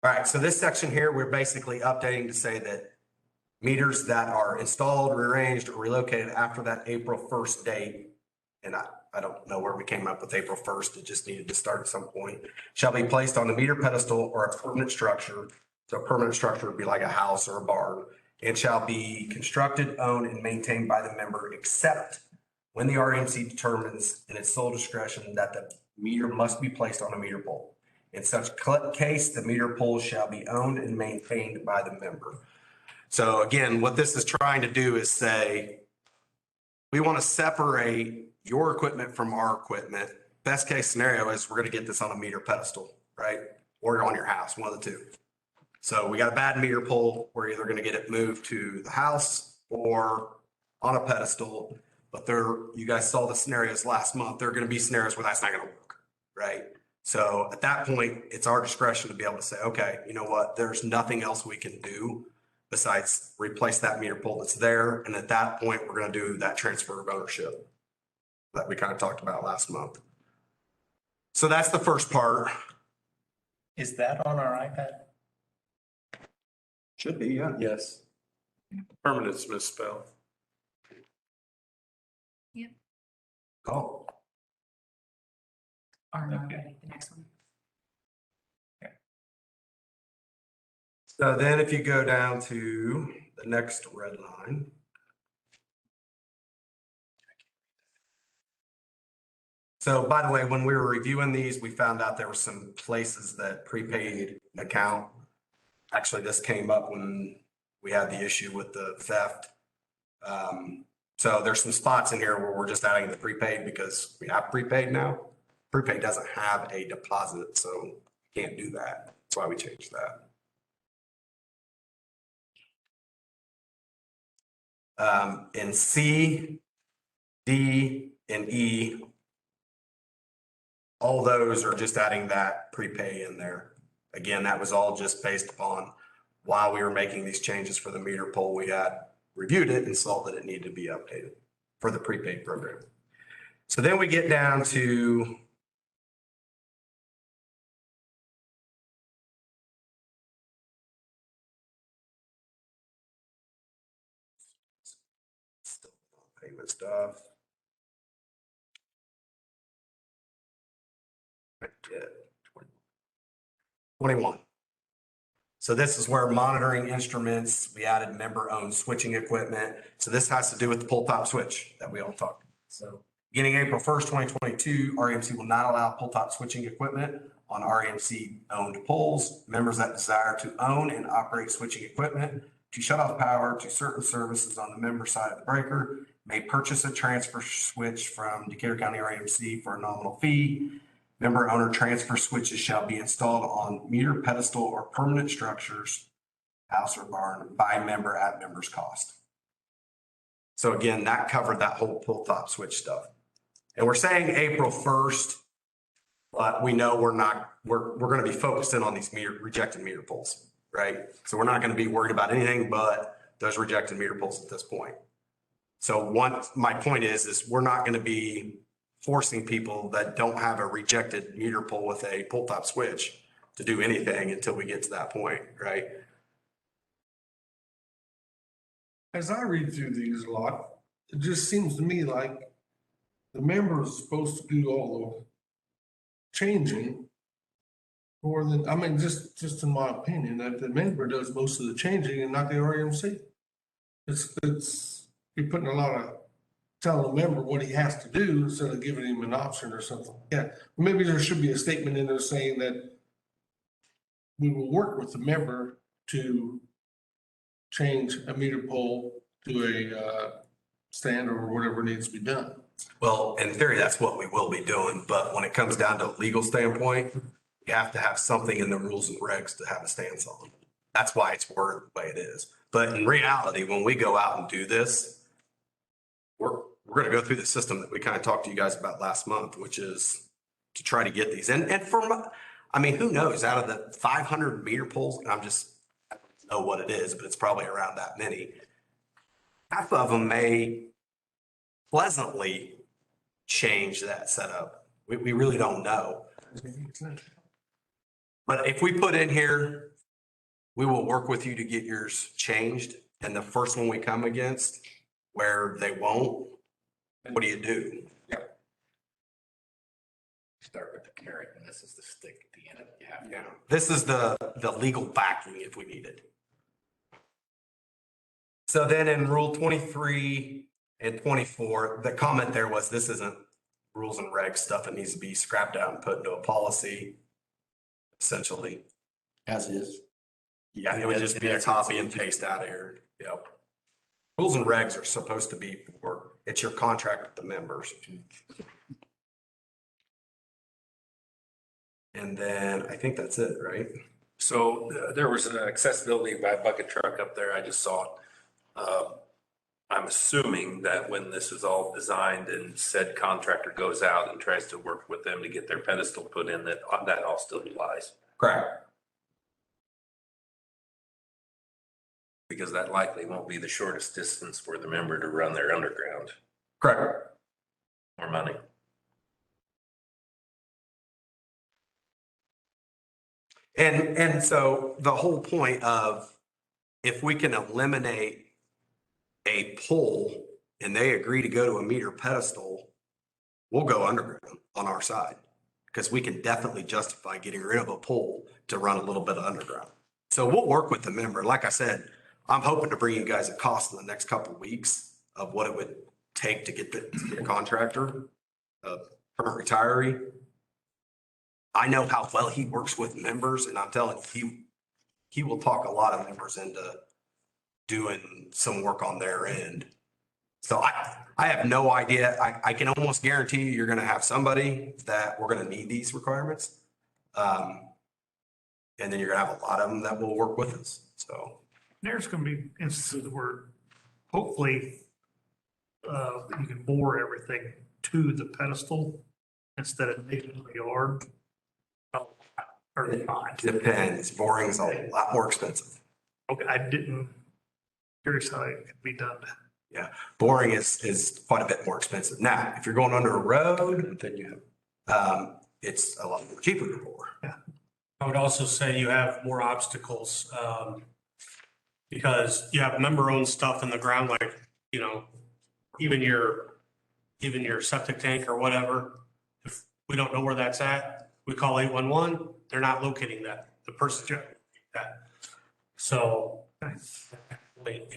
All right, so this section here, we're basically updating to say that meters that are installed, rearranged, or relocated after that April 1st date, and I don't know where we came up with April 1st, it just needed to start at some point, shall be placed on the meter pedestal or a permanent structure. So a permanent structure would be like a house or a barn, and shall be constructed, owned, and maintained by the member, except when the RMC determines in its sole discretion that the meter must be placed on a meter pole. In such case, the meter pole shall be owned and maintained by the member. So again, what this is trying to do is say, we want to separate your equipment from our equipment. Best case scenario is we're going to get this on a meter pedestal, right? Or on your house, one of the two. So we got a bad meter pole. We're either going to get it moved to the house or on a pedestal. But you guys saw the scenarios last month. There are going to be scenarios where that's not going to work, right? So at that point, it's our discretion to be able to say, okay, you know what? There's nothing else we can do besides replace that meter pole that's there. And at that point, we're going to do that transfer of ownership that we kind of talked about last month. So that's the first part. Is that on our iPad? Should be, yeah. Yes. Permanent's misspelled. Oh, Or no, Okay. ready, the next one. so then if you go down to the next red line. So by the way, when we were reviewing these, we found out there were some places that prepaid account. Actually, this came up when we had the issue with the theft. So there's some spots in here where we're just adding the prepaid because we have prepaid now. Prepaid doesn't have a deposit, so you can't do that. That's why we changed that. In C, D, and E, all those are just adding that prepay in there. Again, that was all just based upon while we were making these changes for the meter pole, we had reviewed it and saw that it needed to be updated for the prepaid program. So then we get down to payment stuff. 21. So this is where monitoring instruments, we added member-owned switching equipment. So this has to do with the pull top switch that we all talked. So beginning April 1st, 2022, REMC will not allow pull top switching equipment on REMC-owned poles. Members that desire to own and operate switching equipment to shut off power to certain services on the member side of the breaker may purchase a transfer switch from Decatur County REMC for a nominal fee. Member owner transfer switches shall be installed on meter pedestal or permanent structures, house or barn, by member at member's cost. So again, that covered that whole pull top switch stuff. And we're saying April 1st, but we know we're going to be focusing on these rejected meter pulls, right? So we're not going to be worried about anything but those rejected meter pulls at this point. So my point is we're not going to be forcing people that don't have a rejected meter pull with a pull top switch to do anything until we get to that point, right? As I read through these a lot, it just seems to me like the member is supposed to do all the changing more than, I mean, just in my opinion, that the member does most of the changing and not the RMC. You're putting a lot of, telling a member what he has to do instead of giving him an option or something. Yeah, maybe there should be a statement in there saying that we will work with the member to change a meter pole to a stand or whatever needs to be done. Well, in theory, that's what we will be doing, but when it comes down to a legal standpoint, you have to have something in the rules and regs to have a stance on. That's why it's worded the way it is. But in reality, when we go out and do this, we're going to go through the system that we kind of talked to you guys about last month, which is to try to get these. And I mean, who knows, out of the 500 meter poles, I don't know what it is, but it's probably around that many. Half of them may pleasantly change that setup. We really don't know. But if we put in here, we will work with you to get yours changed. And the first one we come against where they won't, what do you do? Start with the carrot and this is the stick at the end of it. Yeah, this is the legal backing if we need it. So then in rule 23 and 24, the comment there was this isn't rules and regs stuff. It needs to be scrapped out and put into a policy, essentially. As is. Yeah, it would just be a copy and paste out of here. Yep. Rules and regs are supposed to be for, it's your contract with the members. And then I think that's it, right? So there was an accessibility by bucket truck up there. I just saw it. I'm assuming that when this is all designed and said contractor goes out and tries to work with them to get their pedestal put in, that all still applies. Correct. Because that likely won't be the shortest distance for the member to run their underground. Correct. More money. And so the whole point of if we can eliminate a pole and they agree to go to a meter pedestal, we'll go underground on our side because we can definitely justify getting rid of a pole to run a little bit of underground. So we'll work with the member. Like I said, I'm hoping to bring you guys a cost in the next couple of weeks of what it would take to get the contractor, current retiree. I know how well he works with members, and I'm telling you, he will talk a lot of members into doing some work on their end. So I have no idea. I can almost guarantee you're going to have somebody that we're going to need these requirements. And then you're going to have a lot of them that will work with us. So There's going to be instances where hopefully you can bore everything to the pedestal instead of digging in the yard. Or not. depends. Boring's a lot more expensive. Okay, curious how it could be done. Yeah, boring is quite a bit more expensive. Now, if you're going under a road, then you have, it's a lot more cheaper to bore. Yeah. I would also say you have more obstacles, because you have member-owned stuff in the ground, like, even your septic tank or whatever. If we don't know where that's at, we call 811, they're not locating that, the person that. So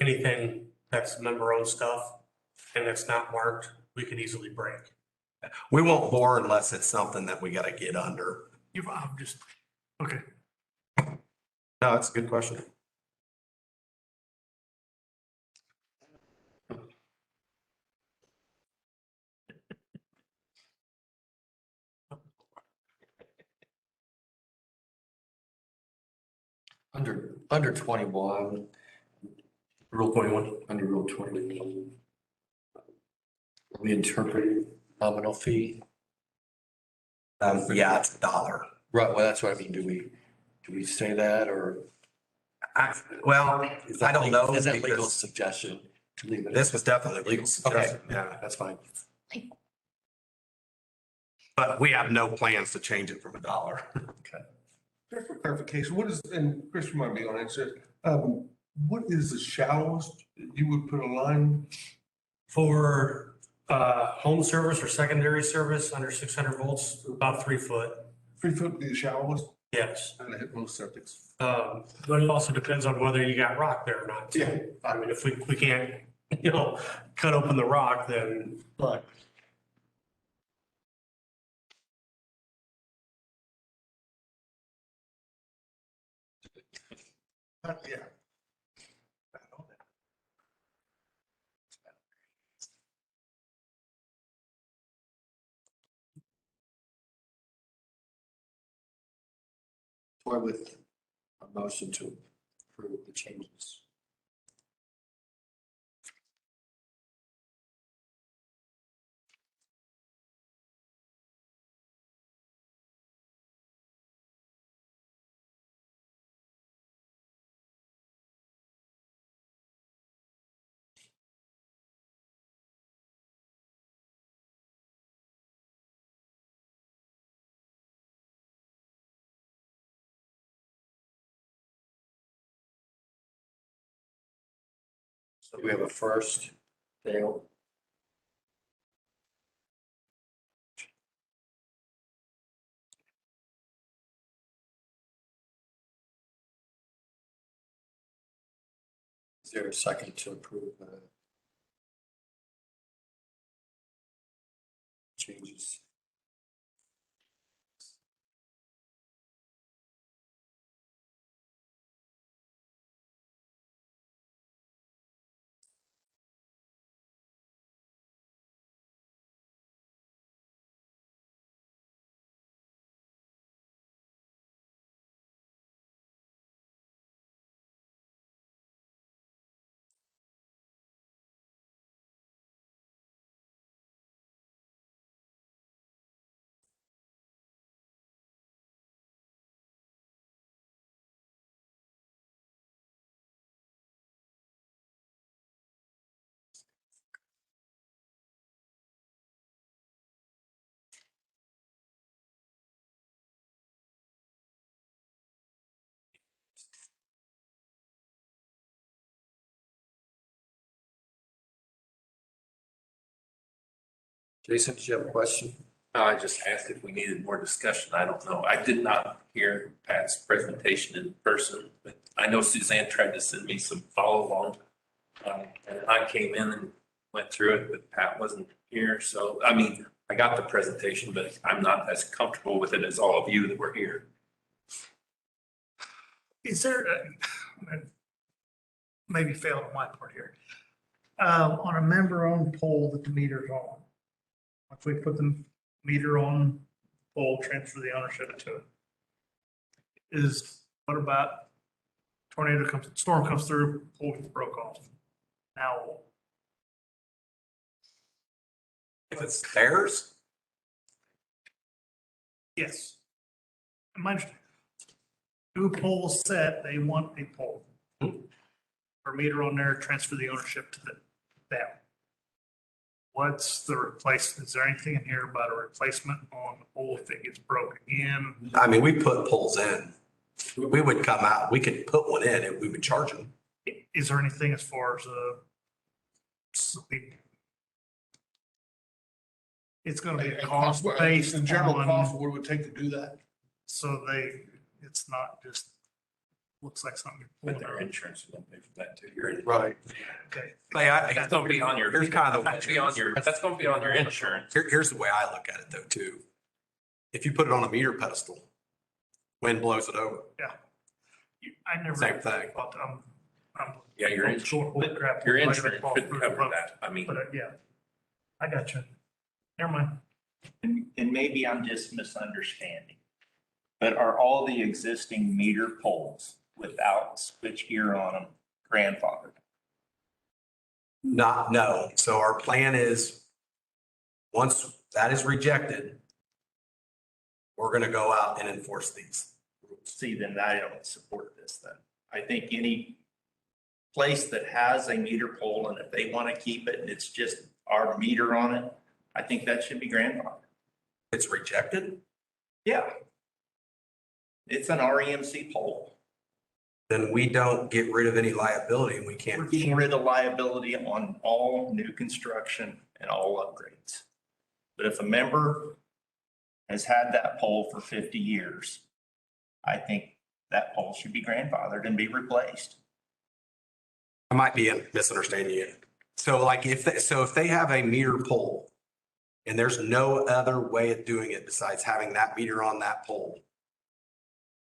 anything that's member-owned stuff and that's not marked, we could easily break. We won't bore unless it's something that we got to get under. Okay. No, that's a good question. Under 21, Rule 21. under Rule 21, we interpret nominal fee. Yeah, it's $1. Right, well, that's what I mean. Do we say that or? Well, I don't know. Is that legal because suggestion to leave it? This was definitely a legal suggestion. Yeah, that's fine. But we have no plans to change it from $1. Just for clarification, what is, and Chris might be on it, so, what is the shallowest you would put a line? For home service or secondary service under 600 volts, about 3 foot. 3 foot would be the shallowest, Yes. and I hit most septics. But it also depends on whether you got rock there or not. too. Yeah. I mean, if we can't, cut open the rock, then Right. Yeah. Or with a motion to approve the changes. So we have a first, Dale. Is there a second to approve the changes? Jason, did you have a question? I just asked if we needed more discussion. I don't know. I did not hear Pat's presentation in person, but I know Suzanne tried to send me some follow along. And I came in and went through it, but Pat wasn't here. So, I mean, I got the presentation, but I'm not as comfortable with it as all of you that were here. Is there, maybe failed on my part here. On a member-owned pole that the meter's on, if we put the meter on pole, transfer the ownership to it, what about storm comes through, pole gets broke off? Now, If it's theirs, yes. My understanding, new pole set, they want a pole. Or meter on there, transfer the ownership to them. What's the replacement? Is there anything in here about a replacement on the pole if it gets broken in? I mean, we put poles in. We would come out, we could put one in and we would charge them. Is there anything as far as it's gonna be a cost based The general cost, on, what it would take to do that? so it's not just, looks like something. you're But pulling their out. insurance will pay for that too. You're- Right. Okay. That's gonna be on your, Here's kind of the- that's gonna be on your insurance. Here's the way I look at it though, too. If you put it on a meter pedestal, wind blows it over. I never. Same thing. thought that. I'm. Yeah, your I'm insurance, short with crap. your Like insurance it falls could through the cover road. that. I mean, But, yeah, I got you. Never mind. And maybe I'm just misunderstanding. But are all the existing meter poles without switch gear on them grandfathered? No. So our plan is, once that is rejected, we're going to go out and enforce these rules. See, then I don't support this then. I think any place that has a meter pole, and if they want to keep it and it's just our meter on it, I think that should be grandfathered. It's rejected, Yeah. It's an REMC pole. then we don't get rid of any liability and we We're can't. getting rid of liability on all new construction and all upgrades. But if a member has had that pole for 50 years, I think that pole should be grandfathered and be replaced. I might be misunderstanding you. So like if they have a meter pole and there's no other way of doing it besides having that meter on that pole,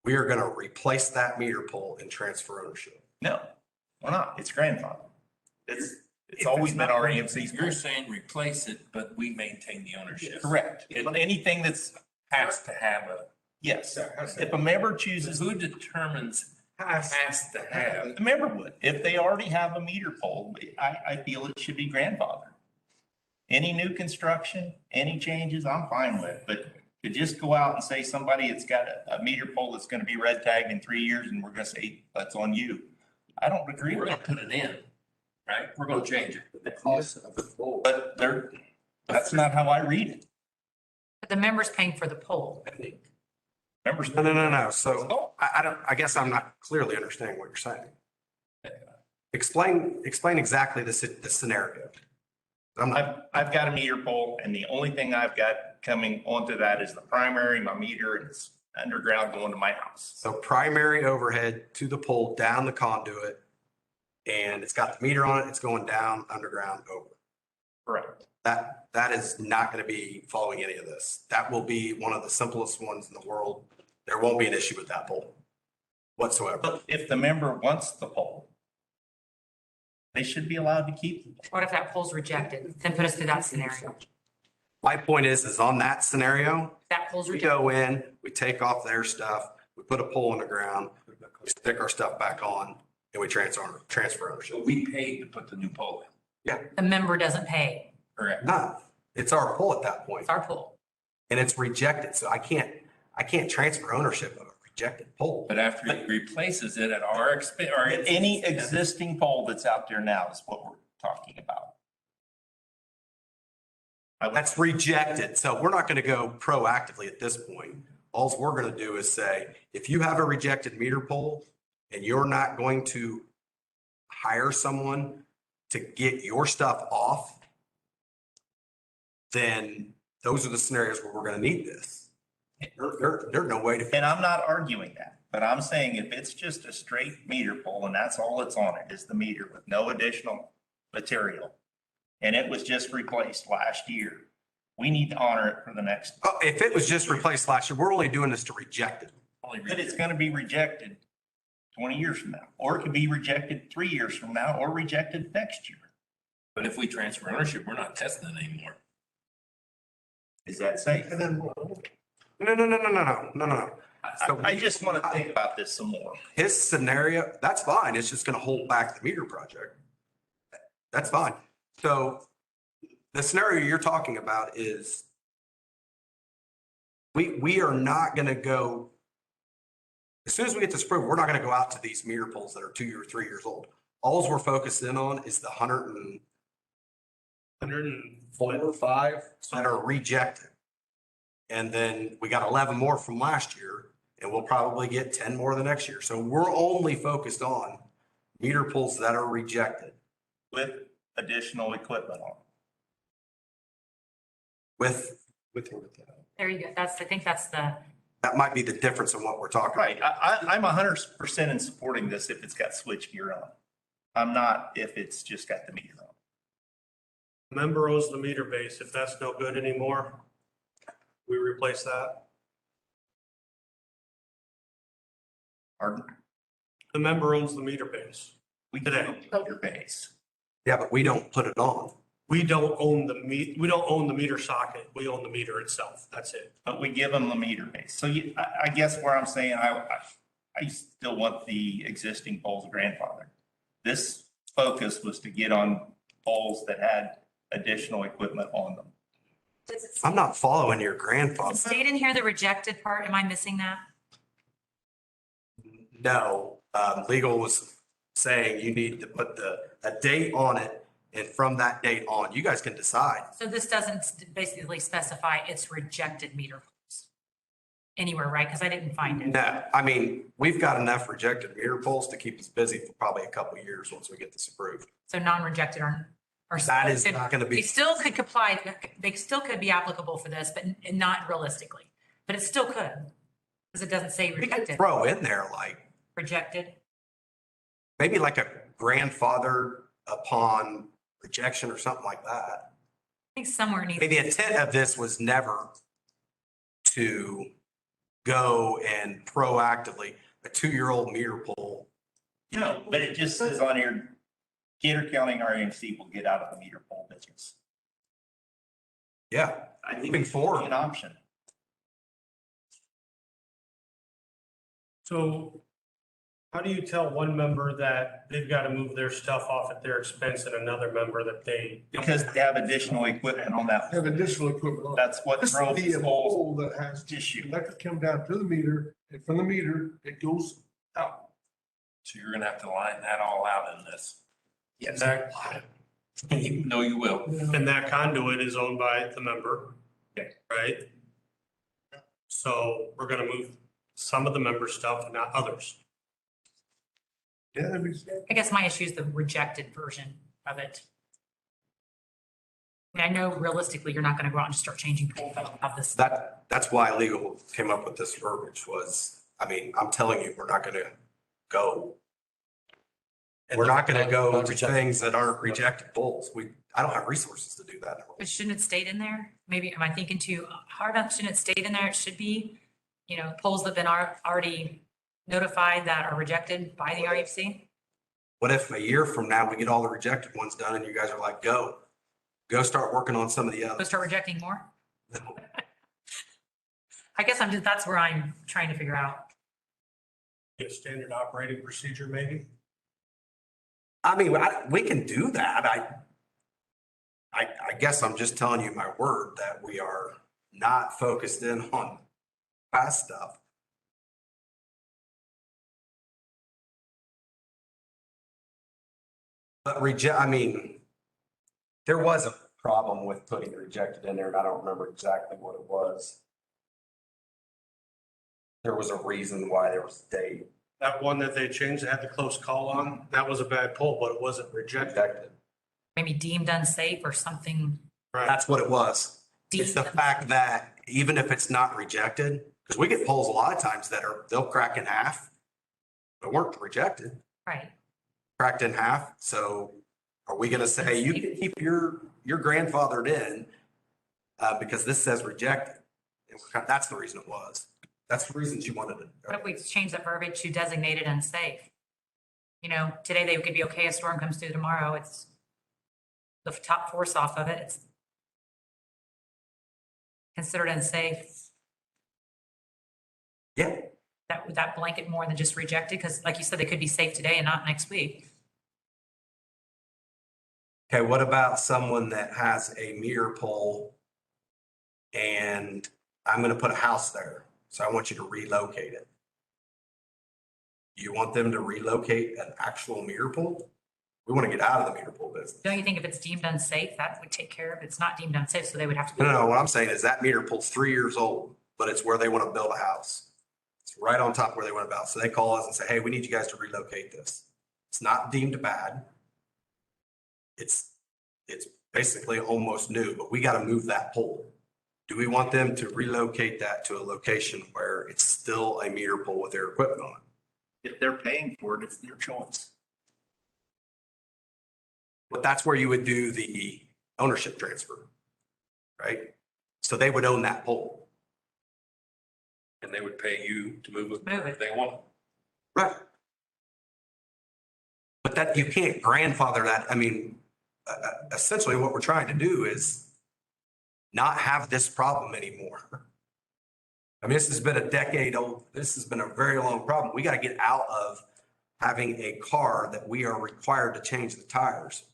we are going to replace that meter pole and transfer ownership. No, we're not. It's grandfathered. It's If always it's been not REMC's. You're saying replace it, but we maintain the ownership. Correct. But anything that's, Has to have a, yes, if a member chooses, who determines has to have? the member would. If they already have a meter pole, I feel it should be grandfathered. Any new construction, any changes, I'm fine with, but to just go out and say somebody that's got a meter pole that's gonna be red tagged in 3 years and we're gonna say, that's on you. I don't agree We're with gonna that. put it in, right? We're gonna change it. The cost of the pole. But that's not how I read it. But the member's paying for the poll. Members. No. So I guess I'm not clearly understanding what you're saying. Explain exactly the scenario. I'm not, I've got a meter pole and the only thing I've got coming onto that is the primary, my meter, and it's underground going to my house. so primary overhead to the pole, down the conduit, and it's got the meter on it. It's going down, underground, over. Correct. That is not going to be following any of this. That will be one of the simplest ones in the world. There won't be an issue with that pole whatsoever. But if the member wants the pole, they should be allowed to keep the pole. What if that poll's rejected? Then put us through that scenario. My point is on that scenario, That poll's we rejected. go in, we take off their stuff, we put a pole in the ground, we stick our stuff back on, and we transfer ownership. So we paid to put the new pole in. The member doesn't pay. Correct. No, it's our pole at that point, It's our poll. and it's rejected. So I can't transfer ownership of a rejected pole. But after he replaces it at our expense, or Any existing pole that's out there now is what we're talking about. That's rejected. So we're not going to go proactively at this point. All we're going to do is say, if you have a rejected meter pole and you're not going to hire someone to get your stuff off, then those are the scenarios where we're going to need this. There's no way to. And I'm not arguing that, but I'm saying if it's just a straight meter pole and that's all that's on it is the meter with no additional material, and it was just replaced last year, we need to honor it for the next, Oh, if it was just replaced last year, we're only doing this to reject it. but it's gonna be rejected 20 years from now, or it could be rejected 3 years from now, or rejected next year. But if we transfer ownership, we're not testing it anymore. Is that safe? No. So I just want to think about this some more. his scenario, that's fine. It's just going to hold back the meter project. That's fine. So the scenario you're talking about is we are not going to go, as soon as we get this approved, we're not going to go out to these meter poles that are 2 or 3 years old. Alls we're focusing on is the 104 or 5. that are rejected. And then we got 11 more from last year, and we'll probably get 10 more the next year. So we're only focused on meter pools that are rejected With additional equipment on. with, There you go. I think that's the, that might be the difference in what we're talking Right, about. I'm 100% in supporting this if it's got switch gear on. I'm not if it's just got the meter on. Member owns the meter base. If that's no good anymore, we replace that. Pardon? The member owns the meter base. We Today. can meter base. Yeah, but we don't put it on. We don't own the meter socket. We own the meter itself. That's it. But we give them the meter base. So I guess where I'm saying, I still want the existing poles grandfathered. This focus was to get on poles that had additional equipment on them. I'm not following your does grandfather. it state in here the rejected part? Am I missing that? No, Legal was saying you need to put a date on it, and from that date on, you guys can decide. So this doesn't basically specify it's rejected meter poles anywhere, right? Because I didn't find it. No, I mean, we've got enough rejected meter poles to keep us busy for probably a couple of years once we get this approved. So non-rejected are. That is not going to They be, still could comply, they still could be applicable for this, but not realistically. But it still could, because it doesn't say we could rejected, throw in there like, rejected. maybe like a grandfather upon rejection or something like that. I think somewhere needs. I mean, the intent of this was never to go and proactively, a 2-year-old meter pole. No, but it just says on here, Gator County RMC will get out of the meter pole business. Yeah, I think moving it's forward. an option. So how do you tell one member that they've got to move their stuff off at their expense and another member that they? Because they have additional equipment on that. Have additional equipment on. That's what This drove would be this a whole pole that has issue. electric come down to the meter, and from the meter, it goes out. So you're gonna have to line that all out in this. Yes. That, No, you will. and that conduit is owned by the member, Okay. right? So we're gonna move some of the member stuff and not others. Yeah, that'd be. I guess my issue is the rejected version of it. I mean, I know realistically, you're not going to go out and just start changing poles of this. That's why legal came up with this verbiage was, I mean, I'm telling you, we're not going to go. We're not going to go to things that aren't rejected poles. I don't have resources to do that. But shouldn't it stayed in there? Maybe, am I thinking too hard on, shouldn't it stayed in there? It should be, poles that have been already notified that are rejected by the RFC. What if a year from now, we get all the rejected ones done and you guys are like, go start working on some of the Go others? start rejecting more? I guess that's where I'm trying to figure out. A standard operating procedure, maybe? I mean, we can do that. I guess I'm just telling you my word that we are not focused in on past stuff. But I mean, there was a problem with putting rejected in there, and I don't remember exactly what it was. There was a reason why there was a date That one that they changed, that had the close call on, that was a bad pull, but it wasn't rejected. rejected. Maybe deemed unsafe or something. That's what it was. It's the Deemed- fact that even if it's not rejected, because we get polls a lot of times that they'll crack in half. But weren't rejected, Right. cracked in half. So are we going to say you can keep your grandfathered in because this says rejected? And that's the reason it was. That's the reason she wanted it. What if we change the verbiage to designated unsafe? Today they could be okay, a storm comes through tomorrow, it's the top force off of it, it's considered unsafe. Yeah. Would that blanket more than just rejected? Because like you said, they could be safe today and not next week. Okay, what about someone that has a meter pole and I'm going to put a house there, so I want you to relocate it? You want them to relocate an actual meter pole? We want to get out of the meter pole business. Don't you think if it's deemed unsafe, that would take care of it? It's not deemed unsafe, so they would have to. No, what I'm saying is that meter pole's 3 years old, but it's where they want to build a house. It's right on top where they want to build. So they call us and say, hey, we need you guys to relocate this. It's not deemed bad. It's basically almost new, but we got to move that pole. Do we want them to relocate that to a location where it's still a meter pole with their equipment on it? If they're paying for it, it's their choice. But that's where you would do the ownership transfer, right? So they would own that pole. And they would pay you to move it Move wherever it. they want. Right. But that, you can't grandfather that. I mean, essentially what we're trying to do is not have this problem anymore. I mean, this has been a decade old. This has been a very long problem. We got to get out of having a car that we are required to change the tires.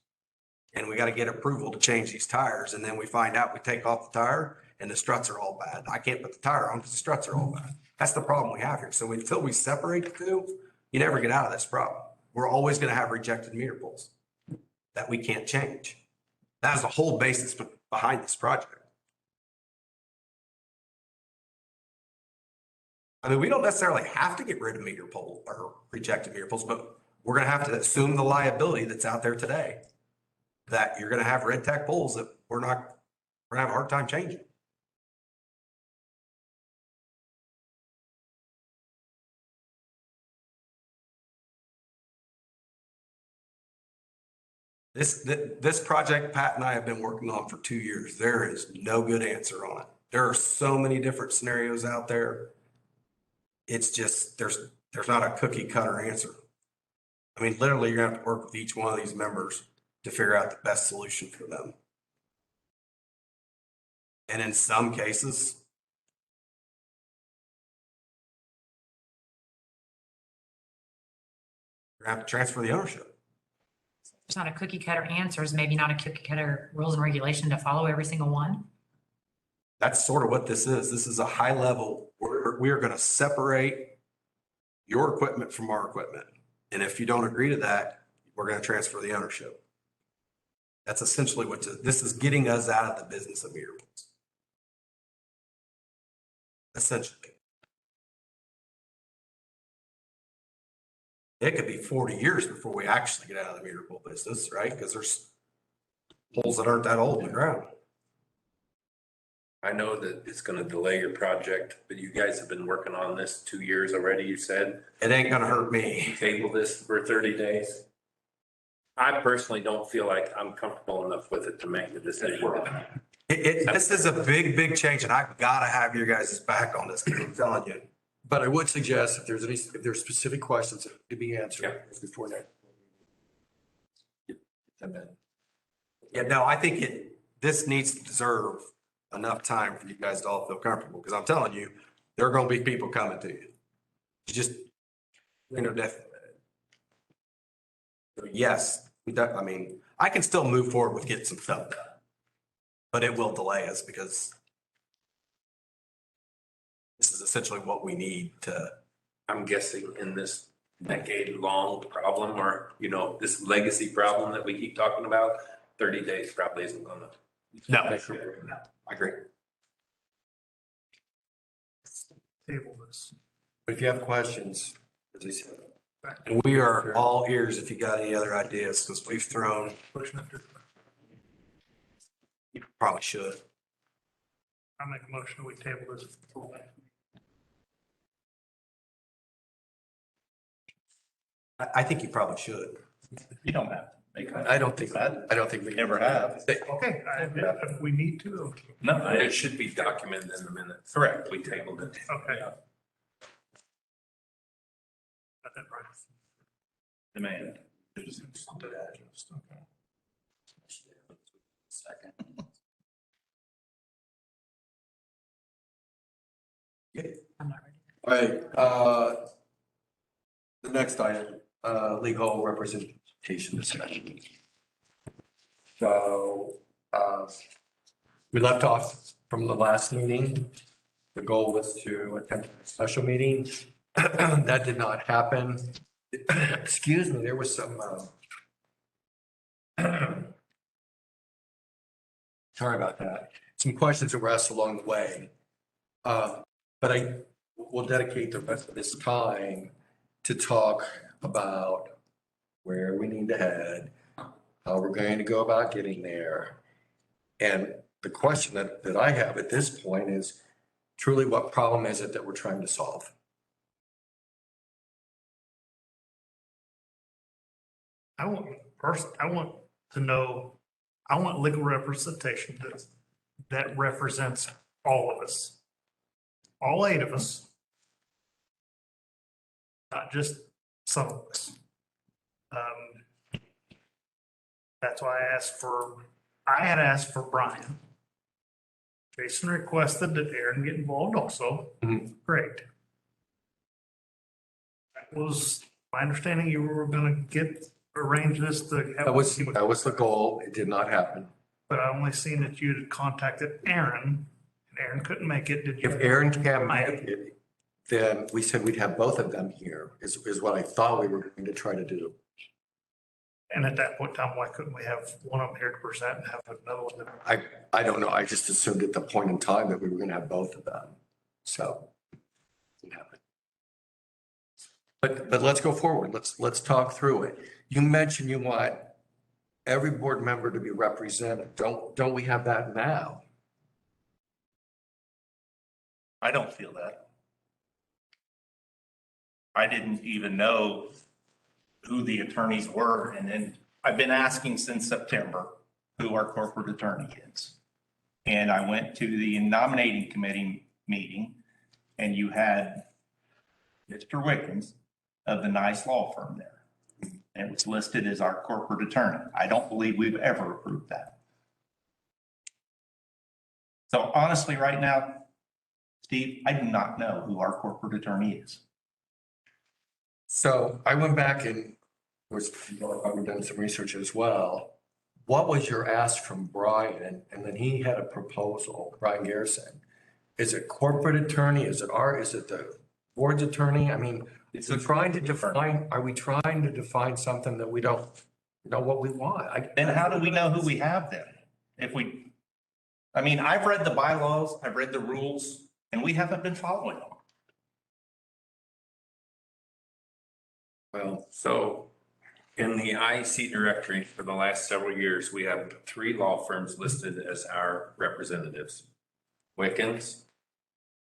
And we got to get approval to change these tires. And then we find out we take off the tire and the struts are all bad. I can't put the tire on because the struts are all bad. That's the problem we have here. So until we separate the two, you never get out of this problem. We're always going to have rejected meter pools that we can't change. That is the whole basis behind this project. I mean, we don't necessarily have to get rid of meter pole or rejected meter poles, but we're going to have to assume the liability that's out there today. That you're going to have red tech poles that we're going to have a hard time changing. This project Pat and I have been working on for 2 years. There is no good answer on it. There are so many different scenarios out there. It's just, there's not a cookie cutter answer. I mean, literally, you're gonna have to work with each one of these members to figure out the best solution for them. And in some cases, you're gonna have to transfer the ownership. There's not a cookie cutter answers, maybe not a cookie cutter rules and regulation to follow every single one. That's sort of what this is. This is a high level. We are going to separate your equipment from our equipment. And if you don't agree to that, we're going to transfer the ownership. That's essentially what this is, getting us out of the business of meter pools. Essentially. It could be 40 years before we actually get out of the meter pool business, right? Because there's poles that aren't that old in the ground. I know that it's gonna delay your project, but you guys have been working on this 2 years already, you said. It ain't gonna hurt me. Table this for 30 days. I personally don't feel like I'm comfortable enough with it to make the decision. This is a big, big change, and I've got to have your guys' back on this, 'cause I'm telling you. But I would suggest if there's specific questions that need to be answered before that. Yeah, no, I think this needs to deserve enough time for you guys to all feel comfortable, because I'm telling you, there are going to be people coming to you. You just, definitely. Yes, I mean, I can still move forward with getting some stuff done, but it will delay us because this is essentially what we need to. I'm guessing in this decade-long problem or, this legacy problem that we keep talking about, 30 days probably isn't gonna. No, I agree. Table this. But if you have questions, as I said. And we are all ears if you got any other ideas, because we've thrown, you probably should. I make a motion, we table this. I think you probably should. You don't have to make that. I don't think we Never have. Okay, if we need to, okay. No, it should be documented in the minutes. Correct. We tabled it. Okay. Got that right. Demand. Second. I'm not ready. All right, the next item, legal representation discussion. So, we left off from the last meeting. The goal was to attend a special meeting. That did not happen. Excuse me, there was some, sorry about that. Some questions that were asked along the way. But I will dedicate the rest of this time to talk about where we need to head, how we're going to go about getting there. And the question that I have at this point is truly, what problem is it that we're trying to solve? I want to know, I want legal representation that represents all of us. All 8 of us. Not just some of us. That's why I had asked for Brian. Jason requested that Aaron get involved also. Great. That was my understanding. You were gonna arrange this to have. That was the goal. It did not happen. But I only seen that you had contacted Aaron, and Aaron couldn't make it. Did you? If Aaron can't make it, then we said we'd have both of them here, is what I thought we were going to try to do. And at that point in time, why couldn't we have one of them here to present and have another one? I don't know. I just assumed at the point in time that we were going to have both of them. So. didn't happen. But let's go forward. Let's talk through it. You mentioned you want every board member to be represented. Don't we have that now? I don't feel that. I didn't even know who the attorneys were, and then I've been asking since September who our corporate attorney is. And I went to the nominating committee meeting, and you had Mr. Wickens of the Nice Law Firm there. And it was listed as our corporate attorney. I don't believe we've ever approved that. So honestly, right now, Steve, I do not know who our corporate attorney is. So I went back and was, I've done some research as well. What was your ask from Brian? And then he had a proposal, Brian Garrison. Is it corporate attorney? Is it the board's attorney? I mean, are we trying to define something that we don't know what we want? Then how do we know who we have then? I've read the bylaws, I've read the rules, and we haven't been following them. Well, So in the IEC directory for the last several years, we have 3 law firms listed as our representatives. Wickens,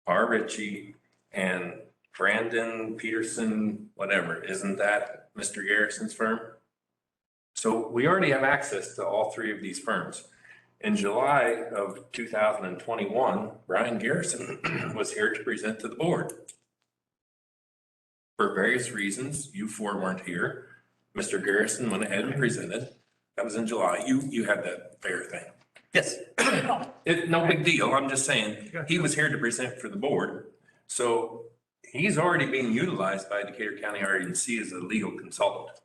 R. Ritchie, and Brandon Peterson, whatever. Isn't that Mr. Garrison's firm? So we already have access to all 3 of these firms. In July of 2021, Brian Garrison was here to present to the board. For various reasons, you 4 weren't here. Mr. Garrison went ahead and presented. That was in July. You had that fair thing. Yes. No big deal. I'm just saying, he was here to present for the board. So he's already being utilized by Decatur County REMC as a legal consultant.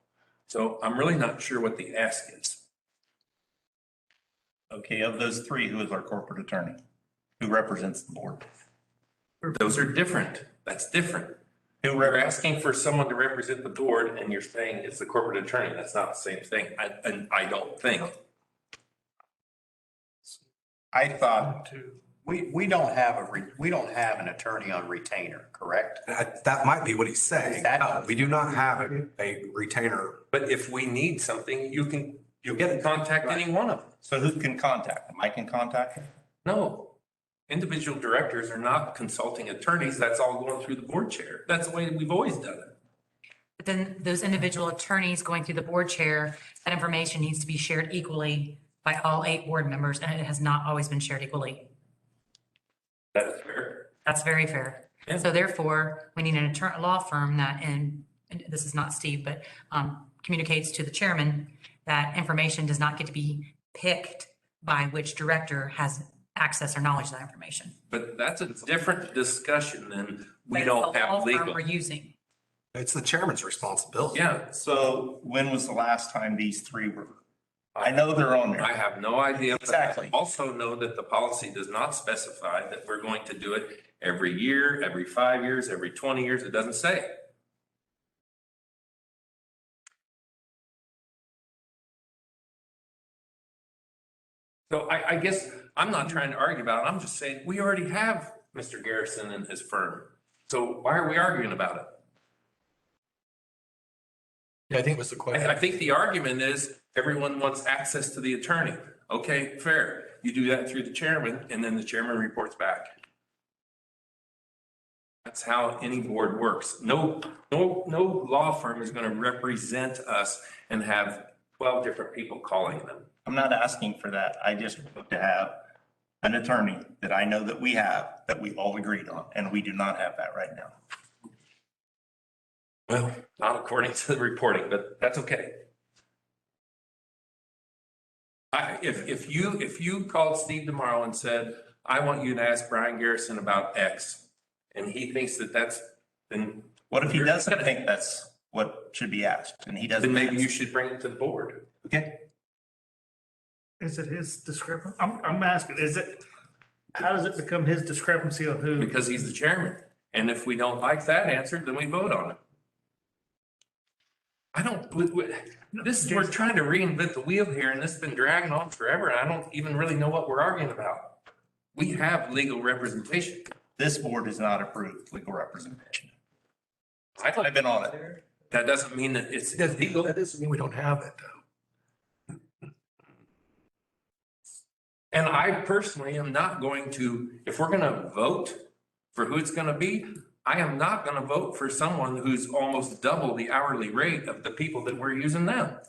So I'm really not sure what the ask is. Okay, of those 3, who is our corporate attorney? Who represents the board? Those are different. That's different. We're asking for someone to represent the board and you're saying it's the corporate attorney. That's not the same thing. I don't think. I thought, We don't have an attorney on retainer, correct? That might be what he's saying. No, we do not have a retainer. But if we need something, you'll get to contact any one of them. so who can contact them? I can contact them? No, individual directors are not consulting attorneys. That's all going through the board chair. That's the way we've always done it. But then those individual attorneys going through the board chair, that information needs to be shared equally by all 8 board members, and it has not always been shared equally. That's fair. That's very fair. Yeah. So therefore, we need a law firm that, and this is not Steve, but communicates to the chairman that information does not get to be picked by which director has access or knowledge of that information. But that's a different discussion than we But don't the law have firm legal. We're using. It's the chairman's responsibility. Yeah, So when was the last time these 3 were? I know they're on there. I have no idea. but Exactly. I also know that the policy does not specify that we're going to do it every year, every 5 years, every 20 years. It doesn't say. So I guess I'm not trying to argue about it. I'm just saying, we already have Mr. Garrison and his firm. So why are we arguing about it? yeah, I think it was the question. I think the argument is everyone wants access to the attorney. Okay, fair. You do that through the chairman and then the chairman reports back. That's how any board works. No law firm is going to represent us and have 12 different people calling them. I'm not asking for that. I just want to have an attorney that I know that we have, that we all agreed on, and we do not have that right now. Well, not according to the reporting, but that's okay. If you called Steve tomorrow and said, I want you to ask Brian Garrison about X, and he thinks that's, then. What if he doesn't think that's what should be asked, and he doesn't? Then maybe you should bring it to the board. Okay. Is it his discrepancy? I'm asking, how does it become his discrepancy of who? Because he's the chairman And if we don't like that answer, then we vote on it. I don't, we're trying to reinvent the wheel here and this has been dragging on forever. And I don't even really know what we're arguing about. We have legal representation. This board has not approved legal representation. I've been on it. That doesn't mean that it's legal. That doesn't mean we don't have it though. And I personally am not going to, if we're gonna vote for who it's gonna be, I am not gonna vote for someone who's almost double the hourly rate of the people that we're using now.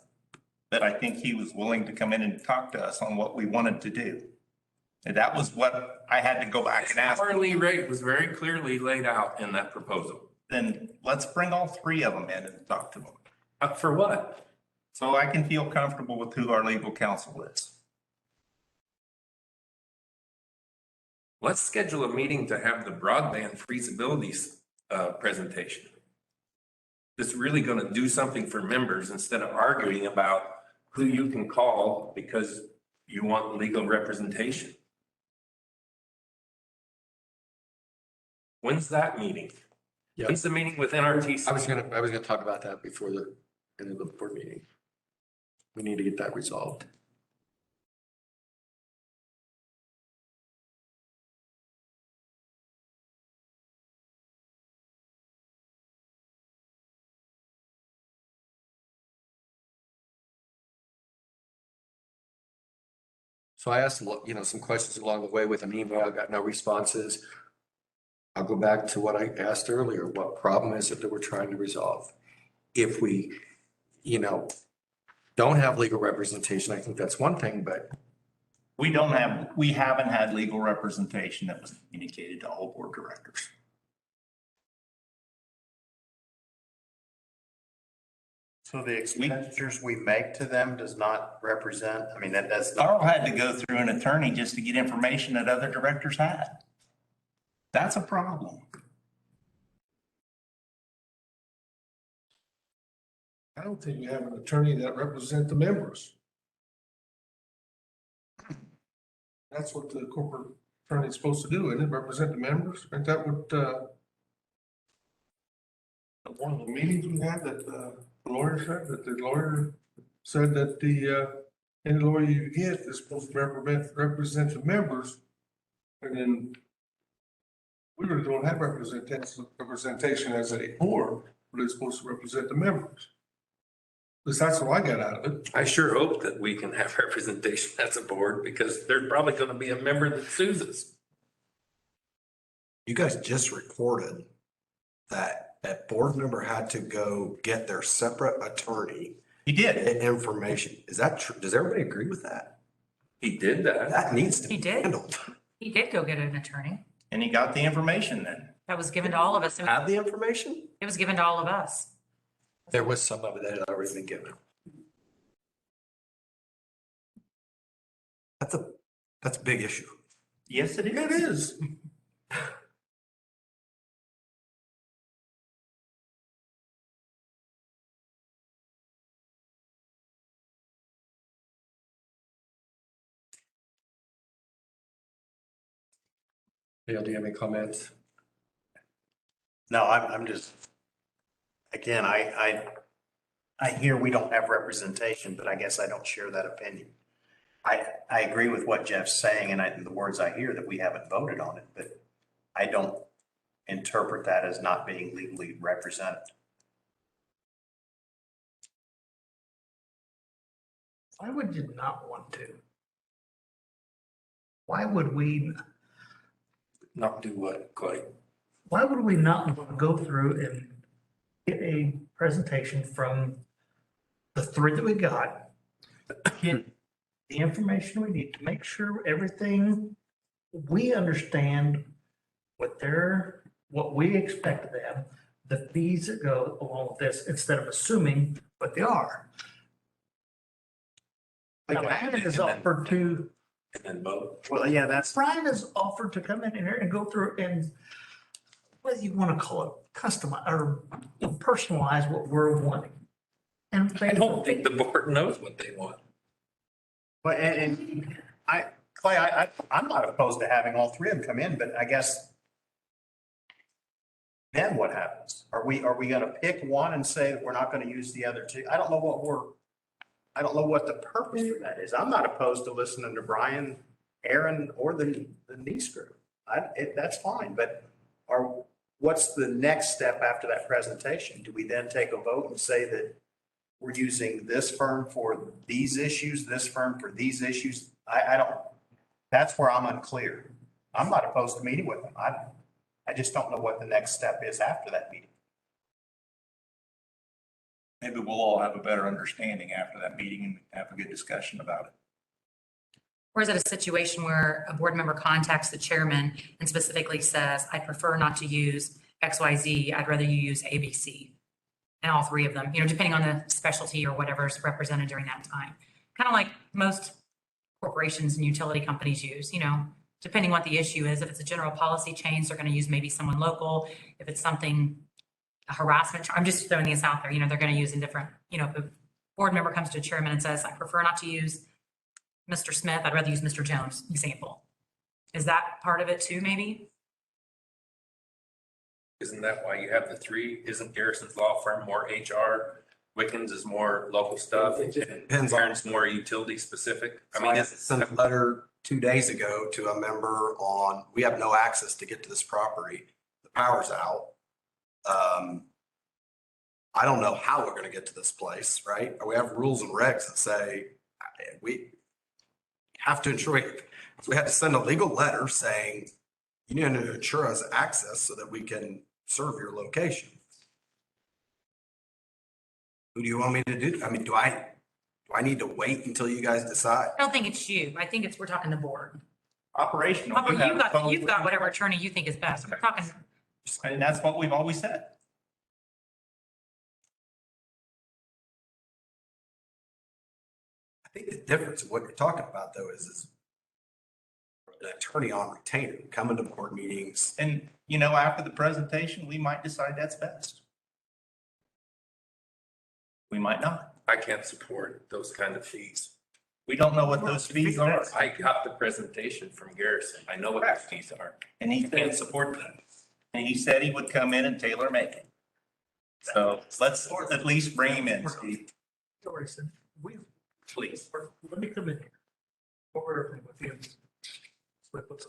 But I think he was willing to come in and talk to us on what we wanted to do. And that was what I had to go back and ask. Hourly rate was very clearly laid out in that proposal. Then let's bring all three of them in and talk to them. For what? So I can feel comfortable with who our legal counsel is. Let's schedule a meeting to have the broadband feasibility presentation. That's really gonna do something for members instead of arguing about who you can call because you want legal representation. When's that meeting? Yeah. When's the meeting with NRTC? I was gonna talk about that before the end of the board meeting. We need to get that resolved. So I asked, some questions along the way with an email. I got no responses. I'll go back to what I asked earlier. What problem is it that we're trying to resolve? If we, don't have legal representation, I think that's one thing, but We haven't had legal representation that was communicated to all board directors. So the expenditures we make to them does not represent, I mean, that's. Carl had to go through an attorney just to get information that other directors had. That's a problem. I don't think we have an attorney that represents the members. That's what the corporate attorney is supposed to do, isn't it? Represent the members? Isn't that what, one of the meetings we had that, the lawyer said, that the lawyer said that any lawyer you get is supposed to represent the members. And then we really don't have representation as a board, but it's supposed to represent the members. At least that's what I got out of it. I sure hope that we can have representation as a board because there's probably gonna be a member that sues us. You guys just recorded that board member had to go get their separate attorney. He did. Information. Is that true? Does everybody agree with that? He did that. That needs to He be did. handled. He did go get an attorney. And he got the information then. That was given to all of us. Have the information? It was given to all of us. there was some of it that had already been given. That's a big issue. Yes, it is. It is. Dale, do you have any comments? No, I'm just, again, I hear we don't have representation, but I guess I don't share that opinion. I agree with what Jeff's saying and the words I hear that we haven't voted on it, but I don't interpret that as not being legally represented. Why would you not want to? Why would we, Not do what, Clay? why would we not want to go through and get a presentation from the three that we got? Get the information we need to make sure everything, we understand what we expect of them, the fees that go along with this, instead of assuming what they are. Now, Brian has offered to, And then vote. Well, yeah, that's. Brian has offered to come in here and go through and whether you want to call it customize or personalize what we're wanting. And I don't think the board knows what they want. But, and Clay, I'm not opposed to having all three of them come in, but I guess then what happens? Are we going to pick one and say that we're not going to use the other two? I don't know what the purpose for that is. I'm not opposed to listening to Brian, Aaron, or the Nice group. That's fine, but what's the next step after that presentation? Do we then take a vote and say that we're using this firm for these issues, this firm for these issues? I don't, that's where I'm unclear. I'm not opposed to meeting with them. I just don't know what the next step is after that meeting. Maybe we'll all have a better understanding after that meeting and have a good discussion about it. Or is it a situation where a board member contacts the chairman and specifically says, I prefer not to use XYZ, I'd rather you use ABC? And all three of them, depending on the specialty or whatever's represented during that time. Kind of like most corporations and utility companies use, depending what the issue is. If it's a general policy change, they're going to use maybe someone local. If it's something, a harassment, I'm just throwing this out there, they're going to use in different, if a board member comes to a chairman and says, I prefer not to use Mr. Smith, I'd rather use Mr. Jones, example. Is that part of it too, maybe? Isn't that why you have the three? Isn't Garrison's law firm more HR? Wickens is more local stuff. Depends on. Karen's more utility specific. I I mean, mean, I sent a letter 2 days ago to a member on, we have no access to get to this property. The power's out. I don't know how we're gonna get to this place, right? We have rules and regs that say we have to ensure, we have to send a legal letter saying you need to ensure us access so that we can serve your location. Who do you want me to do? I mean, do I need to wait until you guys decide? I don't think it's you. I think we're talking the board. Operational. You've got whatever attorney you think is best. We're talking, And that's what we've always said. I think the difference of what you're talking about though is an attorney on retainer coming to board meetings. And, after the presentation, we might decide that's best. We might not. I can't support those kind of fees. We don't know what those fees are. I got the presentation from Garrison. I know what those fees are. And he I can't said, support that. and he said he would come in and tailor make it. So let's at least bring him in, Steve. Dory said, Please. let me come in here. Over with you. Split what's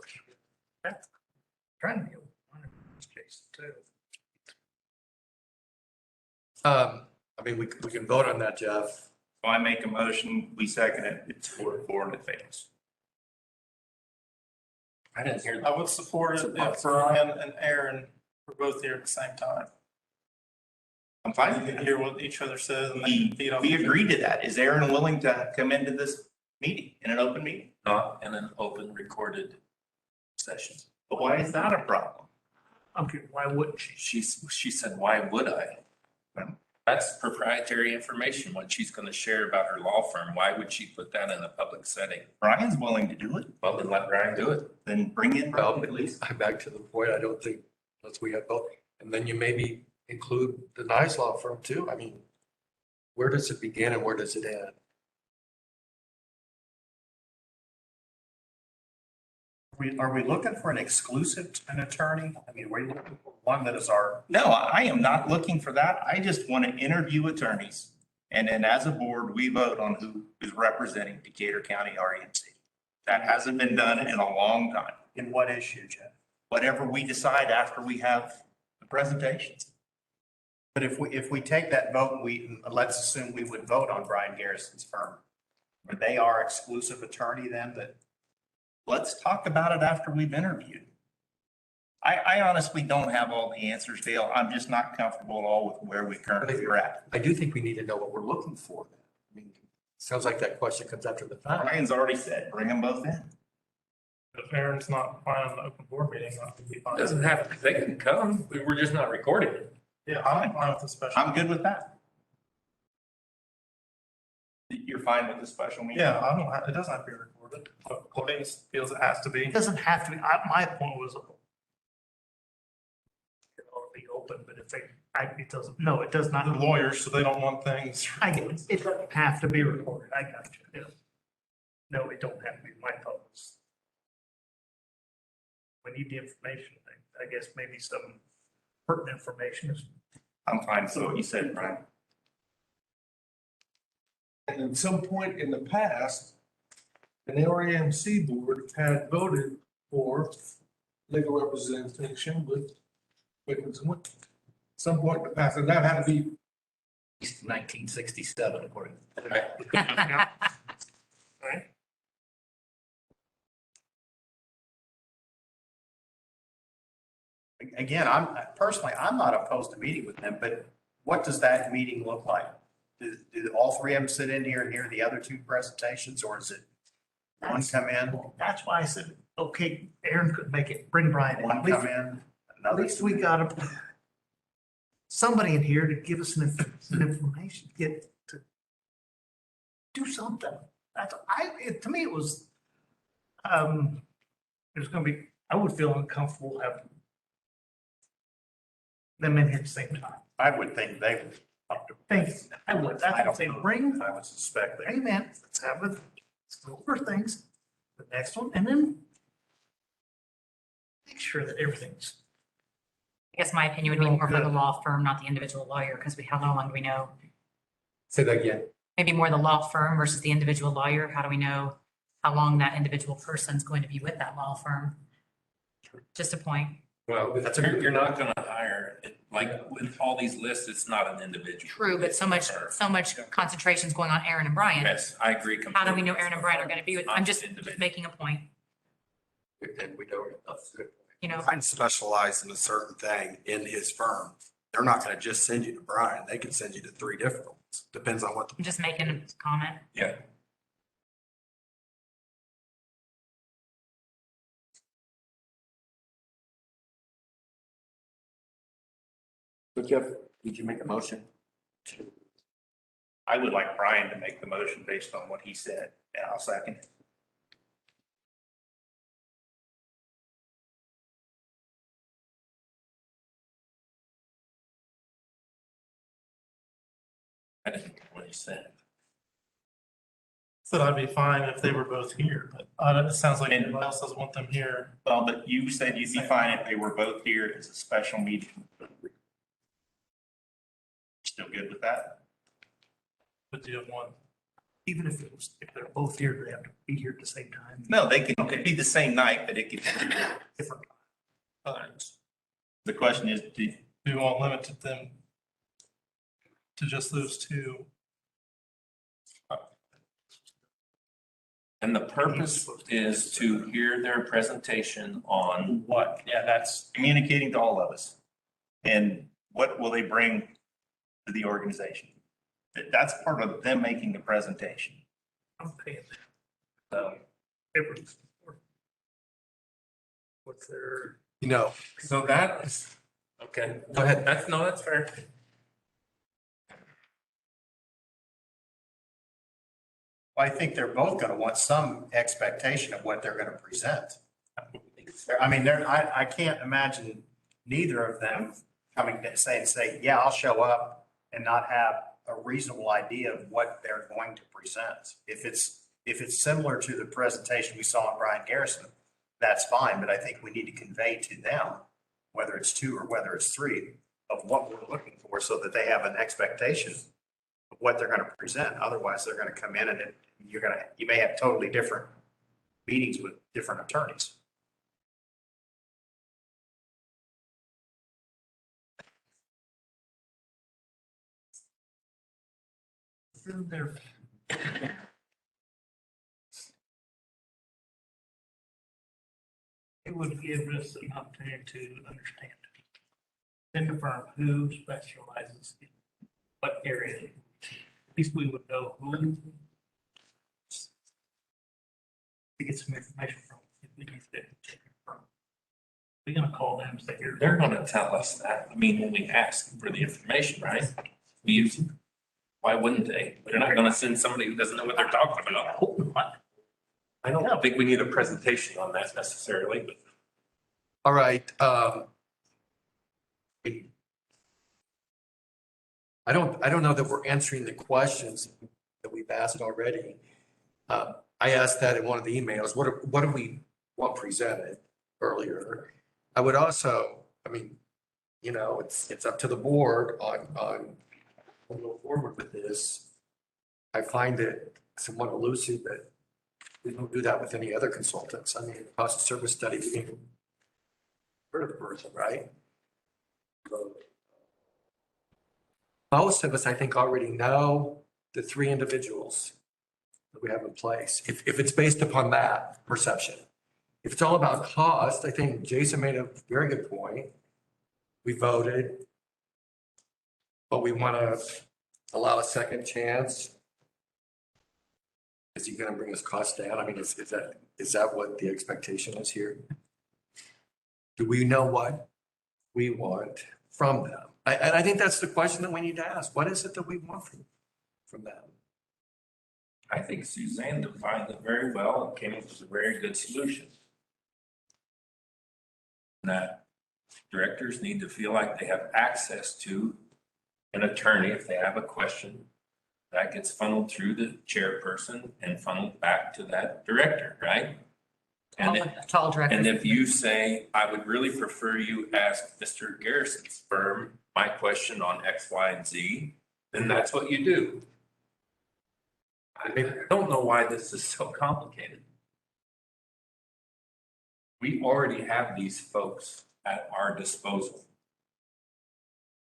trying to get one in this case too. I mean, we can vote on that, Jeff. So I make a motion, we second it, it's 4-4 and it fails. I didn't hear I would support it if Brian and Aaron were both here at the same time. I'm You fine. can hear what each other says and We, then feed off. we agreed to that. Is Aaron willing to come into this meeting, in an open meeting? not in an open recorded session. But why is that a problem? Okay, why wouldn't she? She said, why would I? That's proprietary information, what she's gonna share about her law firm. Why would she put that in a public setting? Brian's willing to do it, Well, then let Brian do it. then bring in Well, Brian at least. I'm back to the point, I don't think, unless we have both, and then you maybe include the Nice law firm too. I mean, where does it begin and where does it end? Are we looking for an exclusive an attorney? I mean, we're looking for one that is our, No, I am not looking for that. I just want to interview attorneys. And then as a board, we vote on who is representing Decatur County REMC. That hasn't been done in a long time. in what issue, Jeff? Whatever we decide after we have the presentations. But if we take that vote, let's assume we would vote on Brian Garrison's firm. Are they our exclusive attorney then that? Let's talk about it after we've interviewed. I honestly don't have all the answers, Dale. I'm just not comfortable at all with where we currently are at. I do think we need to know what we're looking for. I mean, sounds like that question comes after the fact. Brian's already said, bring them both in. If Aaron's not fine on the open board meeting, I would be fine. Doesn't have to, they can come. We're just not recording it. Yeah, I'm fine with the special. I'm good with that. You're fine with the special meeting? Yeah, I don't, it doesn't have to be recorded. But Claudius feels it has to be. It doesn't have to be, my point was it ought to be open, but if it doesn't, no, it does The not. lawyers, so they don't want things. I get it. It doesn't have to be recorded. I got you. Yeah. No, it don't have to be. My thought was we need the information. I guess maybe some pertinent information. I'm fine with what you said, Brian. And at some point in the past, an RAMC board had voted for legal representation with Wiggins and Wiggins. Some point in the past, and that had to be 1967, according. Again, I'm not opposed to meeting with them, but what does that meeting look like? Do all three of them sit in here and hear the other two presentations, or is it one come in, That's why I said, okay, Aaron could make it, bring Brian in. one At least- come in, At another? least we got somebody in here to give us some information, get to do something. To me, it was gonna be, I would feel uncomfortable having them in here at the same time. I would think they would. Thanks, I would, that's what they bring, I would suspect they. hey man, let's have it, let's go over things, the next one, and then make sure that everything's. I guess my opinion would be more for the law firm, not the individual lawyer, because how long do we know? Say that again. Maybe more the law firm versus the individual lawyer. How do we know how long that individual person's going to be with that law firm? Just a point. Well, you're not gonna hire, like with all these lists, it's not an individual. True, but so much concentration's going on Aaron and Brian. Yes, I agree completely. How do we know Aaron and Brian are gonna be with, I'm just Individual. making a point, And we don't. That's good. you know? Brian specialized in a certain thing in his firm. They're not gonna just send you to Brian. They can send you to 3 different ones. Depends on what. I'm just making a comment. Yeah. So Jeff, did you make a motion? I would like Brian to make the motion based on what he said, and I'll second. I didn't know what he said. Said I'd be fine if they were both here, but it sounds like anybody else doesn't want them here. Well, but you said you'd be fine if they were both here as a special meeting. Still good with that? But do you have one? Even if they're both here, they have to be here at the same time. No, they can, it could be the same night, but it could be Different. Times. The question is, Do you want limited them to just those two? And the purpose is to hear their presentation on what? Yeah, that's communicating to all of us. And what will they bring to the organization? That's part of them making the presentation. I'm paying So everything. What's their? You know, So that is, okay, go ahead. That's fair. I think they're both gonna want some expectation of what they're gonna present. I mean, I can't imagine neither of them coming to say, yeah, I'll show up and not have a reasonable idea of what they're going to present. If it's similar to the presentation we saw on Brian Garrison, that's fine, but I think we need to convey to them, whether it's 2 or whether it's 3, of what we're looking for so that they have an expectation of what they're gonna present. Otherwise, they're gonna come in and you may have totally different meetings with different attorneys. Their. It would give us an opportunity to understand. In the firm, who specializes in what area. At least we would know who. To get some information from, if we need to. We're gonna call them, and say here. They're gonna tell us that. I mean, when we ask for the information, right? Why wouldn't they? They're not gonna send somebody who doesn't know what they're talking about. I don't think we need a presentation on that necessarily, but. All right. I don't know that we're answering the questions that we've asked already. I asked that in one of the emails. What do we want presented earlier? I would also, I mean, it's up to the board on we'll go forward with this. I find it somewhat elusive that we don't do that with any other consultants. I mean, cost of service study, we can heard of the person, right? So, most of us, I think, already know the three individuals that we have in place, if it's based upon that perception. If it's all about cost, I think Jason made a very good point. We voted, but we want to allow a second chance. Is he going to bring his costs down? I mean, is that what the expectation is here? Do we know what we want from them? And I think that's the question that we need to ask. What is it that we want from them? I think Suzanne defined it very well and came up with a very good solution. That directors need to feel like they have access to an attorney if they have a question. That gets funneled through the chairperson and funneled back to that director, right? Tall director. And if you say, I would really prefer you ask Mr. Garrison's firm my question on X, Y, and Z, then that's what you do. I don't know why this is so complicated. We already have these folks at our disposal.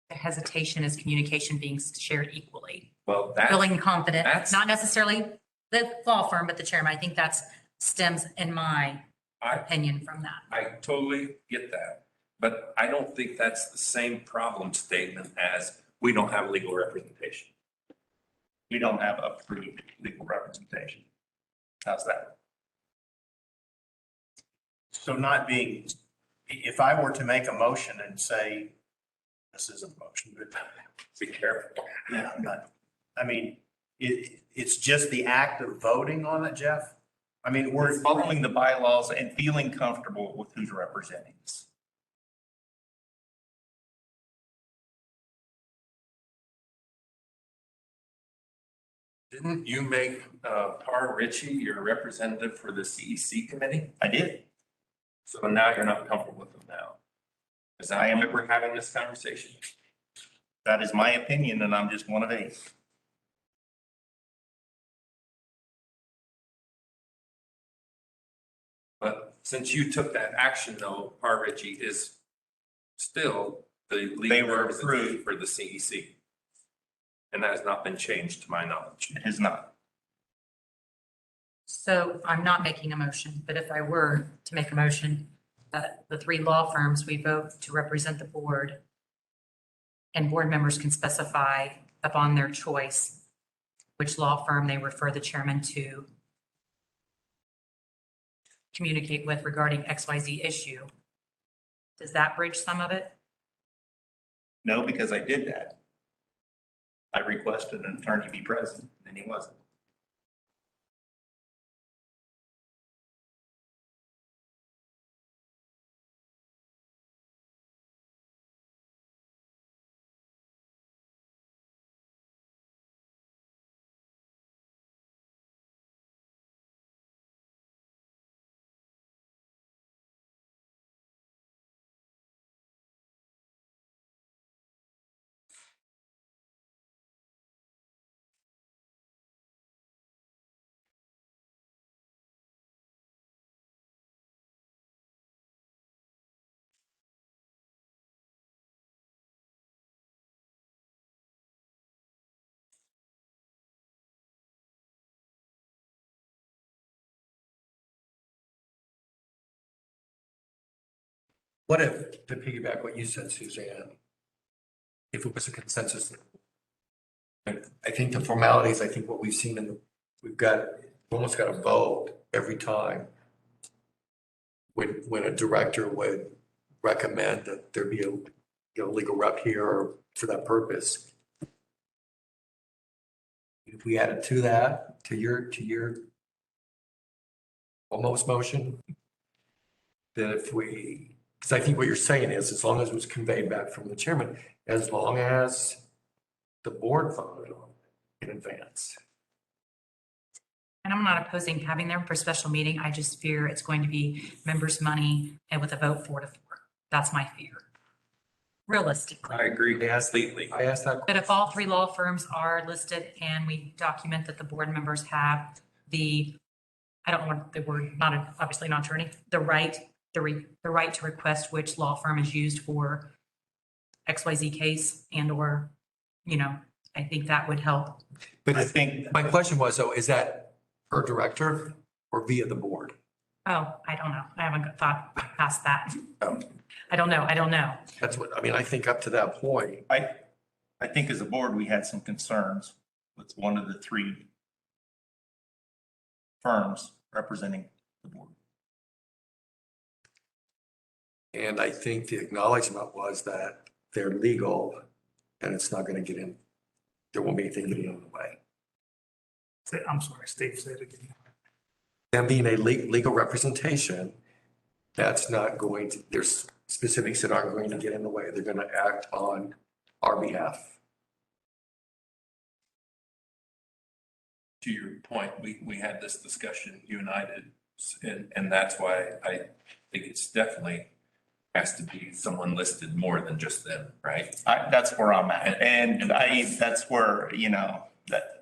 The hesitation is communication being shared equally. Well, that's. Feeling confident, that's- not necessarily the law firm, but the chairman. I think that's stems in my opinion from that. I totally get that, but I don't think that's the same problem statement as we don't have legal representation. We don't have approved legal representation. How's that? So not being, if I were to make a motion and say, this isn't a motion, but Be careful. yeah, I mean, it's just the act of voting on it, Jeff? I mean, We're following the bylaws and feeling comfortable with who's representing us. Didn't you make Par Ritchie your representative for the CEC committee? I did. So now you're not comfortable with them now? Is that why we're having this conversation? That is my opinion, and I'm just one of eight. But since you took that action though, Par Ritchie is still the They legal were representative for the CEC. And that has not been changed to my knowledge. It is not. So I'm not making a motion, but if I were to make a motion, the three law firms, we vote to represent the board, and board members can specify upon their choice which law firm they refer the chairman to communicate with regarding XYZ issue. Does that bridge some of it? No, because I did that. I requested an attorney to be present, and he wasn't. What if, to piggyback what you said, Suzanne, if it was a consensus? I think the formalities, I think what we've seen we've almost got a vote every time when a director would recommend that there be a legal rep here or for that purpose. If we added to that, to your almost motion, that if we, because I think what you're saying is, as long as it was conveyed back from the chairman, as long as the board voted on it in advance. And I'm not opposing having them for a special meeting. I just fear it's going to be members' money and with a vote 4-4. That's my fear. realistically. I agree Yes. completely. I asked that. But if all three law firms are listed and we document that the board members have I don't want the word, obviously not attorney, the right to request which law firm is used for XYZ case or, I think that would help. But I think, my question was, though, is that per director or via the board? Oh, I don't know. I haven't thought past that. Oh. I don't know. That's what, I mean, I think up to that point, I think as a board, we had some concerns with one of the three firms representing the board. and I think the acknowledgement was that they're legal and it's not going to get in, there won't be anything getting in the way. I'm sorry, Steve, say it again. Them being a legal representation, that's not going to, there's specifics that aren't going to get in the way. They're going to act on our behalf. To your point, we had this discussion, you and I did, and that's why I think it's definitely has to be someone listed more than just them, right? That's where I'm at. And that's where,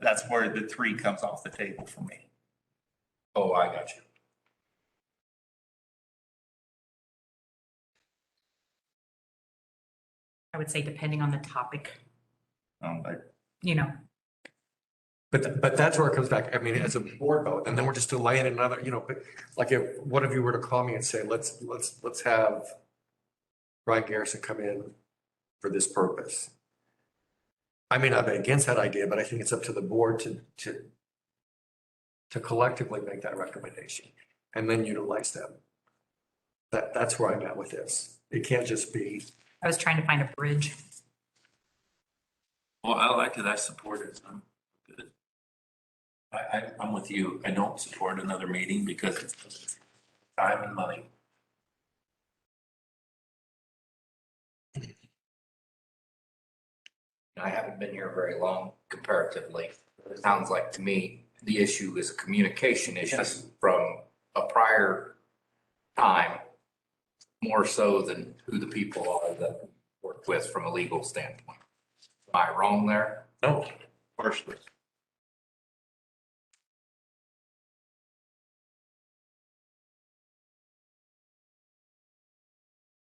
that's where the three comes off the table for me. Oh, I got you. I would say depending on the topic, But But that's where it comes back. I mean, as a board vote, and then we're just delaying another, but like if one of you were to call me and say, let's have Brian Garrison come in for this purpose. I may not be against that idea, but I think it's up to the board to collectively make that recommendation and then utilize them. That's where I'm at with this. It can't just be. I was trying to find a bridge. Well, I like it. I support it. I'm good. I'm with you. I don't support another meeting because it's time and money. I haven't been here very long comparatively. It sounds like to me, the issue is a communication issue Yes. from a prior time, more so than who the people are that we work with from a legal standpoint. Am I wrong there? No, partially.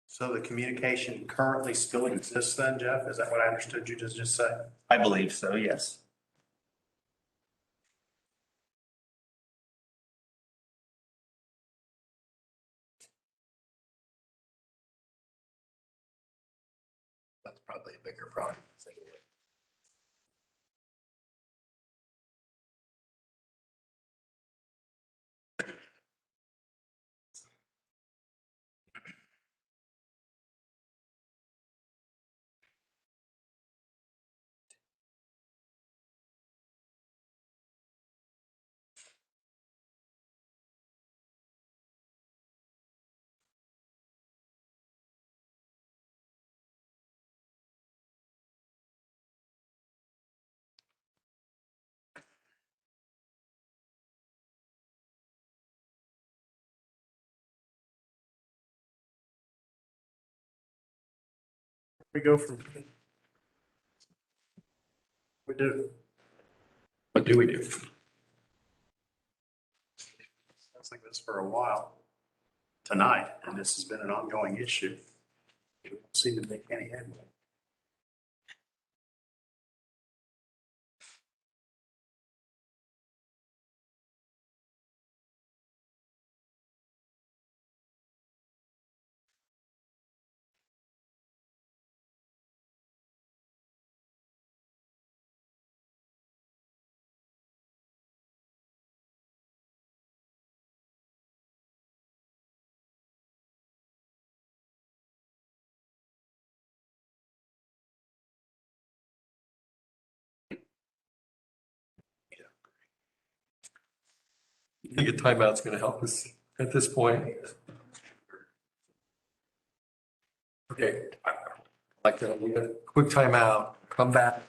So the communication currently still exists then, Jeff? Is that what I understood you just say? I believe so, yes. That's probably a bigger problem. We go from. We do. What do we do? Sounds like this for a while tonight, and this has been an ongoing issue. We don't seem to make any headway. You think a timeout's going to help us at this point? Okay, I'd like to, we got a quick timeout, come back.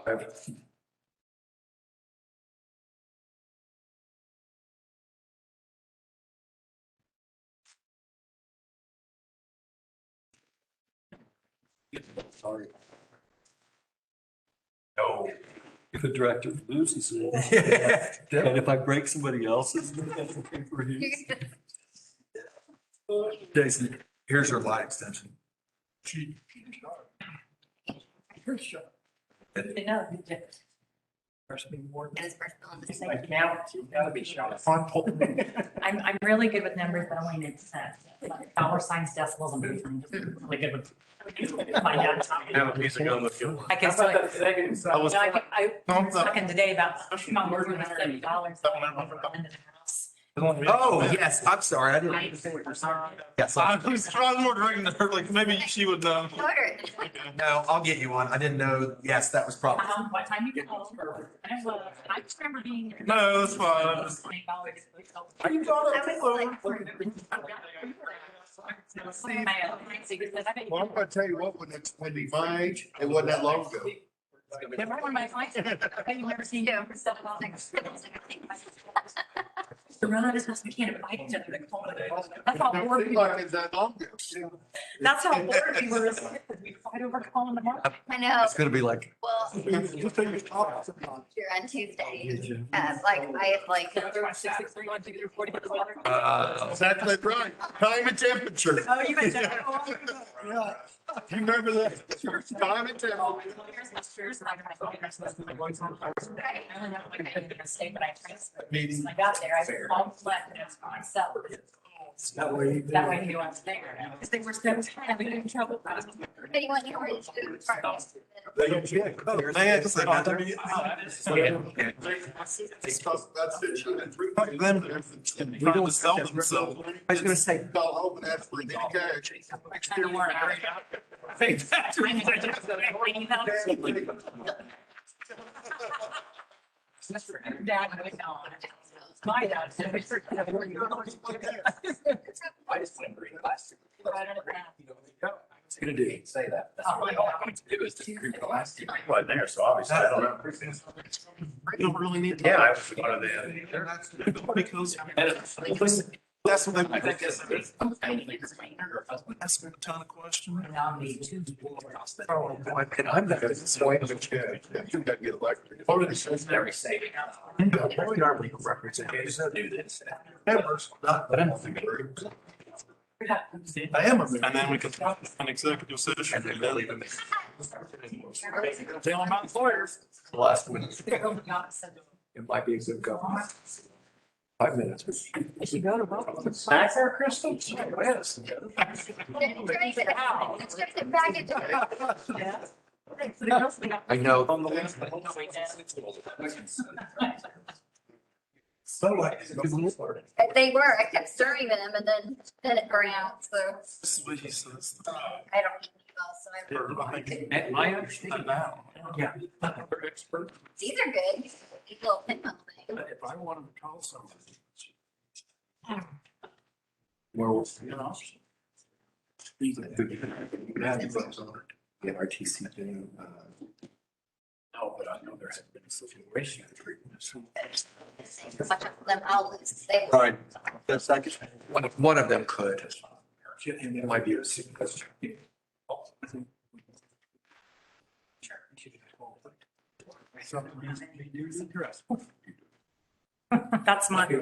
Five. Sorry. No. If a director loses it, and if I break somebody else's, then that's okay for his. Jason, here's your line extension. And it's personal and it's Like now, you gotta be shot. I'm really good with numbers, but only in cents. Like dollar signs, decibels, and I'm just really good with. Find out. Have a piece of gum if you want. I can still. I was talking today about $170 into the house. Oh, yes, I'm sorry. I didn't. Yes, I was trying more directing to her, like maybe she would know. order. no, I'll get you one. I didn't know. Yes, that was probably. What time you get home? I just remember being. No, that's fine. I was Well, I'm gonna tell you what, when they my age, it wasn't that long ago. right when my clients said, "Okay, you've never seen you stuff about things." The realities we can't fight each other. That's how bored Seemed we like were. it's that long ago. That's how bored we were. We fight over calling the market. I know, It's gonna be like. well, here on Tuesday, like, I have like, 663-123-40. Exactly right. Time and temperature. Oh, you bet. Yeah. You remember that? Time and temperature. I only know like I didn't stay, but I transferred. When I got there, I all left and it was by myself. That way he knew I was there. Because they were so having in trouble. anyone you were to. That's it. Trying to sell themselves. I was gonna say. Call home and ask for the cash. Dad went on. My dad said. I just went green last year. It's gonna do. Say that. That's really all I'm going to do is just green last year. I wasn't there, so obviously I don't know. You don't really need. Yeah, I was one of them. Because That's what I think it's. Ask me a ton of questions. And I'm not disappointed with you. You gotta get elected. It's very saving. Our legal representation. Do this. Members. But I'm. I am a member. And then we can an executive session. And then they'll even. Tell them about lawyers. Last one. It might be a good couple. 5 minutes. Back there, Crystal? Yes. Let's get it back into it. I know. They were, I kept stirring them and then it burned out, so This is what he says. I don't eat meatballs, so I. At my understanding Now. yeah. They're expert. These are good, these little pinhole things. If I wanted to call something. Well, You know. the RTC thing, No, but I know there has been a situation. A bunch of them all loose. They all right, the second, one of them could. It might be a secret. That's my. Take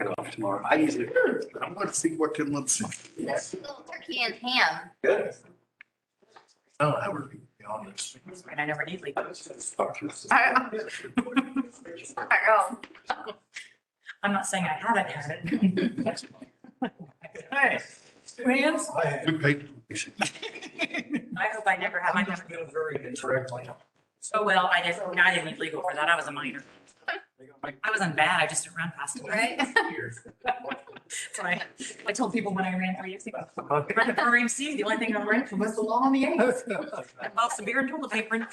it off tomorrow. I usually. I'm gonna see what can look. This little turkey and ham. Good. Oh, I would be honest. And I never need legal. I know. I'm not saying I haven't had it. Hey, hands. I hope I never have. I never do it very correctly. Oh, well, I didn't need legal for that. I was a minor. I wasn't bad. I just didn't run fast enough. Right? So I told people when I ran 3 years ago, I ran for RMC, the only thing I ran for was the law on the eighth. I bought some beer and toilet paper. And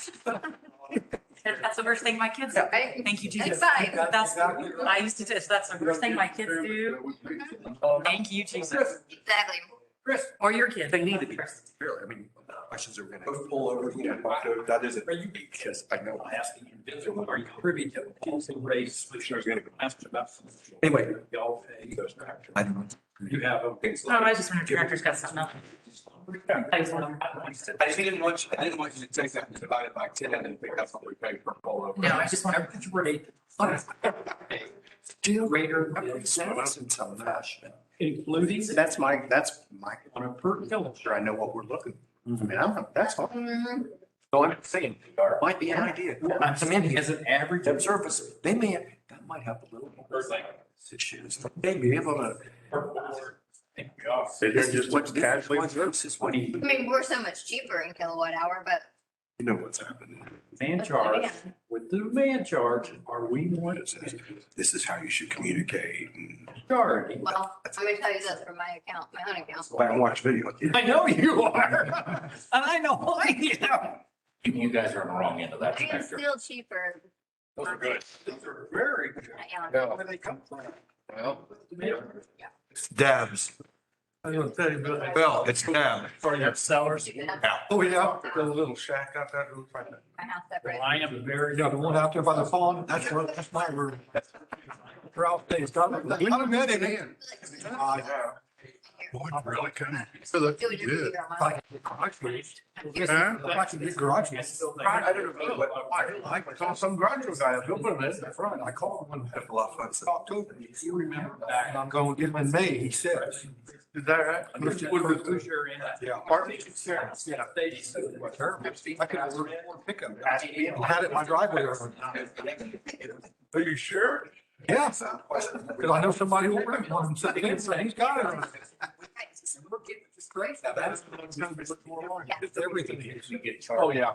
that's the first thing my kids do. Right. Thank you, Jesus. Excited. That's, I used to, that's the first thing my kids do. Thank you, Jesus. Exactly. Or your kids. They need to be, really, I mean, questions are gonna pull over, that isn't, because I know. Asking individual, are you privy to policy raise? I was gonna ask about. Anyway. Y'all pay those tractors. I don't know. You have them. Oh, I just wondered if tractors got something up. I didn't want you to take that and divide it by 10 and think that's what we pay per polo. No, I just want Average rate. Greater than cents and some fashion. Including. That's my, on a per kilometer, I know what we're looking. I mean, that's all. So I'm saying. Might be an idea. I'm saying as an average of service, they may, that might have a little more. Issues. They may have a. Sit here and just look casually. This is what he. I mean, we're so much cheaper in kilowatt hour, but You know what's happening. Man charge, with the man charge, are we going This is how you should communicate. And charge? well, I'm gonna tell you this from my account, my own account. I don't watch video with you. I know you are. And I know I am. You guys are on the wrong end of that It is spectrum. still cheaper. Those are good. Those are very good. Yeah. Where do they come from? Well, Dabs. I'm gonna tell you, Bill. Well, it's Dab. For your sellers. Oh, yeah. The little shack out there. My house separate. I am very. Yeah, the one out there by the pond, that's my room. Ralph days, done it. I'm in it, man. Boy, really kind of. It would just be your mom. I can get garages. I don't know, but I called some garage guy, he'll put them in the front. I called him Have a lot of fun. So October. If you remember back, and I'm going to get them in May, he says. Is that right? Who's your end? Yeah. Partly. Yeah. I could have pick them. I had it in my driveway. Are you sure? Yeah. Because I know somebody who rent one and said, he's got it. It's everything. Oh, yeah.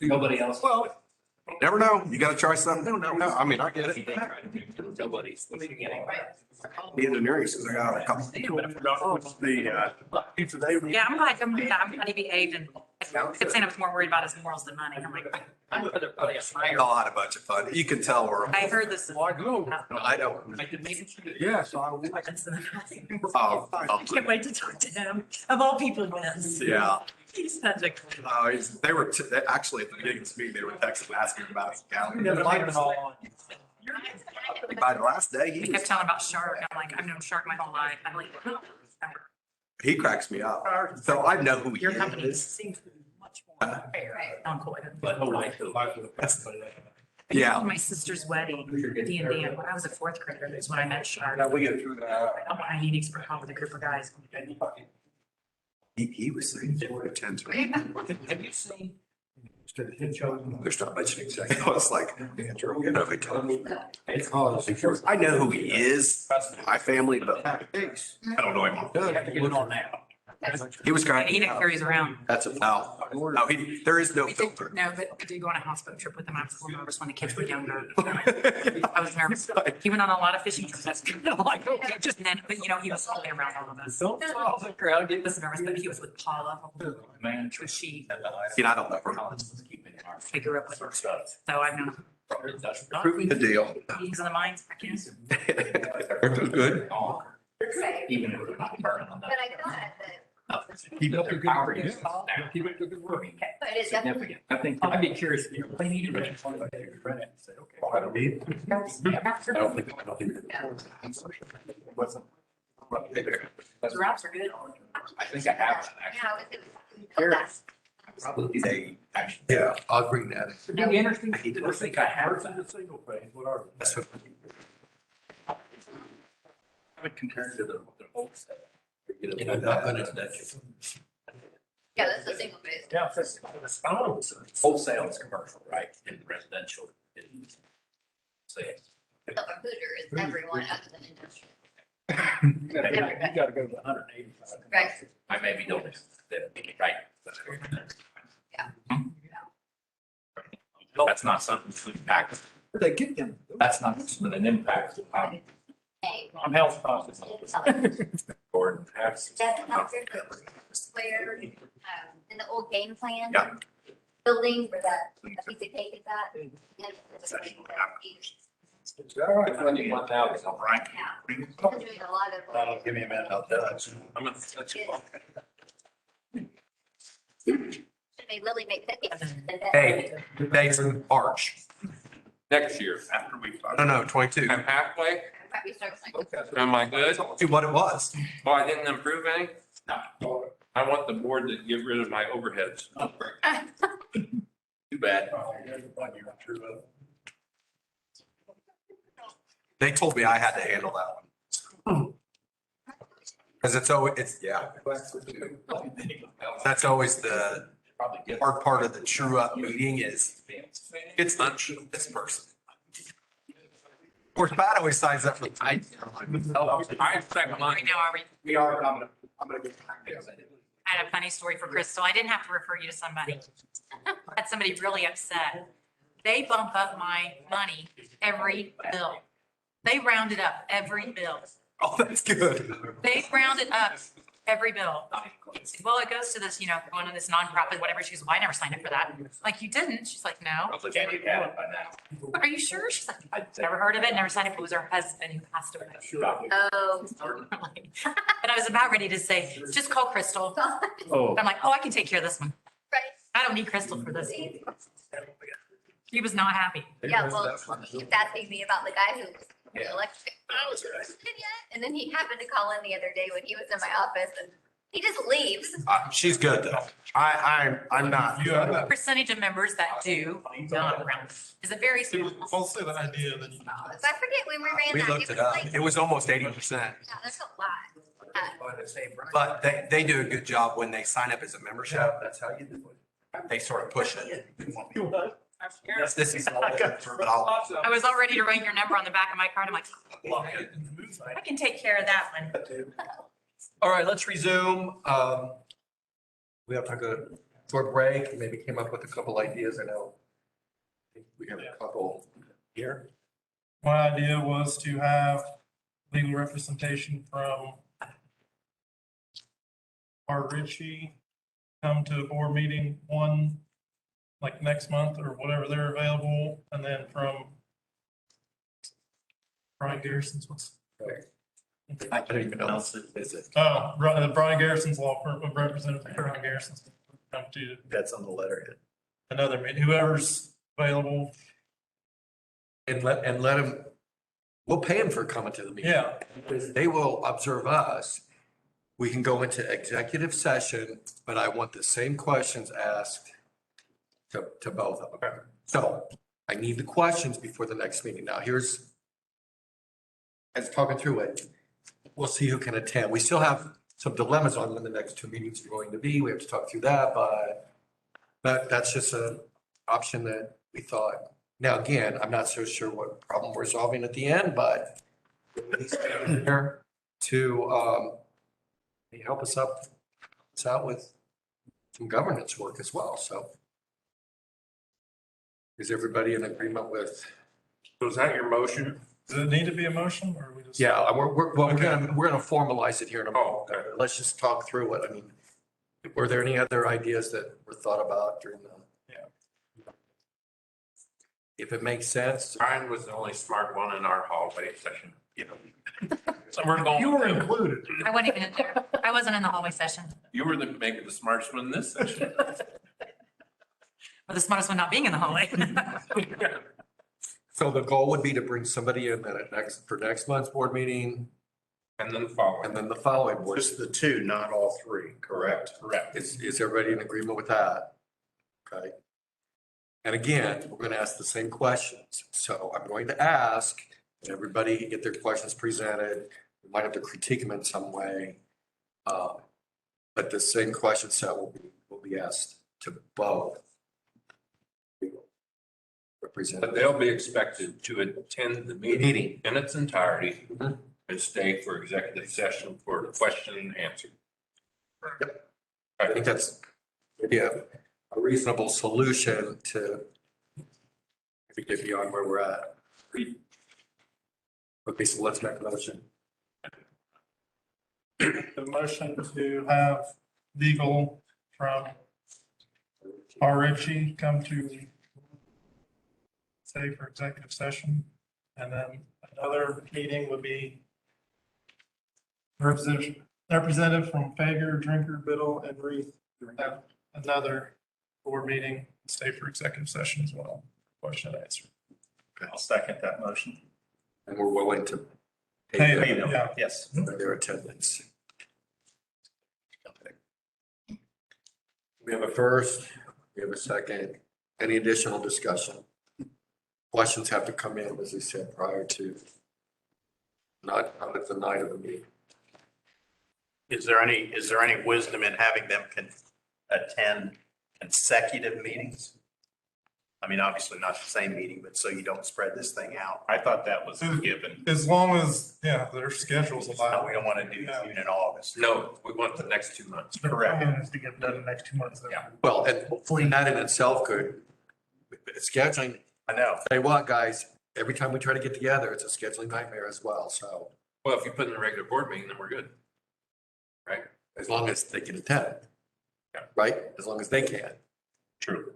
Nobody else. Well, never know. You gotta try something. No, I mean, I get it. Nobody's. The engineering says I got a couple. Yeah, I'm like, I'm funny behaved and I kept saying I was more worried about his morals than money. I'm like, I'll had a bunch of fun. You can tell we're. I heard this. I know. I don't. Yes, I will. Oh, I can't wait to talk to him. Of all people, yes. yeah. He's such a. They were, actually, at the beginning of this meeting, they were texting, asking about his calendar. By the last day, He kept telling about Shark. I'm like, I've known Shark my whole life. I'm like, he cracks me up. So I know who he your company is. seems to be much more fair. On Coy. Yeah. My sister's wedding, D&D, and when I was a fourth grader, is when I met Shark. We get through that. I need expert help with a group of guys. He was saying they were attend to it. Have you seen? There's not much an executive. I was like, you know, they tell me. Because. I know who he is, my family, but I don't know him. You have to get it on now. He was And cracking he me didn't up. carry his around. That's a foul. No, there is no We did, filter. no, but we did go on a houseboat trip with him. I was a little nervous when the kids were younger. I was nervous. He went on a lot of fishing trips. That's kind of like, okay, just then, but you know, he was all around all of us. He was nervous, but he was with Paula. Man. She, You know, I don't know. I grew up with her. So I've known him. Good deal. Meetings in the mines, I guess. It was good. Even if we're not burning on But that. I thought that, Keep up the good work. Power is down. Keep up the good work. but it's definitely. Significant. I think, I'd be curious. If they needed it. I don't need. Those wraps are good. I think I have one, actually. Yeah, it was. Probably they actually. Yeah, I'll bring that. It'd be interesting. I think I have. Single phase, what are That's what- I would compare to the old set. You know, not gonna- Yeah, that's a single phase. Yeah, it's wholesale is commercial, right? And residential is. Say. So a Hoosier is everyone other than industrial. You gotta go to 185. Right. I maybe don't, right? Yeah. That's not something to impact. They get them. That's not something that impacts. Hey. I'm health conscious. Gordon, Where, in the old game plan. Yeah. Building where that piece of cake is at. and it's like, Is that right? Right. Yeah. Doing a lot of. Give me a minute, I'll do it. I'm gonna touch it. Should they literally make cookies? Hey, dates in March. next year, after we. No, 22. I'm halfway. Probably start like. Am I good? See what it was. Oh, I didn't improve any? No. I want the board to get rid of my overheads. Too bad. They told me I had to handle that one. Because yeah. That's always the hard part of the true up meeting is it's not this person. Of course, Pat always signs up for the. I expect mine. Right now, We are, I'm gonna get. I had a funny story for Crystal. I didn't have to refer you to somebody. I had somebody really upset. They bump up my money every bill. They round it up every bill. Oh, that's good. They round it up every bill. Well, it goes to this, one of this nonprofit, whatever. She goes, well, I never signed up for that. Like, you didn't? She's like, no. Are you sure? She's like, I've never heard of it, never signed up. It was her husband who passed away. Oh. And I was about ready to say, just call Crystal. Oh. I'm like, oh, I can take care of this one. Right. I don't need Crystal for this. He was not happy. Yeah, well, he keeps asking me about the guy who was elected. And then he happened to call in the other day when he was in my office and he just leaves. She's good though. I'm not. Percentage of members that do not round. Is it very small? I'll say the idea that. I forget when we ran We that. looked it up. like- It was almost 80%. Yeah, that's a lot. But they do a good job when they sign up as a membership. That's how you do it. They sort of push it. Yes, this is. But I'll. I was all ready to write your number on the back of my card. I'm like, I can take care of that one. All right, let's resume. We have to go for a break, maybe came up with a couple ideas. I know we have a couple here. My idea was to have legal representation from R. Ritchie come to a board meeting one, like next month or whatever they're available, and then from Brian Garrison's what's. I don't even know. Is it? Oh, Brian Garrison's law firm, Representative Brian Garrison's come to That's on the letterhead. another meeting, whoever's available. And let them, we'll pay them for coming to the meeting. Yeah, They will observe us. We can go into executive session, but I want the same questions asked to both of them. So I need the questions before the next meeting. Now, as talking through it, we'll see who can attend. We still have some dilemmas on when the next two meetings are going to be. We have to talk through that, but that's just an option that we thought. Now, again, I'm not so sure what problem we're solving at the end, but at least here to help us out with some governance work as well. So is everybody in agreement with? So is that your motion? does it need to be a motion or we just? Yeah, we're gonna formalize it here in a moment. Oh, okay. Let's just talk through it. I mean, were there any other ideas that were thought about during the? Yeah. If it makes sense. Brian was the only smart one in our hallway session. So we're going. You were included. I wasn't even in there. I wasn't in the hallway session. You were maybe the smartest one in this session. Or the smartest one not being in the hallway. So the goal would be to bring somebody in for next month's board meeting And then the following. and then the following board. Just the two, not all three, correct? Correct. Is everybody in agreement with that? Okay. And again, we're going to ask the same questions. So I'm going to ask everybody get their questions presented. We might have to critique them in some way. But the same question set will be asked to both. But they'll be expected to attend the meeting in its entirety and stay for executive session for the question and answer. I think that's, yeah, a reasonable solution to get beyond where we're at. Okay, so let's make a motion. The motion to have legal from R. Ritchie come to say for executive session. And then another meeting would be representative from Fager, Drinker, Biddle, and Reith. Have another board meeting, stay for executive session as well. Question and answer. I'll second that motion. And we're willing to Pay pay them, them yeah. Yes. for their attendance. We have a first, we have a second. Any additional discussion? Questions have to come in, as we said, prior to, not at the night of the meeting. Is there any wisdom in having them attend consecutive meetings? I mean, obviously not the same meeting, but so you don't spread this thing out. I thought that was given. As long as, yeah, their schedule's allowed. We don't want to do June and August. No, we want the next 2 months. The plan is to get done in the next 2 months. Yeah. Well, and hopefully that in itself could, scheduling, I know. tell you what, guys, every time we try to get together, it's a scheduling nightmare as well, so. Well, if you put in a regular board meeting, then we're good. Right? As long as they can attend. Yeah. Right? As long as they can. True.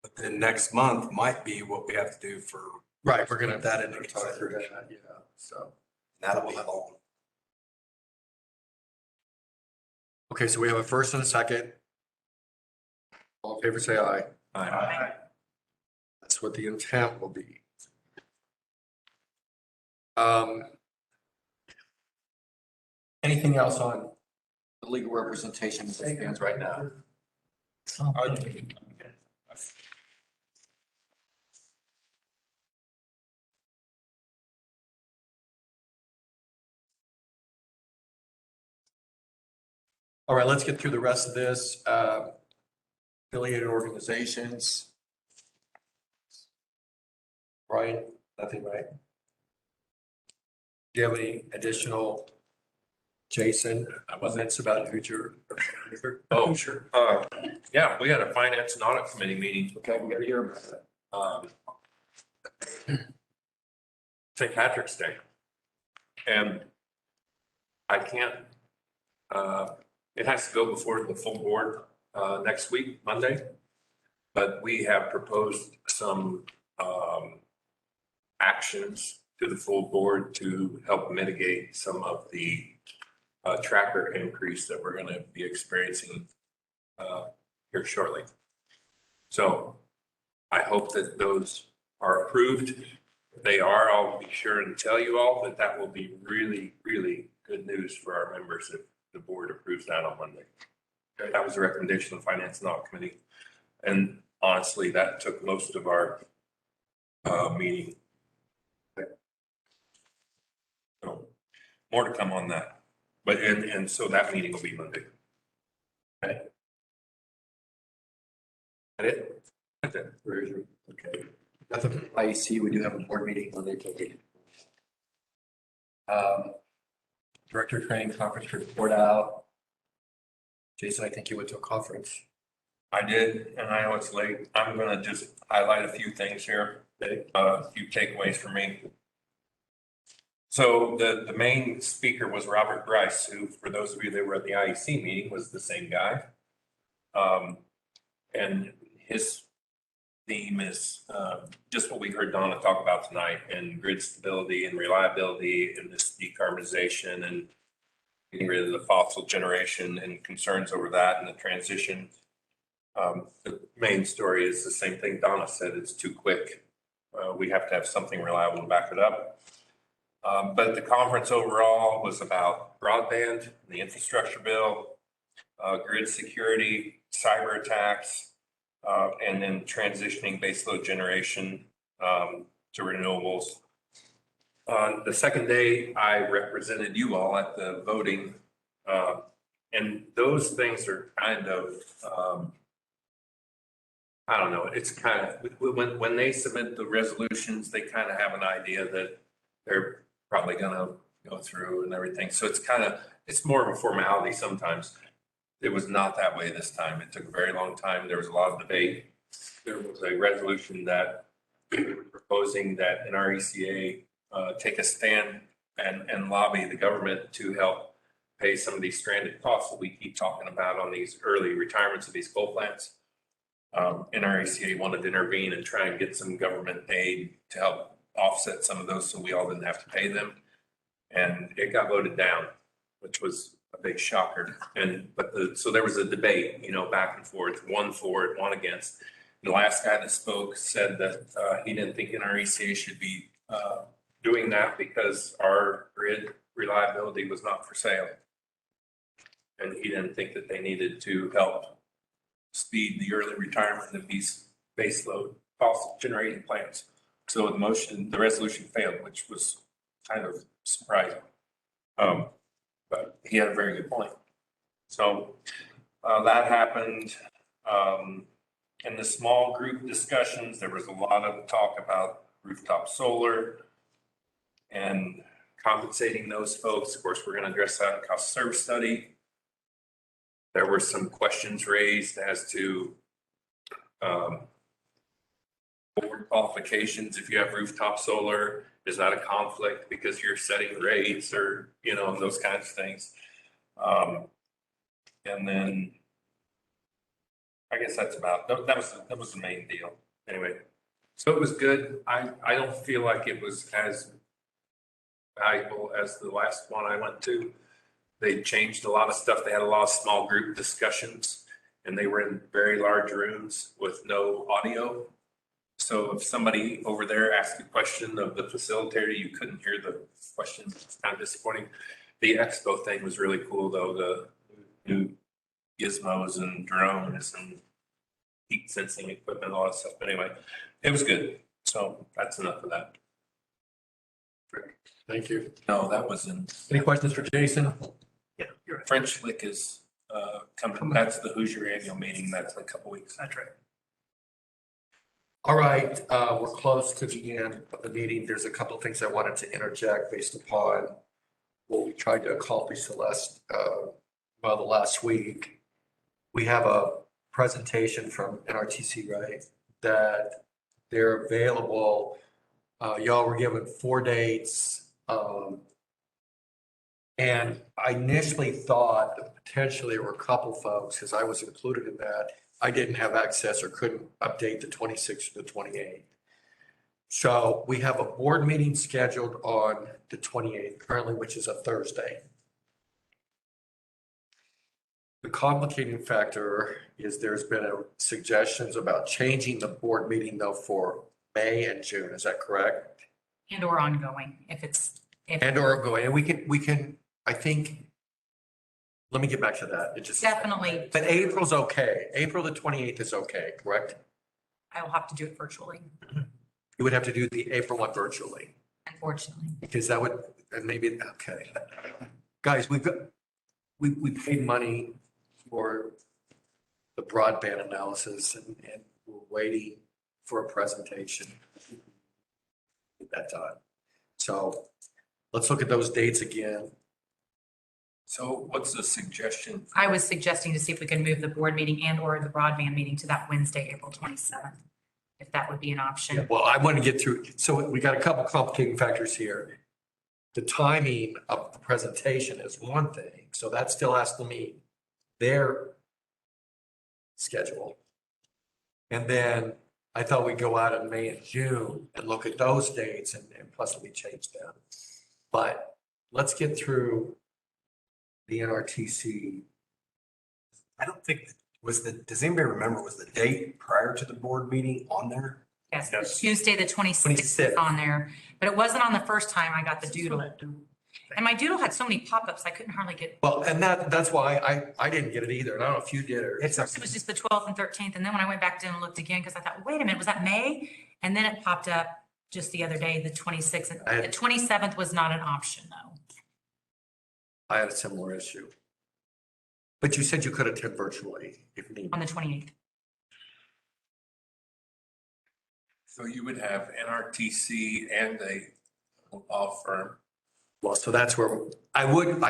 But then next month might be what we have to do for, Right, we're gonna have that in there, talk through that, yeah, so. that'll be all. Okay, so we have a first and a second. All in favor, say aye. Aye. That's what the intent will be. Anything else on the legal representation as it stands right now? All right, let's get through the rest of this. Affiliated organizations. Brian, nothing, right? Do you have any additional, Jason, comments about Hoosier? Oh, sure. Yeah, we had a finance and audit committee meeting. Okay, we gotta hear about that. St. Patrick's Day. And I can't, it has to go before the full board next week, Monday. But we have proposed some actions to the full board to help mitigate some of the tracker increase that we're going to be experiencing here shortly. So I hope that those are approved. If they are, I'll be sure and tell you all that that will be really, really good news for our members if the board approves that on Monday. That was the recommendation of the Finance and Audit Committee. And honestly, that took most of our meeting. So more to come on that. But, and so that meeting will be Monday. Okay. That it? That's it. Okay. Nothing from IEC, we do have a board meeting Monday. Director of Training Conference report out. Jason, I think you went to a conference. I did, and I know it's late. I'm gonna just highlight a few things here, a few takeaways for me. So the main speaker was Robert Grice, who, for those of you that were at the IEC meeting, was the same guy. And his theme is just what we heard Donna talk about tonight, and grid stability and reliability and this decarbonization and getting rid of the fossil generation and concerns over that and the transition. The main story is the same thing Donna said, it's too quick. We have to have something reliable to back it up. But the conference overall was about broadband, the infrastructure bill, grid security, cyber attacks, and then transitioning baseload generation to renewables. On the second day, I represented you all at the voting. And those things are kind of, I don't know, it's kind of, when they submit the resolutions, they kind of have an idea that they're probably gonna go through and everything. So it's kind of, it's more of a formality sometimes. It was not that way this time. It took a very long time. There was a lot of debate. There was a resolution that we were proposing that NRECA take a stand and lobby the government to help pay some of these stranded costs that we keep talking about on these early retirements of these coal plants. NRECA wanted to intervene and try and get some government aid to help offset some of those so we all didn't have to pay them. And it got voted down, which was a big shocker. So there was a debate, you know, back and forth, one for it, one against. The last guy that spoke said that he didn't think NRECA should be doing that because our grid reliability was not for sale. And he didn't think that they needed to help speed the early retirement of these baseload fossil generating plants. So the resolution failed, which was kind of surprising. But he had a very good point. So that happened. In the small group discussions, there was a lot of talk about rooftop solar and compensating those folks. Of course, we're going to address that in cost of service study. There were some questions raised as to board qualifications. If you have rooftop solar, is that a conflict because you're setting rates or, those kinds of things. And then I guess that's about, that was the main deal. Anyway, so it was good. I don't feel like it was as valuable as the last one I went to. They changed a lot of stuff. They had a lot of small group discussions and they were in very large rooms with no audio. So if somebody over there asked a question of the facilitator, you couldn't hear the question. It's kind of disappointing. The expo thing was really cool though. The new gizmos and drones and heat sensing equipment, all that stuff. But anyway, it was good. So that's enough of that. Thank you. No, that wasn't. Any questions for Jason? Yeah, you're right. French Lick is coming. That's the Hoosier annual meeting. That's in a couple weeks. That's right. All right, we're close to the end of the meeting. There's a couple of things I wanted to interject based upon what we tried to accomplish the last week. We have a presentation from NRTC, right? That they're available. Y'all were given 4 dates. And I initially thought that potentially there were a couple folks, because I was included in that, I didn't have access or couldn't update the 26th to the 28th. So we have a board meeting scheduled on the 28th currently, which is a Thursday. The complicating factor is there's been suggestions about changing the board meeting though for May and June. Is that correct? And or ongoing, if And or going, and we can, I think, let me get back to that. It just. definitely, But April's okay. April the 28th is okay, correct? I will have to do it virtually, You would have to do the April one virtually, unfortunately. because that would, and maybe, okay. Guys, we paid money for the broadband analysis and we're waiting for a presentation at that time. So let's look at those dates again. So what's the suggestion? I was suggesting to see if we can move the board meeting and or the broadband meeting to that Wednesday, April 27th, if that would be an option. Well, I want to get through, so we got a couple complicating factors here. The timing of the presentation is one thing, so that still has to meet their schedule. And then I thought we'd go out in May and June and look at those dates and plus we change them. But let's get through the NRTC. I don't think, does anybody remember, was the date prior to the board meeting on there? Yes, Yes. Tuesday, the 26th is 26th. on there, but it wasn't on the first time I got the doodle. And my doodle had so many pop-ups, I couldn't hardly get, Well, and that's why I didn't get it either. And I don't know if you did or. It's it was just the 12th and 13th. And then when I went back down and looked again, because I thought, wait a minute, was that May? And then it popped up just the other day, the 26th. And the 27th was not an option though. I had a similar issue. But you said you could attend virtually if needed. On the 28th. So you would have NRTC and a law firm. Well, so that's where I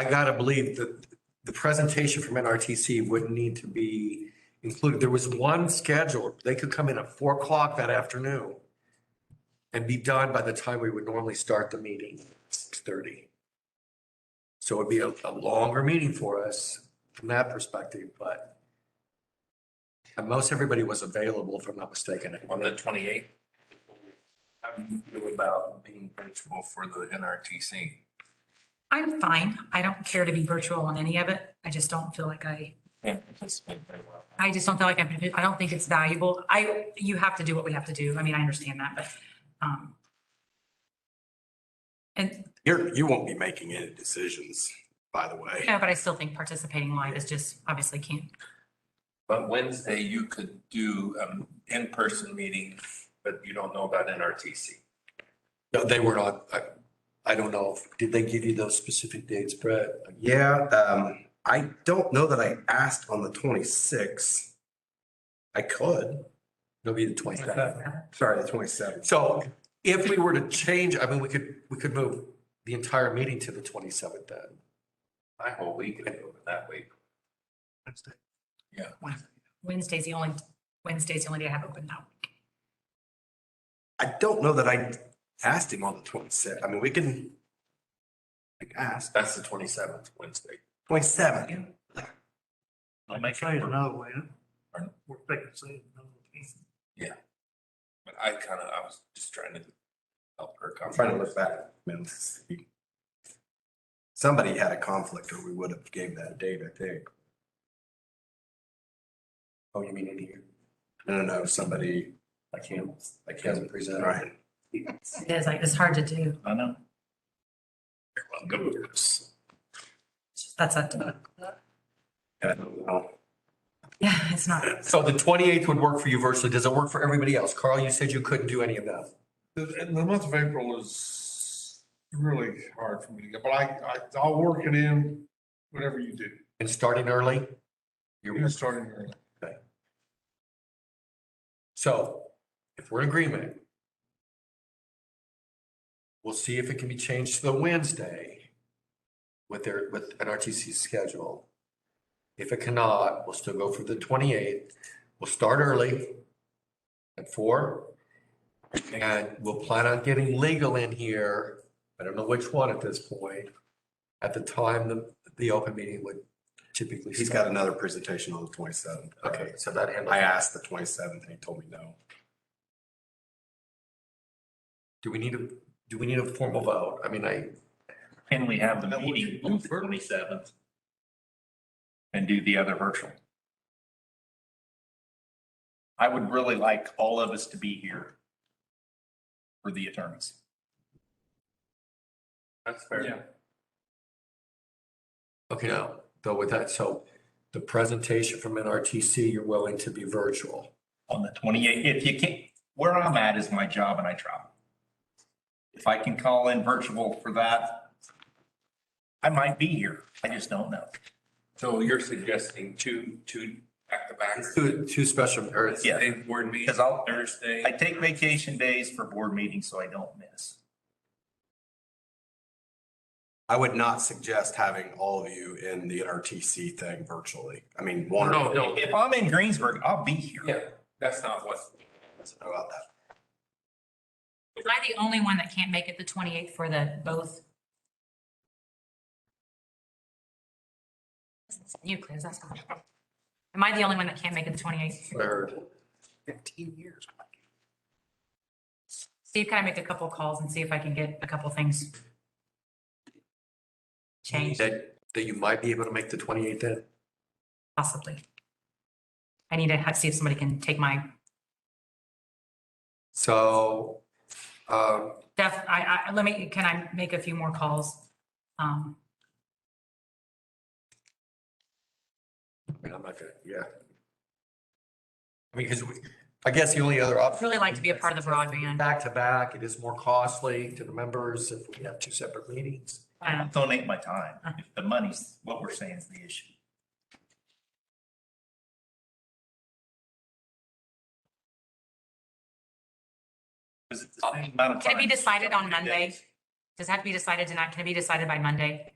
gotta believe that the presentation from NRTC would need to be included. There was one scheduled. They could come in at 4:00 that afternoon and be done by the time we would normally start the meeting, 6:30. So it'd be a longer meeting for us from that perspective, but most everybody was available, if I'm not mistaken. On the 28th. How do you feel about being virtual for the NRTC? I'm fine. I don't care to be virtual on any of it. I just don't feel like I just don't feel like I don't think it's valuable. You have to do what we have to do. I mean, I understand that, but, and, You won't be making any decisions, by the way. but I still think participating live is just obviously can't. But Wednesday, you could do in-person meeting, but you don't know about NRTC. No, they were not, I don't know. Did they give you those specific dates, Brett? Yeah, I don't know that I asked on the 26th. I could. It'll be the 27th. Sorry, the 27th. So if we were to change, I mean, we could move the entire meeting to the 27th then. My whole week is over that week. Wednesday's the only day I have open now. I don't know that I asked him on the 26th. I mean, we can ask. That's the 27th, Wednesday. 27th. I'll make Say it it. another way. We're picking, say it another way. But I was just trying to help her. I'm trying to look back. Somebody had a conflict or we would have gave that date, I think. Oh, you mean in here? No, somebody. I can't present. Right. It is like, it's hard to do. I know. That's a, I don't know. yeah, it's not. So the 28th would work for you virtually. Does it work for everybody else? Carl, you said you couldn't do any of that. The month of April is really hard for me to get, but I'll work it in, whatever you do. And starting early? You're starting early. So if we're in agreement, we'll see if it can be changed to the Wednesday with NRTC's schedule. If it cannot, we'll still go for the 28th. We'll start early at 4. And we'll plan on getting legal in here. I don't know which one at this point. At the time, the open meeting would typically. He's got another presentation on the 27th. Okay, so that handles. I asked the 27th and he told me no. Do we need a formal vote? I mean, Can we have the meeting on the 27th? And do the other virtual? I would really like all of us to be here for the attorneys. That's fair. Yeah. okay, now, though with that, so the presentation from NRTC, you're willing to be virtual. On the 28th, if you can't, where I'm at is my job and I travel. If I can call in virtual for that, I might be here. I just don't know. So you're suggesting two back-to-back? Two special, or Yeah. Same board meeting Because I'll, Thursday? I take vacation days for board meetings so I don't miss. I would not suggest having all of you in the NRTC thing virtually. I mean, one. No. If I'm in Greensburg, I'll be here. Yeah, that's not what. Know about that. Am I the only one that can't make it the 28th for the both? Nuclear, that's not. Am I the only one that can't make it the 28th? I heard. 15 years. Steve, can I make a couple of calls and see if I can get a couple of things changed? That you might be able to make the 28th then? Possibly. I need to see if somebody can take my, So, can I make a few more calls? I mean, I'm not gonna, yeah. I mean, because I guess the only other I'd option. really like to be a part of the broadband. Back to back, it is more costly to the members if we have two separate meetings. I'll donate my time. If the money's, what we're saying is the issue. Is it the same amount of Can it be time? decided on Monday? Does it have to be decided tonight? Can it be decided by Monday?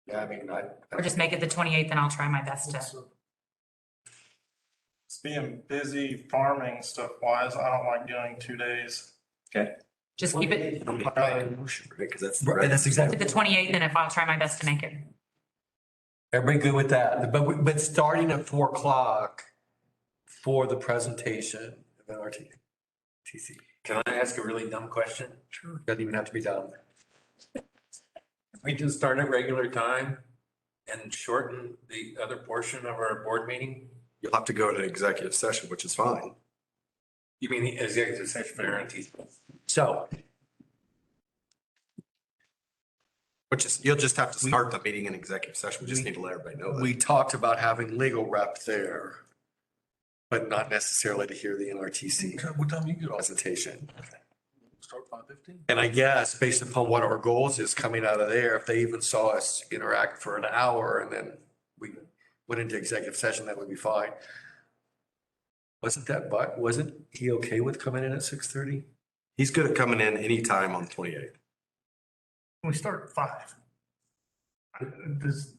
Yeah, I mean, Or just make it the 28th and I'll try my best to. It's being busy farming stuff wise. I don't like doing 2 days. Just keep it Because that's. Right, that's to exactly. the 28th and if I'll try my best to make it. Everybody good with that? But starting at 4 o'clock for the presentation of NRTC. Can I ask a really dumb question? Sure. Doesn't even have to be done. We just start at regular time and shorten the other portion of our board meeting? You'll have to go to an executive session, which is fine. You mean the executive session for NRTC? So Which is, you'll just have to start the meeting in executive session. We just need to let everybody know that. We talked about having legal rep there, but not necessarily to hear the NRTC What time you get off? presentation. Start 5:15? And I guess based upon what our goals is coming out of there, if they even saw us interact for an hour and then we went into executive session, that would be fine. Wasn't he okay with coming in at 6:30? He's good at coming in anytime on the 28th. We start at 5. There's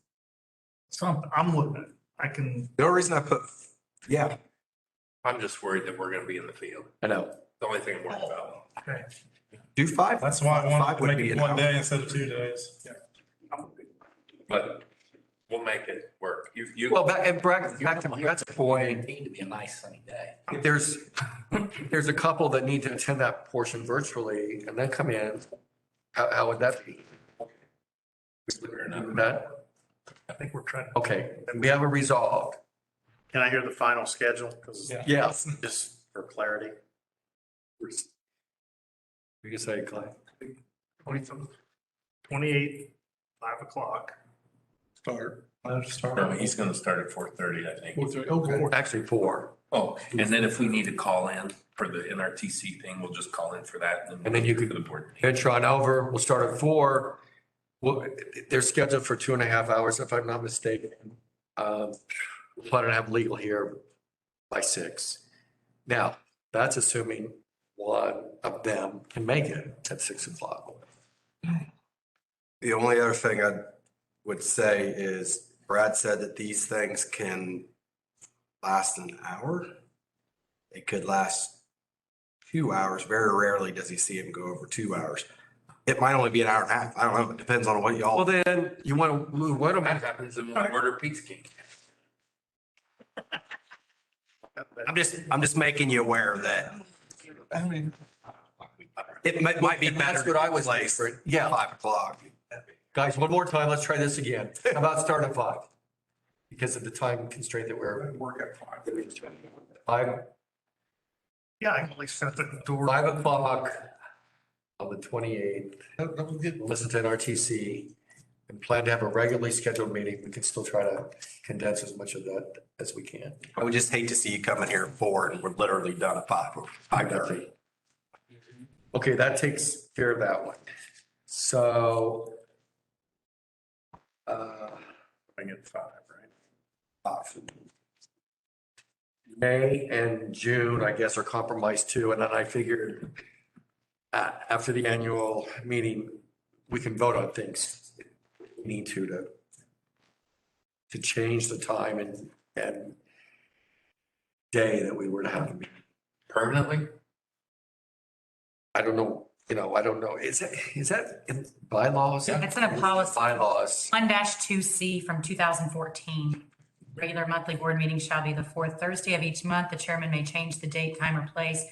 something, I'm with it. I can, The only reason I put, yeah, I'm just worried that we're gonna be in the field. I know. The only thing I'm worried about. okay. do 5. That's why I wanted Five to would make be it an one hour. day instead of 2 days. But we'll make it work. You, Well, back to Brett's point, Need to be a nice sunny day. if there's a couple that need to attend that portion virtually and then come in, how would that be? That, I think we're trying. okay, we have a resolved. Can I hear the final schedule? Because Yes. just for clarity. We can say, Clay. 28, 5 o'clock. Start. no, he's gonna start at 4:30, I think. 4:30, okay. Actually, 4. Oh, and then if we need to call in for the NRTC thing, we'll just call in for that. And then you for could the board. venture on over. We'll start at 4. Well, they're scheduled for 2.5 hours, if I'm not mistaken. We'll plan to have legal here by 6. Now, that's assuming one of them can make it at 6 o'clock. The only other thing I would say is Brad said that these things can last an hour. They could last 2 hours. Very rarely does he see him go over 2 hours. It might only be an hour and a half. I don't know. It depends on what y'all. Well, then you want to move, what am That happens when we order Pizza King. I'm just making you aware that I mean, it might be better. That's what I was placed for. Yeah. 5 o'clock. Guys, one more time, let's try this again. How about start at 5? Because of the time constraint that we're. work at 5. 5, Yeah, I can at least set the door. 5 o'clock on the 28th. That was good. Listen to NRTC and plan to have a regularly scheduled meeting. We can still try to condense as much of that as we can. I would just hate to see you come in here at 4 and we're literally done at 5. 5:30. Okay, that takes care of that one. So. I get 5, right? 5. May and June, I guess, are compromised too. And then I figured after the annual meeting, we can vote on things. We need to change the time and day that we were to have a meeting. Permanently? I don't know, I don't know. Is that in bylaws? It's in a policy. Bylaws. 1-2C from 2014. Regular monthly board meeting shall be the fourth Thursday of each month. The chairman may change the date, time, or place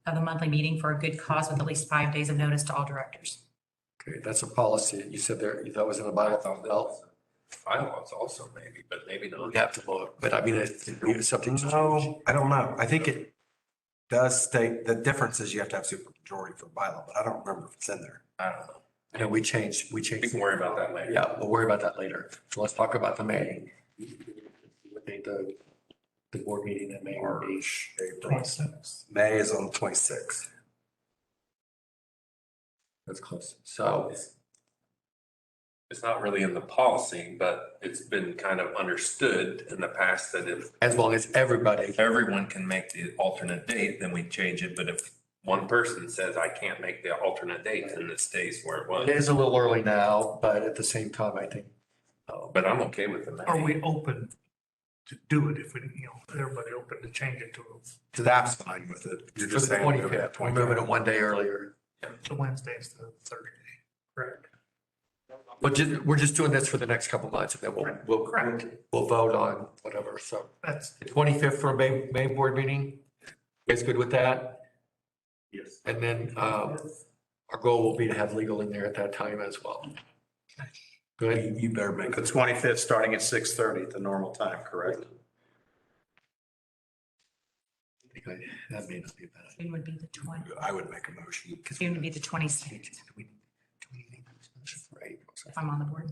of the monthly meeting for a good cause with at least 5 days of notice to all directors. Okay, that's a policy. You said there, you thought it was in the I bylaw. thought that was bylaws also maybe, but maybe not. We have to look, but I mean, it's something's changed. No, I don't know. I think it does state, the difference is you have to have supermajority for bylaw, but I don't remember if it's in there. I don't know. And we changed. We can worry about that later. Yeah, we'll worry about that later. So let's talk about the May. What date the board meeting in May will be. May is on the 26th. That's close. So, It's not really in the policy, but it's been kind of understood in the past that if as long as everybody, everyone can make the alternate date, then we change it. But if one person says, I can't make the alternate date, then it stays where it was. it is a little early now, but at the same time, I think. But I'm okay with the May. Are we open to do it if we, everybody open to change it to Staff's fine with it. You're For just the saying. 25th, we're moving it one day earlier. the Wednesdays to Thursday? Correct. But we're just doing this for the next couple months and then we'll vote on whatever. So That's, the 25th for a May board meeting. You guys good with that? Yes. And then our goal will be to have legal in there at that time as well. Good. You better make The it. 25th, starting at 6:30 at the normal time, correct? That may not be a bad idea. June would be the 20, I would make a motion. June would be the 26th. Right. if I'm on the board.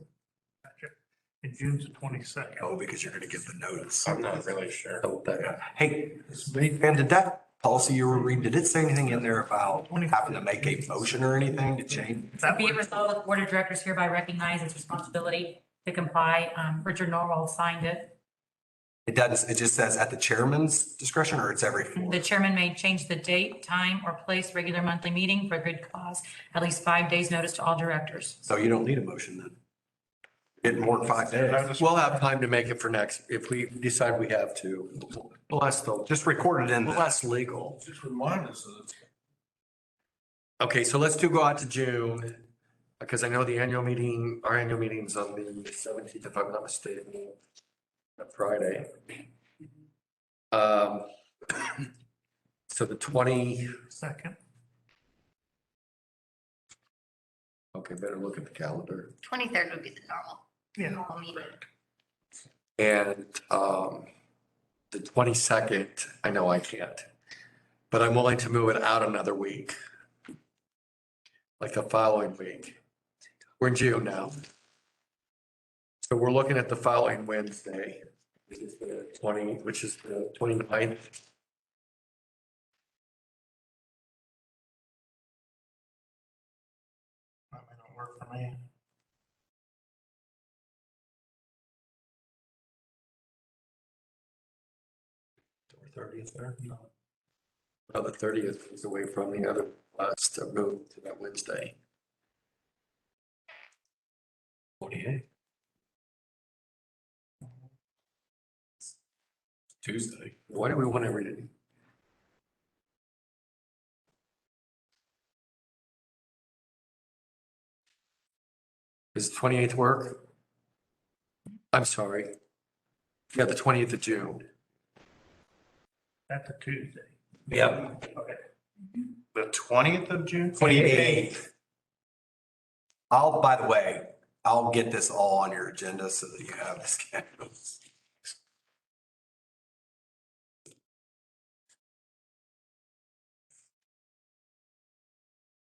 And June's the 22nd. Oh, because you're gonna get the notice. I'm not really sure. Hey, and did that policy you were reading, did it say anything in there about having to make a motion or anything to change? Be it resolved, the board of directors hereby recognize its responsibility to comply. Richard Norwald signed it. It doesn't, it just says at the chairman's discretion or it's every four? The chairman may change the date, time, or place regular monthly meeting for a good cause, at least 5 days notice to all directors. So you don't need a motion then? Getting more than 5 days. We'll have time to make it for next, if we decide we have to. Well, that's the, Just record it in well, the, that's legal. Just remind us of it. Okay, so let's go out to June, because I know the annual meeting, our annual meeting's on the 17th, if I'm not mistaken, that Friday. So the 20, Second. okay, better look at the calendar. 23rd would be the normal meeting. And the 22nd, I know I can't, but I'm willing to move it out another week. Like the following week. We're in June now. So we're looking at the following Wednesday, which is the 29th. That may not work for me. Or 30th there? No. No, the 30th is away from the other last move to that Wednesday. 28th. Tuesday. Why do we want to read it? Does 28th work? I'm sorry. Yeah, the 20th of June. That's a Tuesday. Yep. The 20th of June? 28th. By the way, I'll get this all on your agenda so that you have the schedules.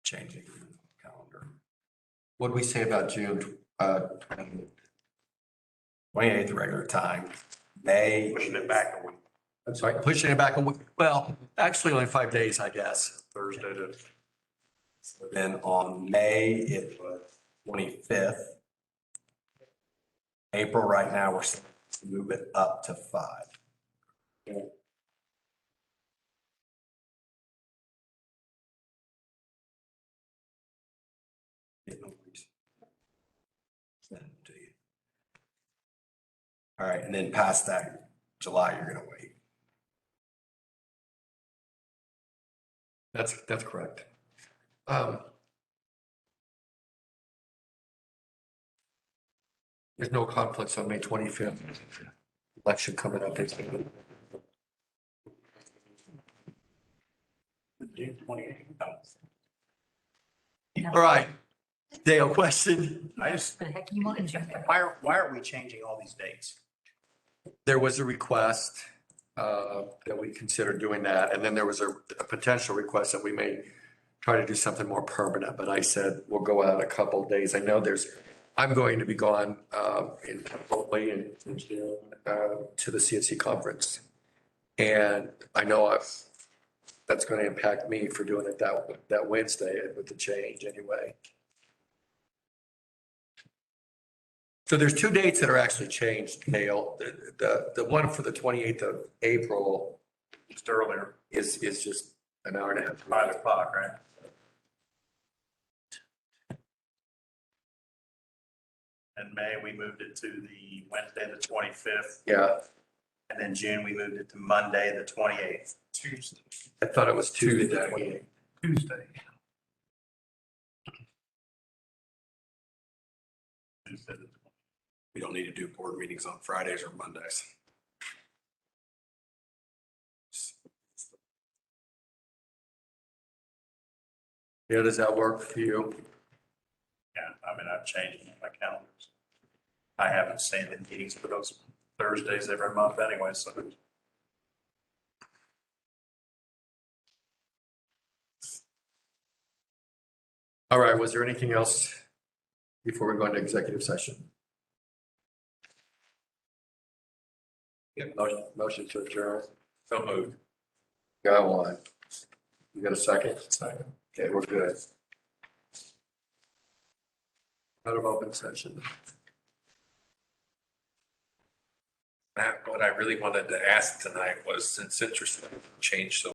Changing calendar. What did we say about June? 28th regular time, May. Pushing it back a week, I'm sorry, pushing it back a week. Well, actually only 5 days, I guess. Thursday to. Then on May, it was 25th. April, right now, we're saying to move it up to 5. All right, and then past that, July, you're gonna wait. That's correct. There's no conflicts on May 25th. Election coming up. June 28th. All right. Dale, question? I just, The heck you want in June? why are we changing all these dates? There was a request that we considered doing that, and then there was a potential request that we may try to do something more permanent, but I said, we'll go out a couple of days. I know I'm going to be gone hopefully in June to the CNC conference. And I know that's going to impact me for doing it that Wednesday with the change anyway. So there's 2 dates that are actually changed, Dale. The one for the 28th of April Just earlier, is just an hour and a half. 5 o'clock, right? In May, we moved it to the Wednesday, the 25th, Yeah, and then June, we moved it to Monday, the 28th. Tuesday. I thought it was Tuesday that week. Tuesday. We don't need to do board meetings on Fridays or Mondays. Yeah, does that work for you? Yeah, I mean, I've changed my calendars. I haven't seen the meetings for those Thursdays every month anyway, so. All right, was there anything else before we go into executive session? Motion to adjourn. So moved. Got one. You got a second? Second. Okay, we're good. Out of open session. Matt, what I really wanted to ask tonight was, since interest rates changed so